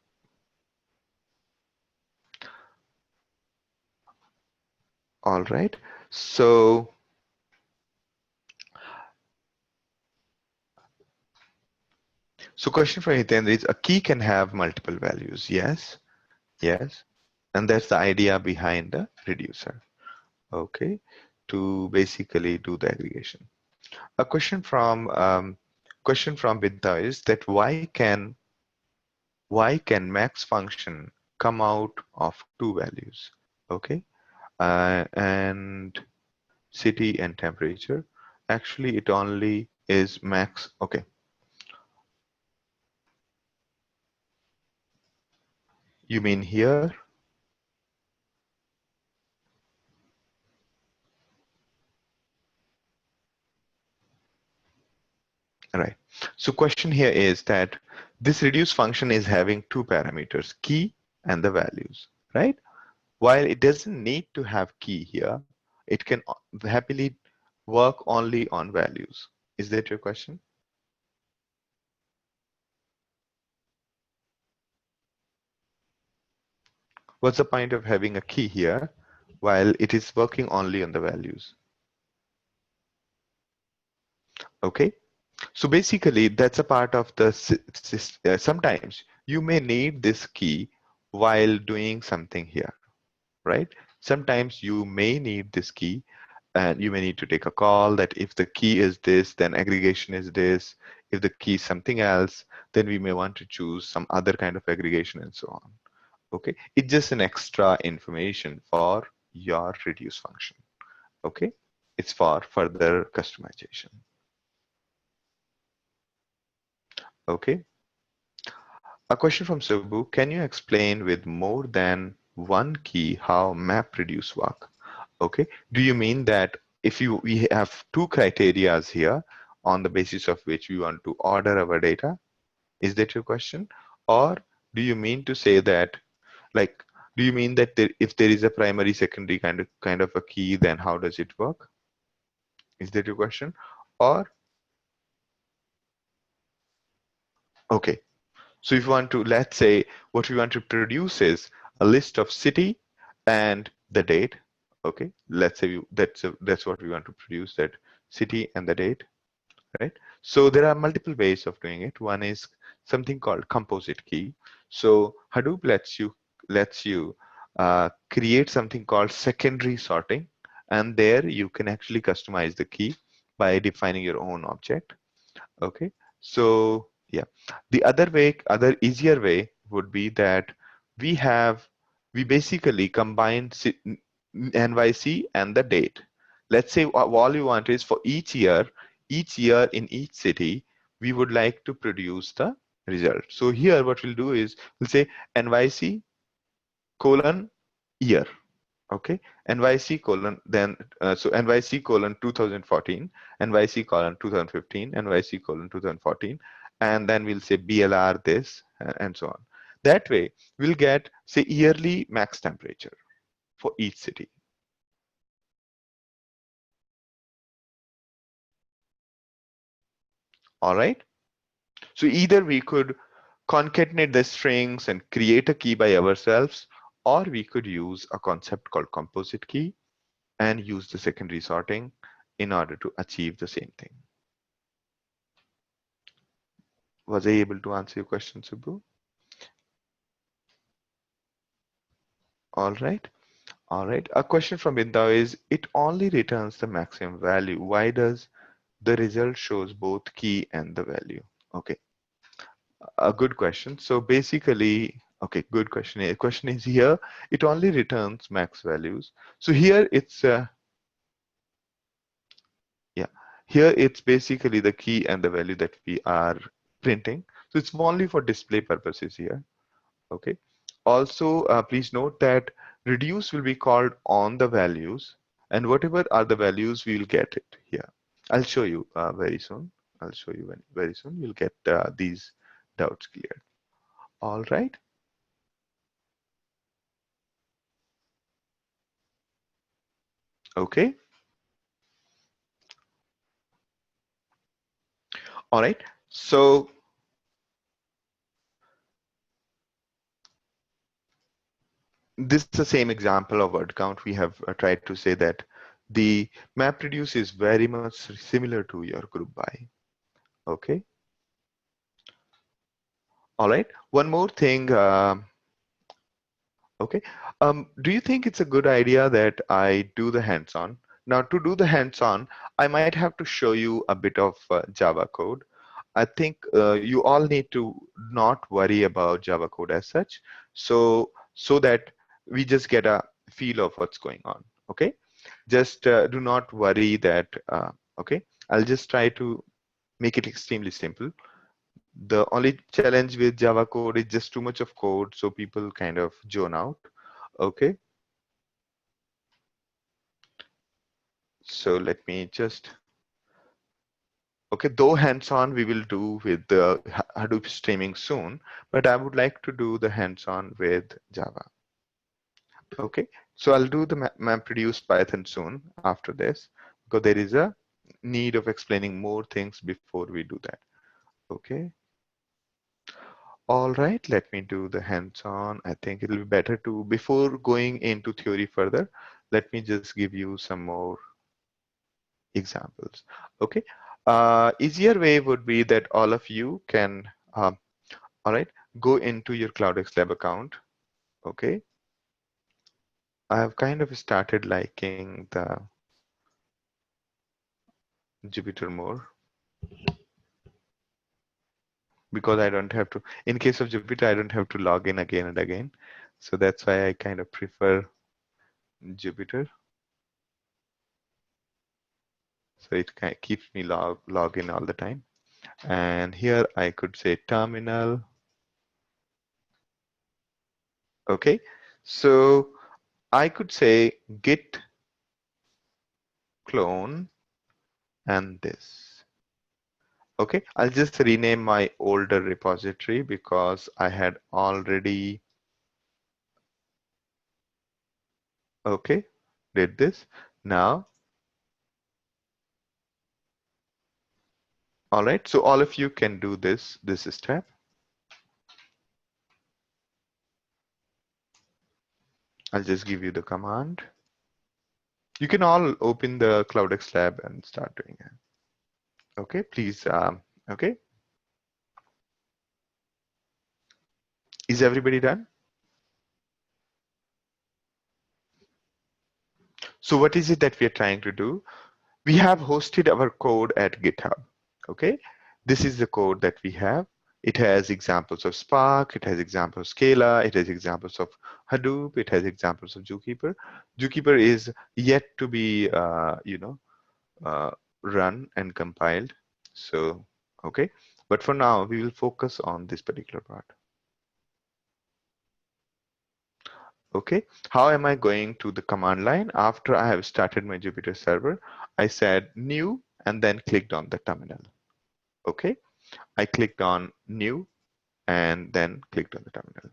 Speaker 1: All right. So question for Hitendra is, a key can have multiple values. Yes. Yes. And that's the idea behind the reducer. Okay. To basically do the aggregation. A question from Binta is that why can max function come out of two values? Okay. And city and temperature. Actually, it only is max. Okay. You mean here? Right. So question here is that this reduce function is having two parameters, key and the values, right? While it doesn't need to have key here, it can happily work only on values. Is that your question? What's the point of having a key here while it is working only on the values? Okay. So basically, that's a part of the sometimes you may need this key while doing something here, right? Sometimes you may need this key and you may need to take a call that if the key is this, then aggregation is this. If the key is something else, then we may want to choose some other kind of aggregation and so on. Okay, it's just an extra information for your reduce function. Okay, it's for further customization. Okay. A question from Subbu, can you explain with more than one key how MapReduce work? Okay, do you mean that if we have two criterias here on the basis of which we want to order our data? Is that your question? Or do you mean to say that, like, do you mean that if there is a primary, secondary kind of a key, then how does it work? Is that your question? Or, okay, so if you want to, let's say, what we want to produce is a list of city and the date. Okay, let's say that's what we want to produce, that city and the date, right? So there are multiple ways of doing it. One is something called composite key. So Hadoop lets you create something called secondary sorting, and there you can actually customize the key by defining your own object. Okay, so yeah, the other easier way would be that we basically combine NYC and the date. Let's say all you want is for each year in each city, we would like to produce the result. So here what we'll do is we'll say NYC colon year. Okay, NYC colon, then so NYC colon 2014, NYC colon 2015, NYC colon 2014, and then we'll say BLR this and so on. That way we'll get, say, yearly max temperature for each city. All right, so either we could concatenate the strings and create a key by ourselves, or we could use a concept called composite key and use the secondary sorting in order to achieve the same thing. Was I able to answer your question, Subbu? All right. All right. A question from Binda is, it only returns the maximum value. Why does the result shows both key and the value? Okay. A good question. So basically, okay, good question. The question is here, it only returns max values. So here it's, yeah, here it's basically the key and the value that we are printing. So it's only for display purposes here. Okay. Also, please note that reduce will be called on the values, and whatever are the values, we will get it here. I'll show you very soon. I'll show you very soon. You'll get these doubts cleared. All right. Okay. All right. So this is the same example of word count. We have tried to say that the MapReduce is very much similar to your group by. Okay. All right. One more thing. Okay. Do you think it's a good idea that I do the hands-on? Now, to do the hands-on, I might have to show you a bit of Java code. I think you all need to not worry about Java code as such, so that we just get a feel of what's going on. Okay. Just do not worry that. Okay. I'll just try to make it extremely simple. The only challenge with Java code is just too much of code, so people kind of zone out. Okay, so let me just, okay, though hands-on we will do with the Hadoop streaming soon, but I would like to do the hands-on with Java. Okay, so I'll do the MapReduce Python soon after this, because there is a need of explaining more things before we do that. Okay. All right, let me do the hands-on. I think it'll be better to, before going into theory further, let me just give you some more examples. Okay, easier way would be that all of you can, all right, go into your CloudxLab account. Okay, I have kind of started liking the Jupyter more because I don't have to, in case of Jupyter, I don't have to log in again and again. So that's why I kind of prefer Jupyter. So it kind of keeps me log in all the time. And here I could say terminal. Okay, so I could say git clone and this. Okay, I'll just rename my older repository because I had already, okay, did this. Now, all right, so all of you can do this step. I'll just give you the command. You can all open the CloudxLab and start doing it. Okay, please, okay. Is everybody done? So what is it that we are trying to do? We have hosted our code at GitHub. Okay, this is the code that we have. It has examples of Spark, it has examples of Scala, it has examples of Hadoop, it has examples of Zookeeper. Zookeeper is yet to be, uh, run and compiled. So, okay, but for now, we will focus on this particular part. Okay, how am I going to the command line? After I have started my Jupyter server, I said new and then clicked on the terminal. Okay, I clicked on new and then clicked on the terminal.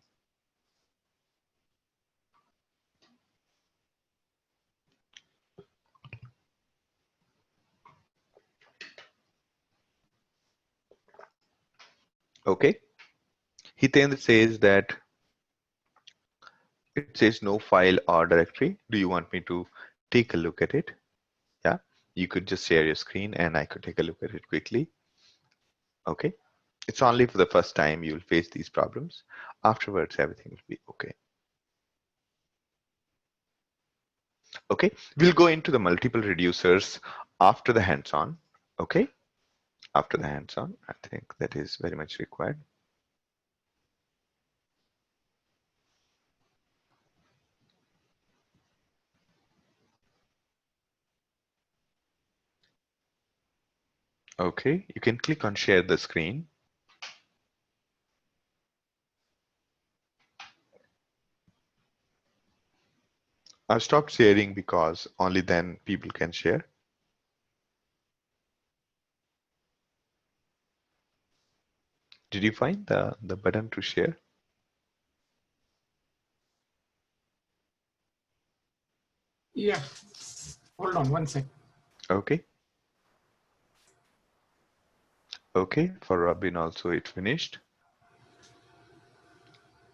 Speaker 1: Okay, Hitendra says that it says no file or directory. Do you want me to take a look at it? Yeah, you could just share your screen and I could take a look at it quickly. Okay, it's only for the first time you'll face these problems. Afterwards, everything will be okay. Okay, we'll go into the multiple reducers after the hands-on. Okay, after the hands-on, I think that is very much required. Okay, you can click on share the screen. I stopped sharing because only then people can share. Did you find the button to share?
Speaker 4: Yeah. Hold on one sec.
Speaker 1: Okay. Okay, for Robin also it finished.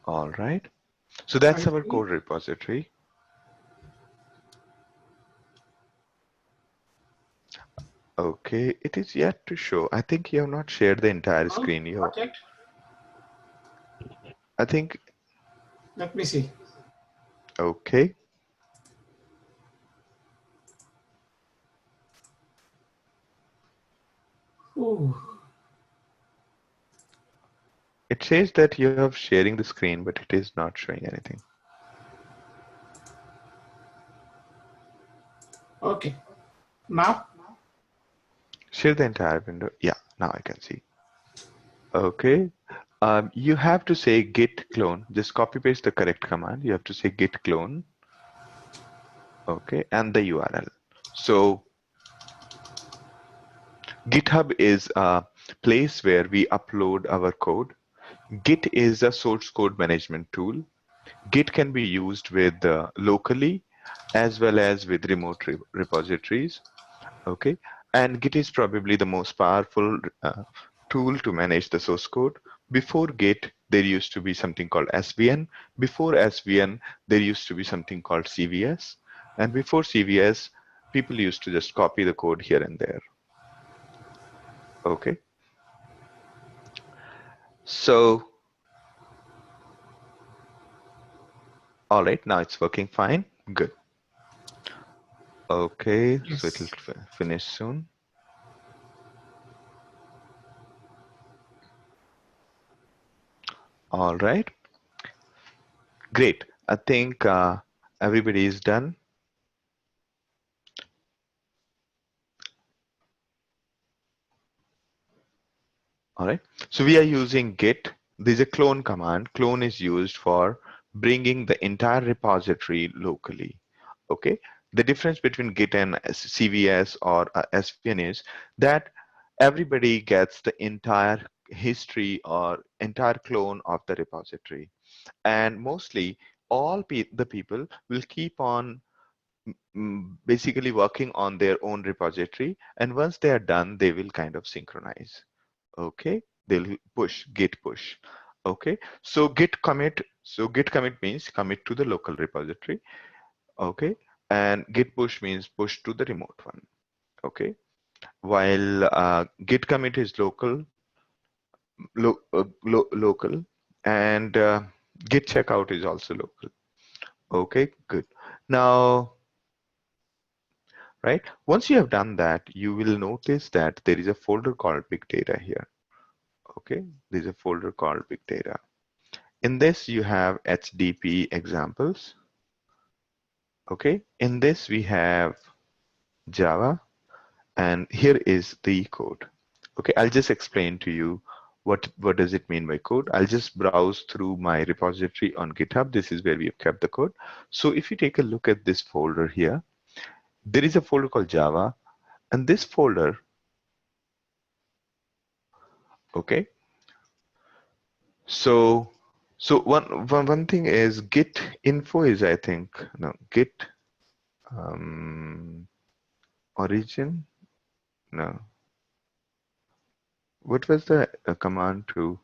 Speaker 1: All right. So that's our
Speaker 4: Finally,
Speaker 1: code repository. Okay, it is yet to show. I think you have not shared the entire
Speaker 4: no,
Speaker 1: screen.
Speaker 4: not yet.
Speaker 1: I think,
Speaker 4: Let me see.
Speaker 1: okay.
Speaker 4: Ooh.
Speaker 1: It says that you have sharing the screen, but it is not showing anything.
Speaker 4: Okay. Now,
Speaker 1: Share the entire window. Yeah, now I can see. Okay. You have to say git clone. Just copy paste the correct command. You have to say git clone. Okay, and the URL. So GitHub is a place where we upload our code. Git is a source code management tool. Git can be used with locally as well as with remote repositories. Okay, and Git is probably the most powerful tool to manage the source code. Before Git, there used to be something called SVN. Before SVN, there used to be something called CVS. And before CVS, people used to just copy the code here and there. Okay, so all right, now it's working fine. Good. Okay, so it'll
Speaker 4: yes.
Speaker 1: finish soon. All right, great. I think everybody is done. All right, so we are using Git. There's a clone command. Clone is used for bringing the entire repository locally. Okay, the difference between Git and CVS or SVN is that everybody gets the entire history or entire clone of the repository, and mostly all the people will keep on basically working on their own repository, and once they are done, they will kind of synchronize. Okay, they'll push git push. Okay, so git commit means commit to the local repository. Okay, and git push means push to the remote one. Okay, while git commit is local, and git checkout is also local. Okay, good. Now, right, once you have done that, you will notice that there is a folder called big data here. Okay, there's a folder called big data. In this, you have HDP examples. Okay, in this we have Java, and here is the code. Okay, I'll just explain to you what does it mean by code. I'll just browse through my repository on GitHub. This is where we have kept the code. So if you take a look at this folder here, there is a folder called Java, and this folder, okay, so one thing is git info is, I think, no, git origin, no, what was the command to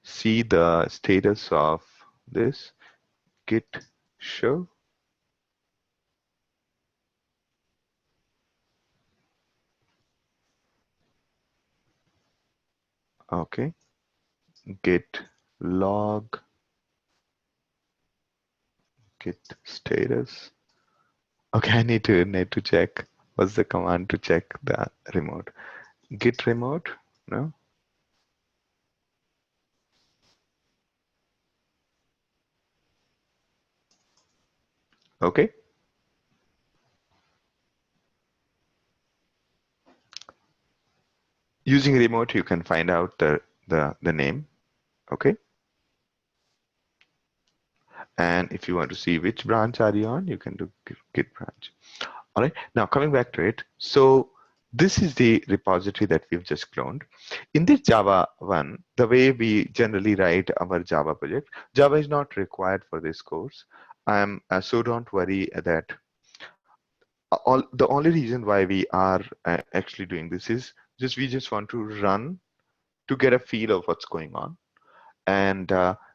Speaker 1: see the status of this? Git show. Okay, git log, git status. Okay, I need to check what's the command to check the remote. Git remote, no. Okay, using remote you can find out the name. Okay, And if you want to see which branch are you on, you can do git branch. All right, now coming back to it. So this is the repository that we've just cloned. In this Java one, the way we generally write our Java project, Java is not required for this course. So don't worry that the only reason why we are actually doing this is we just want to run to get a feel of what's going on. And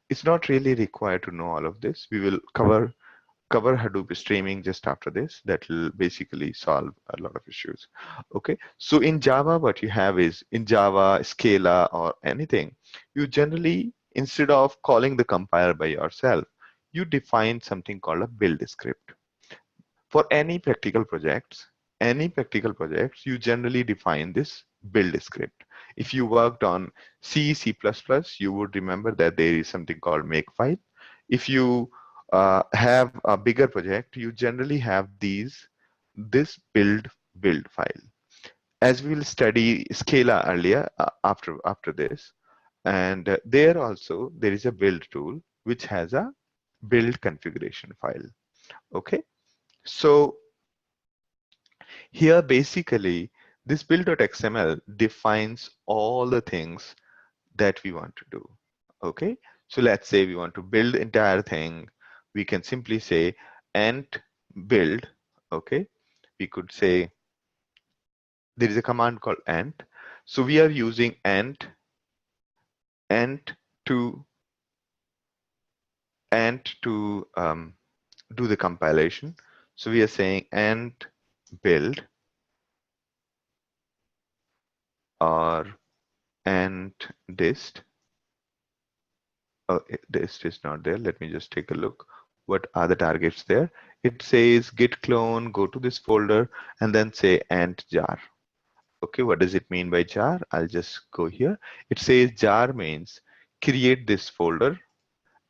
Speaker 1: it's not really required to know all of this. We will cover Hadoop streaming just after this. That will basically solve a lot of issues. Okay, so in Java, what you have is in Java, Scala, or anything, you generally, instead of calling the compiler by yourself, you define something called a build script. For any practical projects, you generally define this build script. If you worked on C, C++, you would remember that there is something called makefile. If you have a bigger project, you generally have this build file. As we will study Scala earlier after this, and there also there is a build tool which has a build configuration file. Okay, so here basically this build.xml defines all the things that we want to do. Okay, so let's say we want to build the entire thing. We can simply say ent build. Okay, we could say there is a command called ent. So we are using ent to do the compilation. So we are saying ent build or ent dist. Oh, dist is not there. Let me just take a look. What are the targets there? It says git clone, go to this folder, and then say ent jar. Okay, what does it mean by jar? I'll just go here. It says jar means create this folder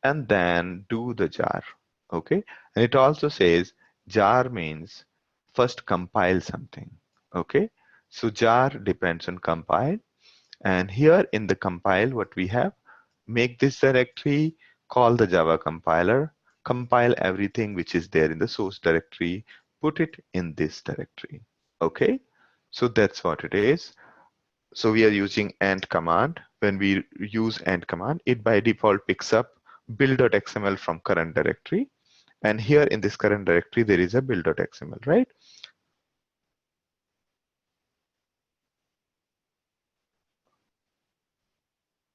Speaker 1: and then do the jar. Okay, and it also says jar means first compile something. Okay, so jar depends on compile, and here in the compile what we have, make this directory, call the Java compiler, compile everything which is there in the source directory, put it in this directory. Okay, so that's what it is. So we are using ent command. When we use ent command, it by default picks up build.xml from current directory. And here in this current directory, there is a build.xml, right?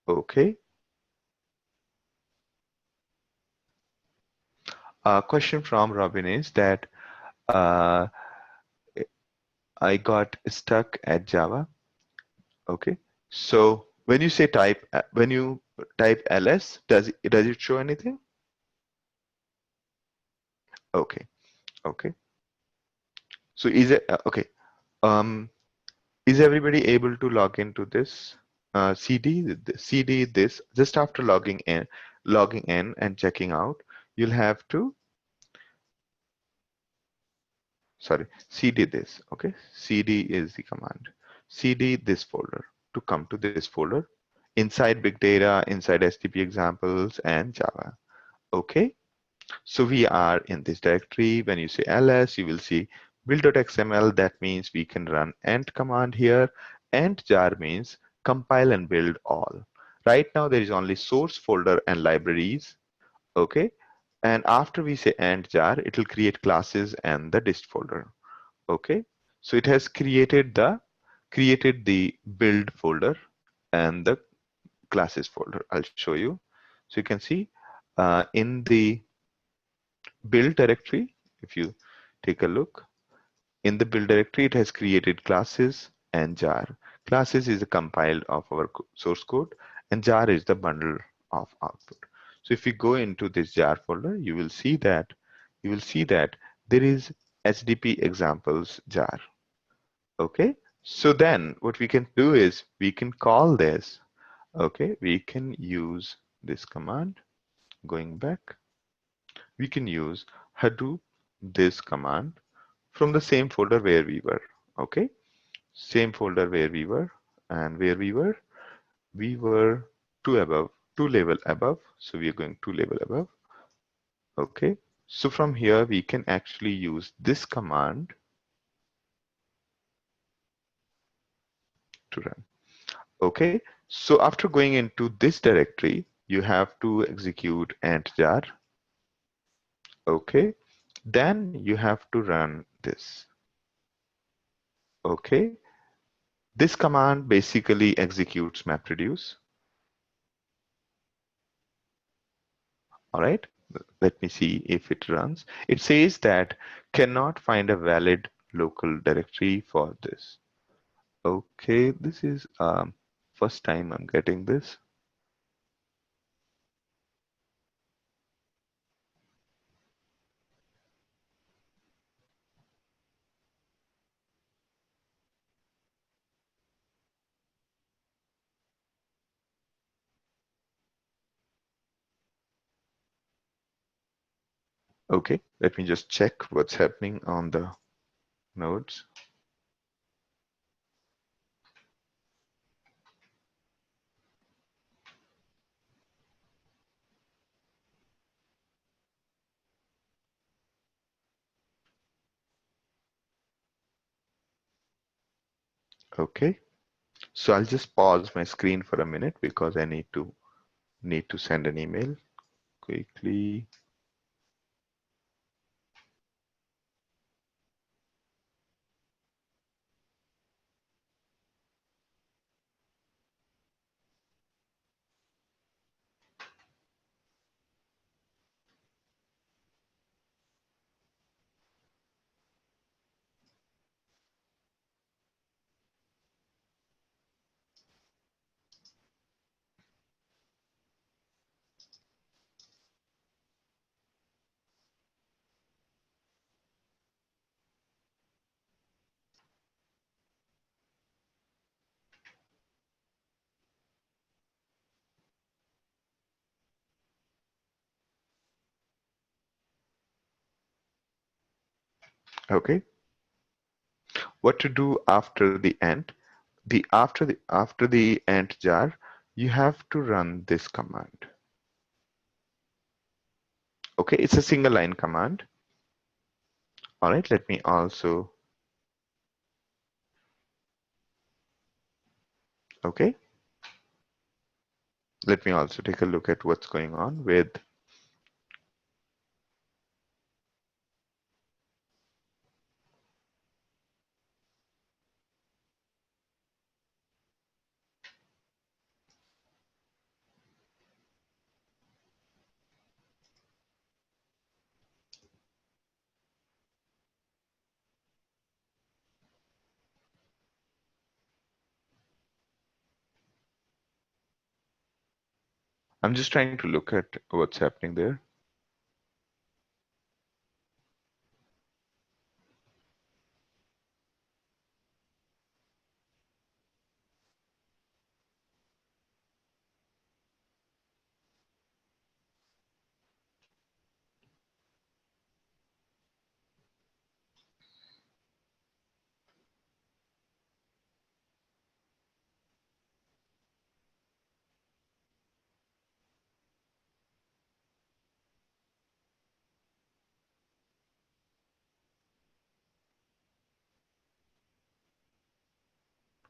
Speaker 1: Okay. A question from Robin is that uh, I got stuck at Java. Okay. So when you say when you type ls, does it show anything? Okay. Okay. So is it okay? Um, is everybody able to log into this CD this just after logging in and checking out? You'll have to cd this. Okay, cd is the command. Cd this folder to come to this folder inside big data, inside STP examples and Java. Okay, so we are in this directory. When you say ls, you will see build.xml. That means we can run ent command here. Ent jar means compile and build all. Right now there is only source folder and libraries. Okay, and after we say ent jar, it will create classes and the dist folder. Okay, so it has created the build folder and the classes folder. I'll show you. So you can see in the build directory, if you take a look, in the build directory, it has created classes and jar. Classes is a compiled of our source code, and jar is the bundle of output. So if you go into this jar folder, you will see that there is SDP examples jar. Okay, so then what we can do is we can call this. Okay, we can use this command. Going back, we can use Hadoop this command from the same folder where we were. Okay, same folder where we were, and where we were two level above. So we are going two level above. Okay, so from here we can actually use this command to run. Okay, so after going into this directory, you have to execute jar. Okay, then you have to run this. Okay, this command basically executes MapReduce. All right, let me see if it runs. It says that cannot find a valid local directory for this. Okay, this is first time I'm getting this. Okay, let me just check what's happening on the nodes. Okay, so I'll just pause my screen for a minute because I need to send an email quickly. Okay, what to do after the end? After the ant jar, you have to run this command. Okay, it's a single line command. All right, let me also. Okay, let me also take a look at what's going on with. I'm just trying to look at what's happening there.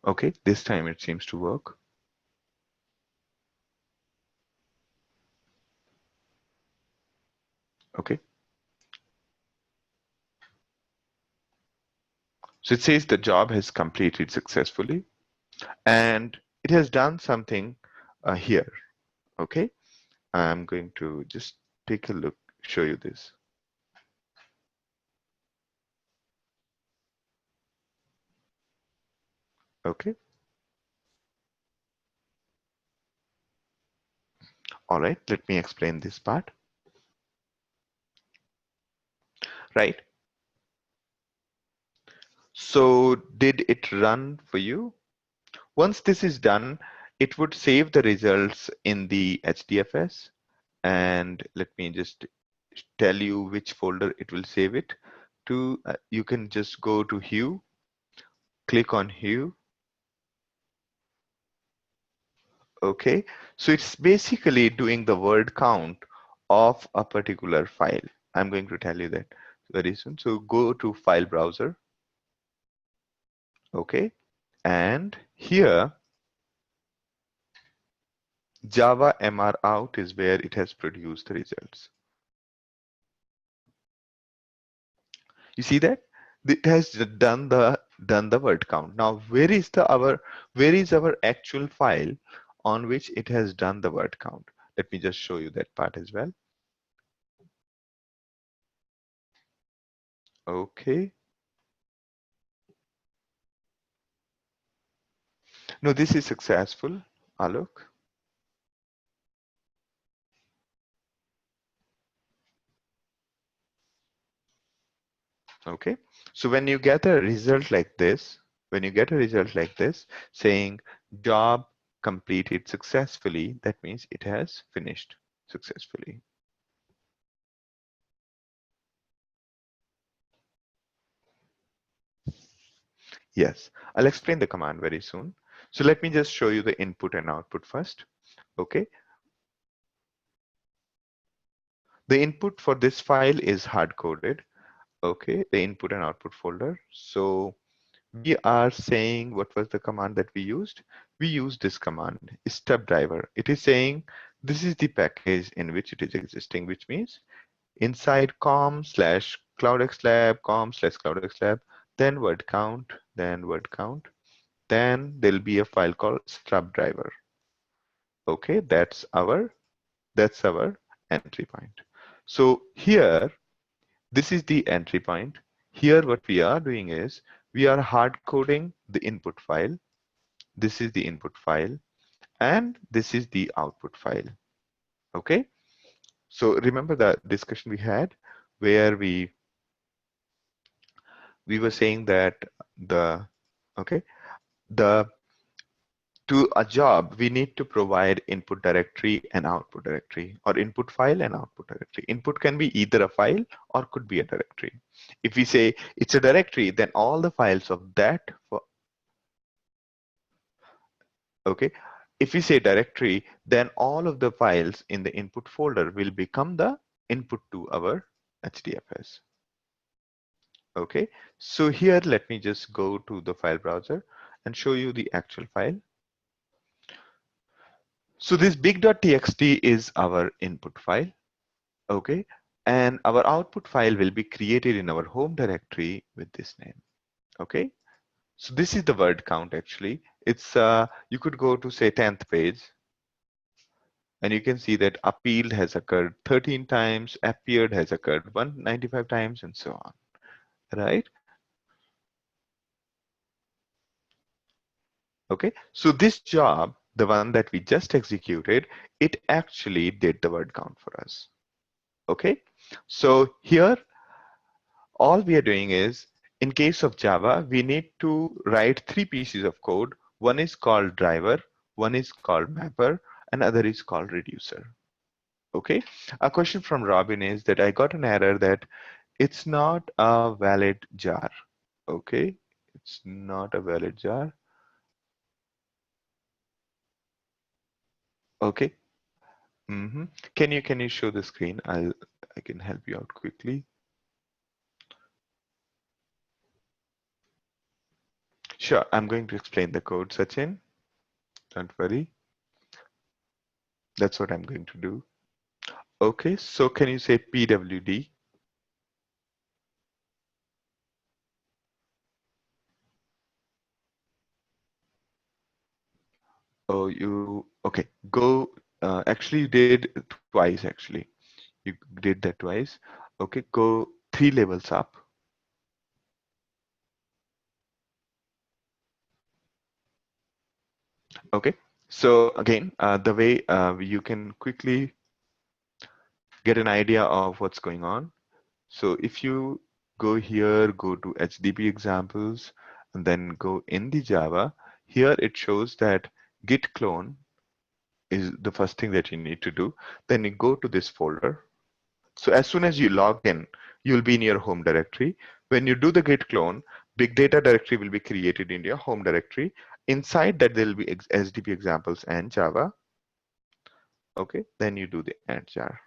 Speaker 1: Okay, this time it seems to work. Okay, so it says the job has completed successfully, and it has done something here. Okay, I'm going to just take a look, show you this. Okay, all right, let me explain this part. Right, so did it run for you? Once this is done, it would save the results in the HDFS, and let me just tell you which folder it will save it to. You can just go to Hue, click on Hue. Okay, so it's basically doing the word count of a particular file. I'm going to tell you that very soon. So go to file browser. Okay. And here Java MR out is where it has produced the results. You see that? It has done the word count. Now where is our actual file on which it has done the word count? Let me just show you that part as well. Okay. No, this is successful, Alok. Okay. So when you get a result like this, saying job completed successfully, that means it has finished successfully. Yes, I'll explain the command very soon. So let me just show you the input and output first. Okay. The input for this file is hard coded. Okay. The input and output folder. So we are saying, what was the command that we used? We used this command, step driver. It is saying this is the package in which it is existing, which means inside com/cloudxlab, com/cloudxlab, then word count, then there'll be a file called stub driver. Okay, that's our entry point. So here, this is the entry point. Here, what we are doing is we are hard coding the input file. This is the input file, and this is the output file. Okay. So remember the discussion we had where we were saying that the okay the to a job, we need to provide input directory and output directory, or input file and output directory. Input can be either a file or could be a directory. If we say it's a directory, then all the files of that, okay. If we say directory, then all of the files in the input folder will become the input to our HDFS. Okay, so here let me just go to the file browser and show you the actual file. So this big.txt is our input file, okay, and our output file will be created in our home directory with this name, okay. So this is the word count actually. It's you could go to say 10th page, and you can see that appealed has occurred 13 times, appeared has occurred 195 times, and so on, right? Okay, so this job, the one that we just executed, it actually did the word count for us. Okay, so here all we are doing is, in case of Java, we need to write three pieces of code. One is called driver, one is called mapper, and other is called reducer. Okay, a question from Robin is that I got an error that it's not a valid jar. Okay, it's not a valid jar. Okay. Can you show the screen? I can help you out quickly. Sure, I'm going to explain the code, Sachin. Don't worry. That's what I'm going to do. Okay, so can you say PWD? Oh, okay, go, actually you did twice actually. You did that twice. Okay, go 3 levels up. Okay, so again, the way you can quickly get an idea of what's going on. So if you go here, go to HDB examples, and then go in the Java, here it shows that git clone is the first thing that you need to do. Then you go to this folder. So as soon as you log in, you'll be in your home directory. When you do the git clone, big data directory will be created in your home directory. Inside that, there will be HDB examples and Java. Okay, then you do the add jar.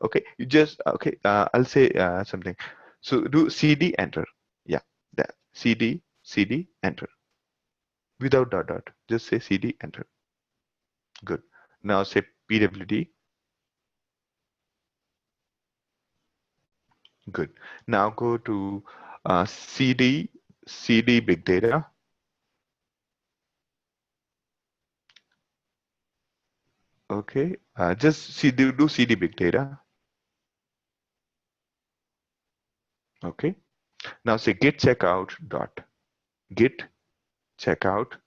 Speaker 1: Okay, you just okay. I'll say something. So do CD enter. Yeah, that CD enter without dot dot. Just say CD enter. Good. Now say PWD. Good. Now go to CD big data. Okay. Just do CD big data. Okay. Now say git checkout dot git checkout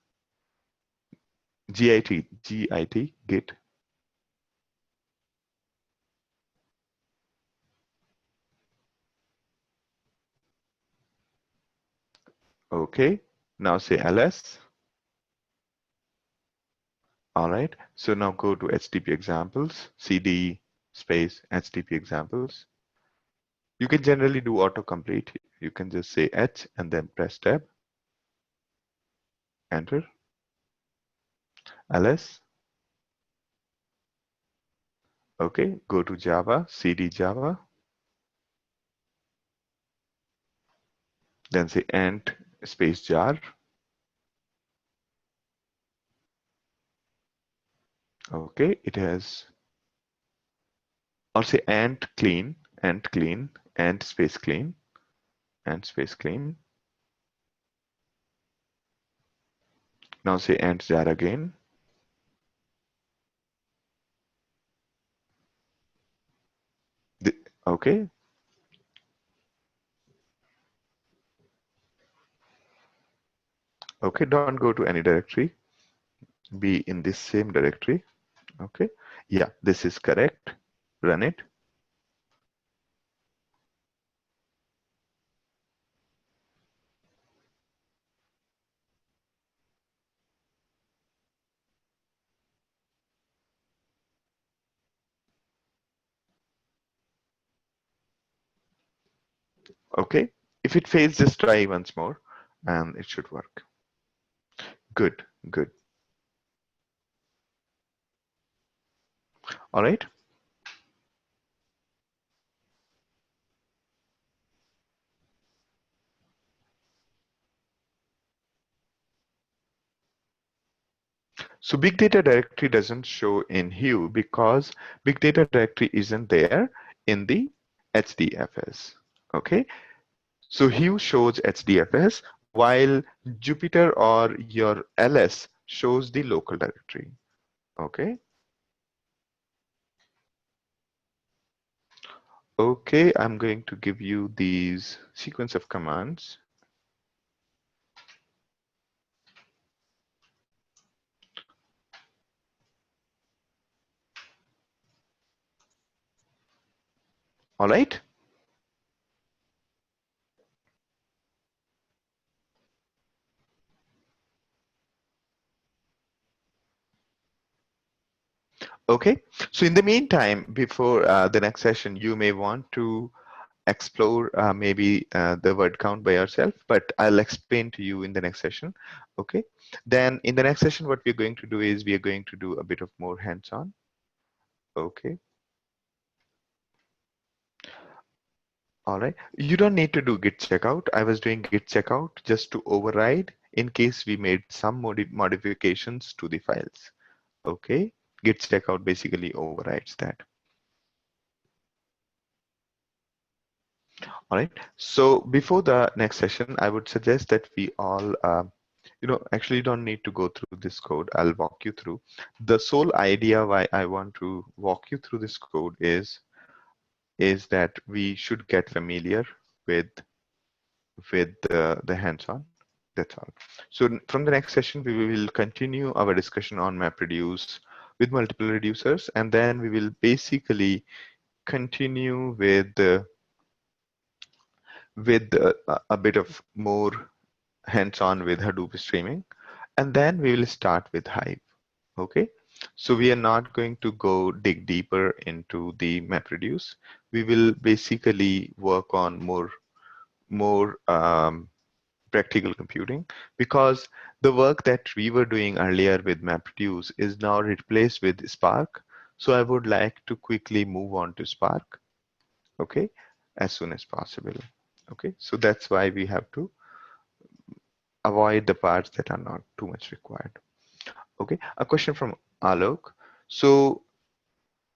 Speaker 1: git. Okay. Now say ls. All right. So now go to HTTP examples, CD space HTTP examples. You can generally do autocomplete. You can just say H and then press tab, enter, ls. Okay. Go to Java, CD Java, then say ent space jar. Okay. It has, or say ent clean, ent space clean, ent space clean. Now say ent jar again. Okay. Okay. Don't go to any directory. Be in this same directory. Okay. Yeah, this is correct. Run it. Okay. If it fails, just try once more and it should work. Good, good. All right. So big data directory doesn't show in Hue because big data directory isn't there in the HDFS. Okay. So Hue shows HDFS while Jupyter or your LS shows the local directory. Okay. Okay, I'm going to give you these sequence of commands. All right. Okay. So in the meantime, before the next session, you may want to explore maybe the word count by yourself, but I'll explain to you in the next session. Okay. Then in the next session, what we're going to do is we are going to do a bit of more hands-on. Okay. All right. You don't need to do git checkout. I was doing git checkout just to override in case we made some modifications to the files. Okay. Git checkout basically overrides that. All right. So before the next session, I would suggest that we all, actually don't need to go through this code. I'll walk you through. The sole idea why I want to walk you through this code is that we should get familiar with the hands-on. That's all. So from the next session, we will continue our discussion on MapReduce with multiple reducers, and then we will basically continue with a bit of more hands-on with Hadoop streaming, and then we will start with Hive. Okay, so we are not going to go dig deeper into the MapReduce. We will basically work on more practical computing, because the work that we were doing earlier with MapReduce is now replaced with Spark. So I would like to quickly move on to Spark, okay, as soon as possible. Okay, so that's why we have to avoid the parts that are not too much required. Okay, a question from Alok. So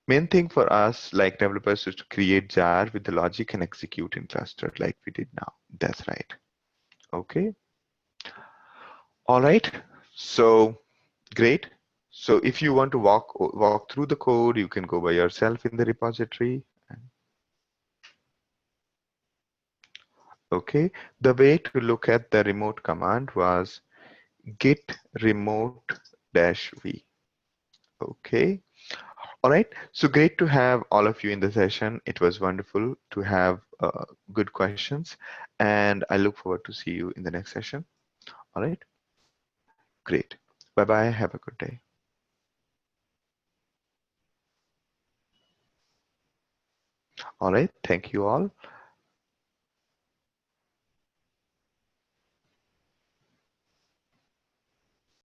Speaker 1: main thing for us like developers is to create jar with the logic and execute in cluster like we did now. That's right. Okay. All right. So great. So if you want to walk through the code, you can go by yourself in the repository. Okay. The way to look at the remote command was git remote dash v. Okay. All right. So great to have all of you in the session. It was wonderful to have good questions, and I look forward to see you in the next session. All right. Great. Bye bye. Have a good day. All right. Thank you all.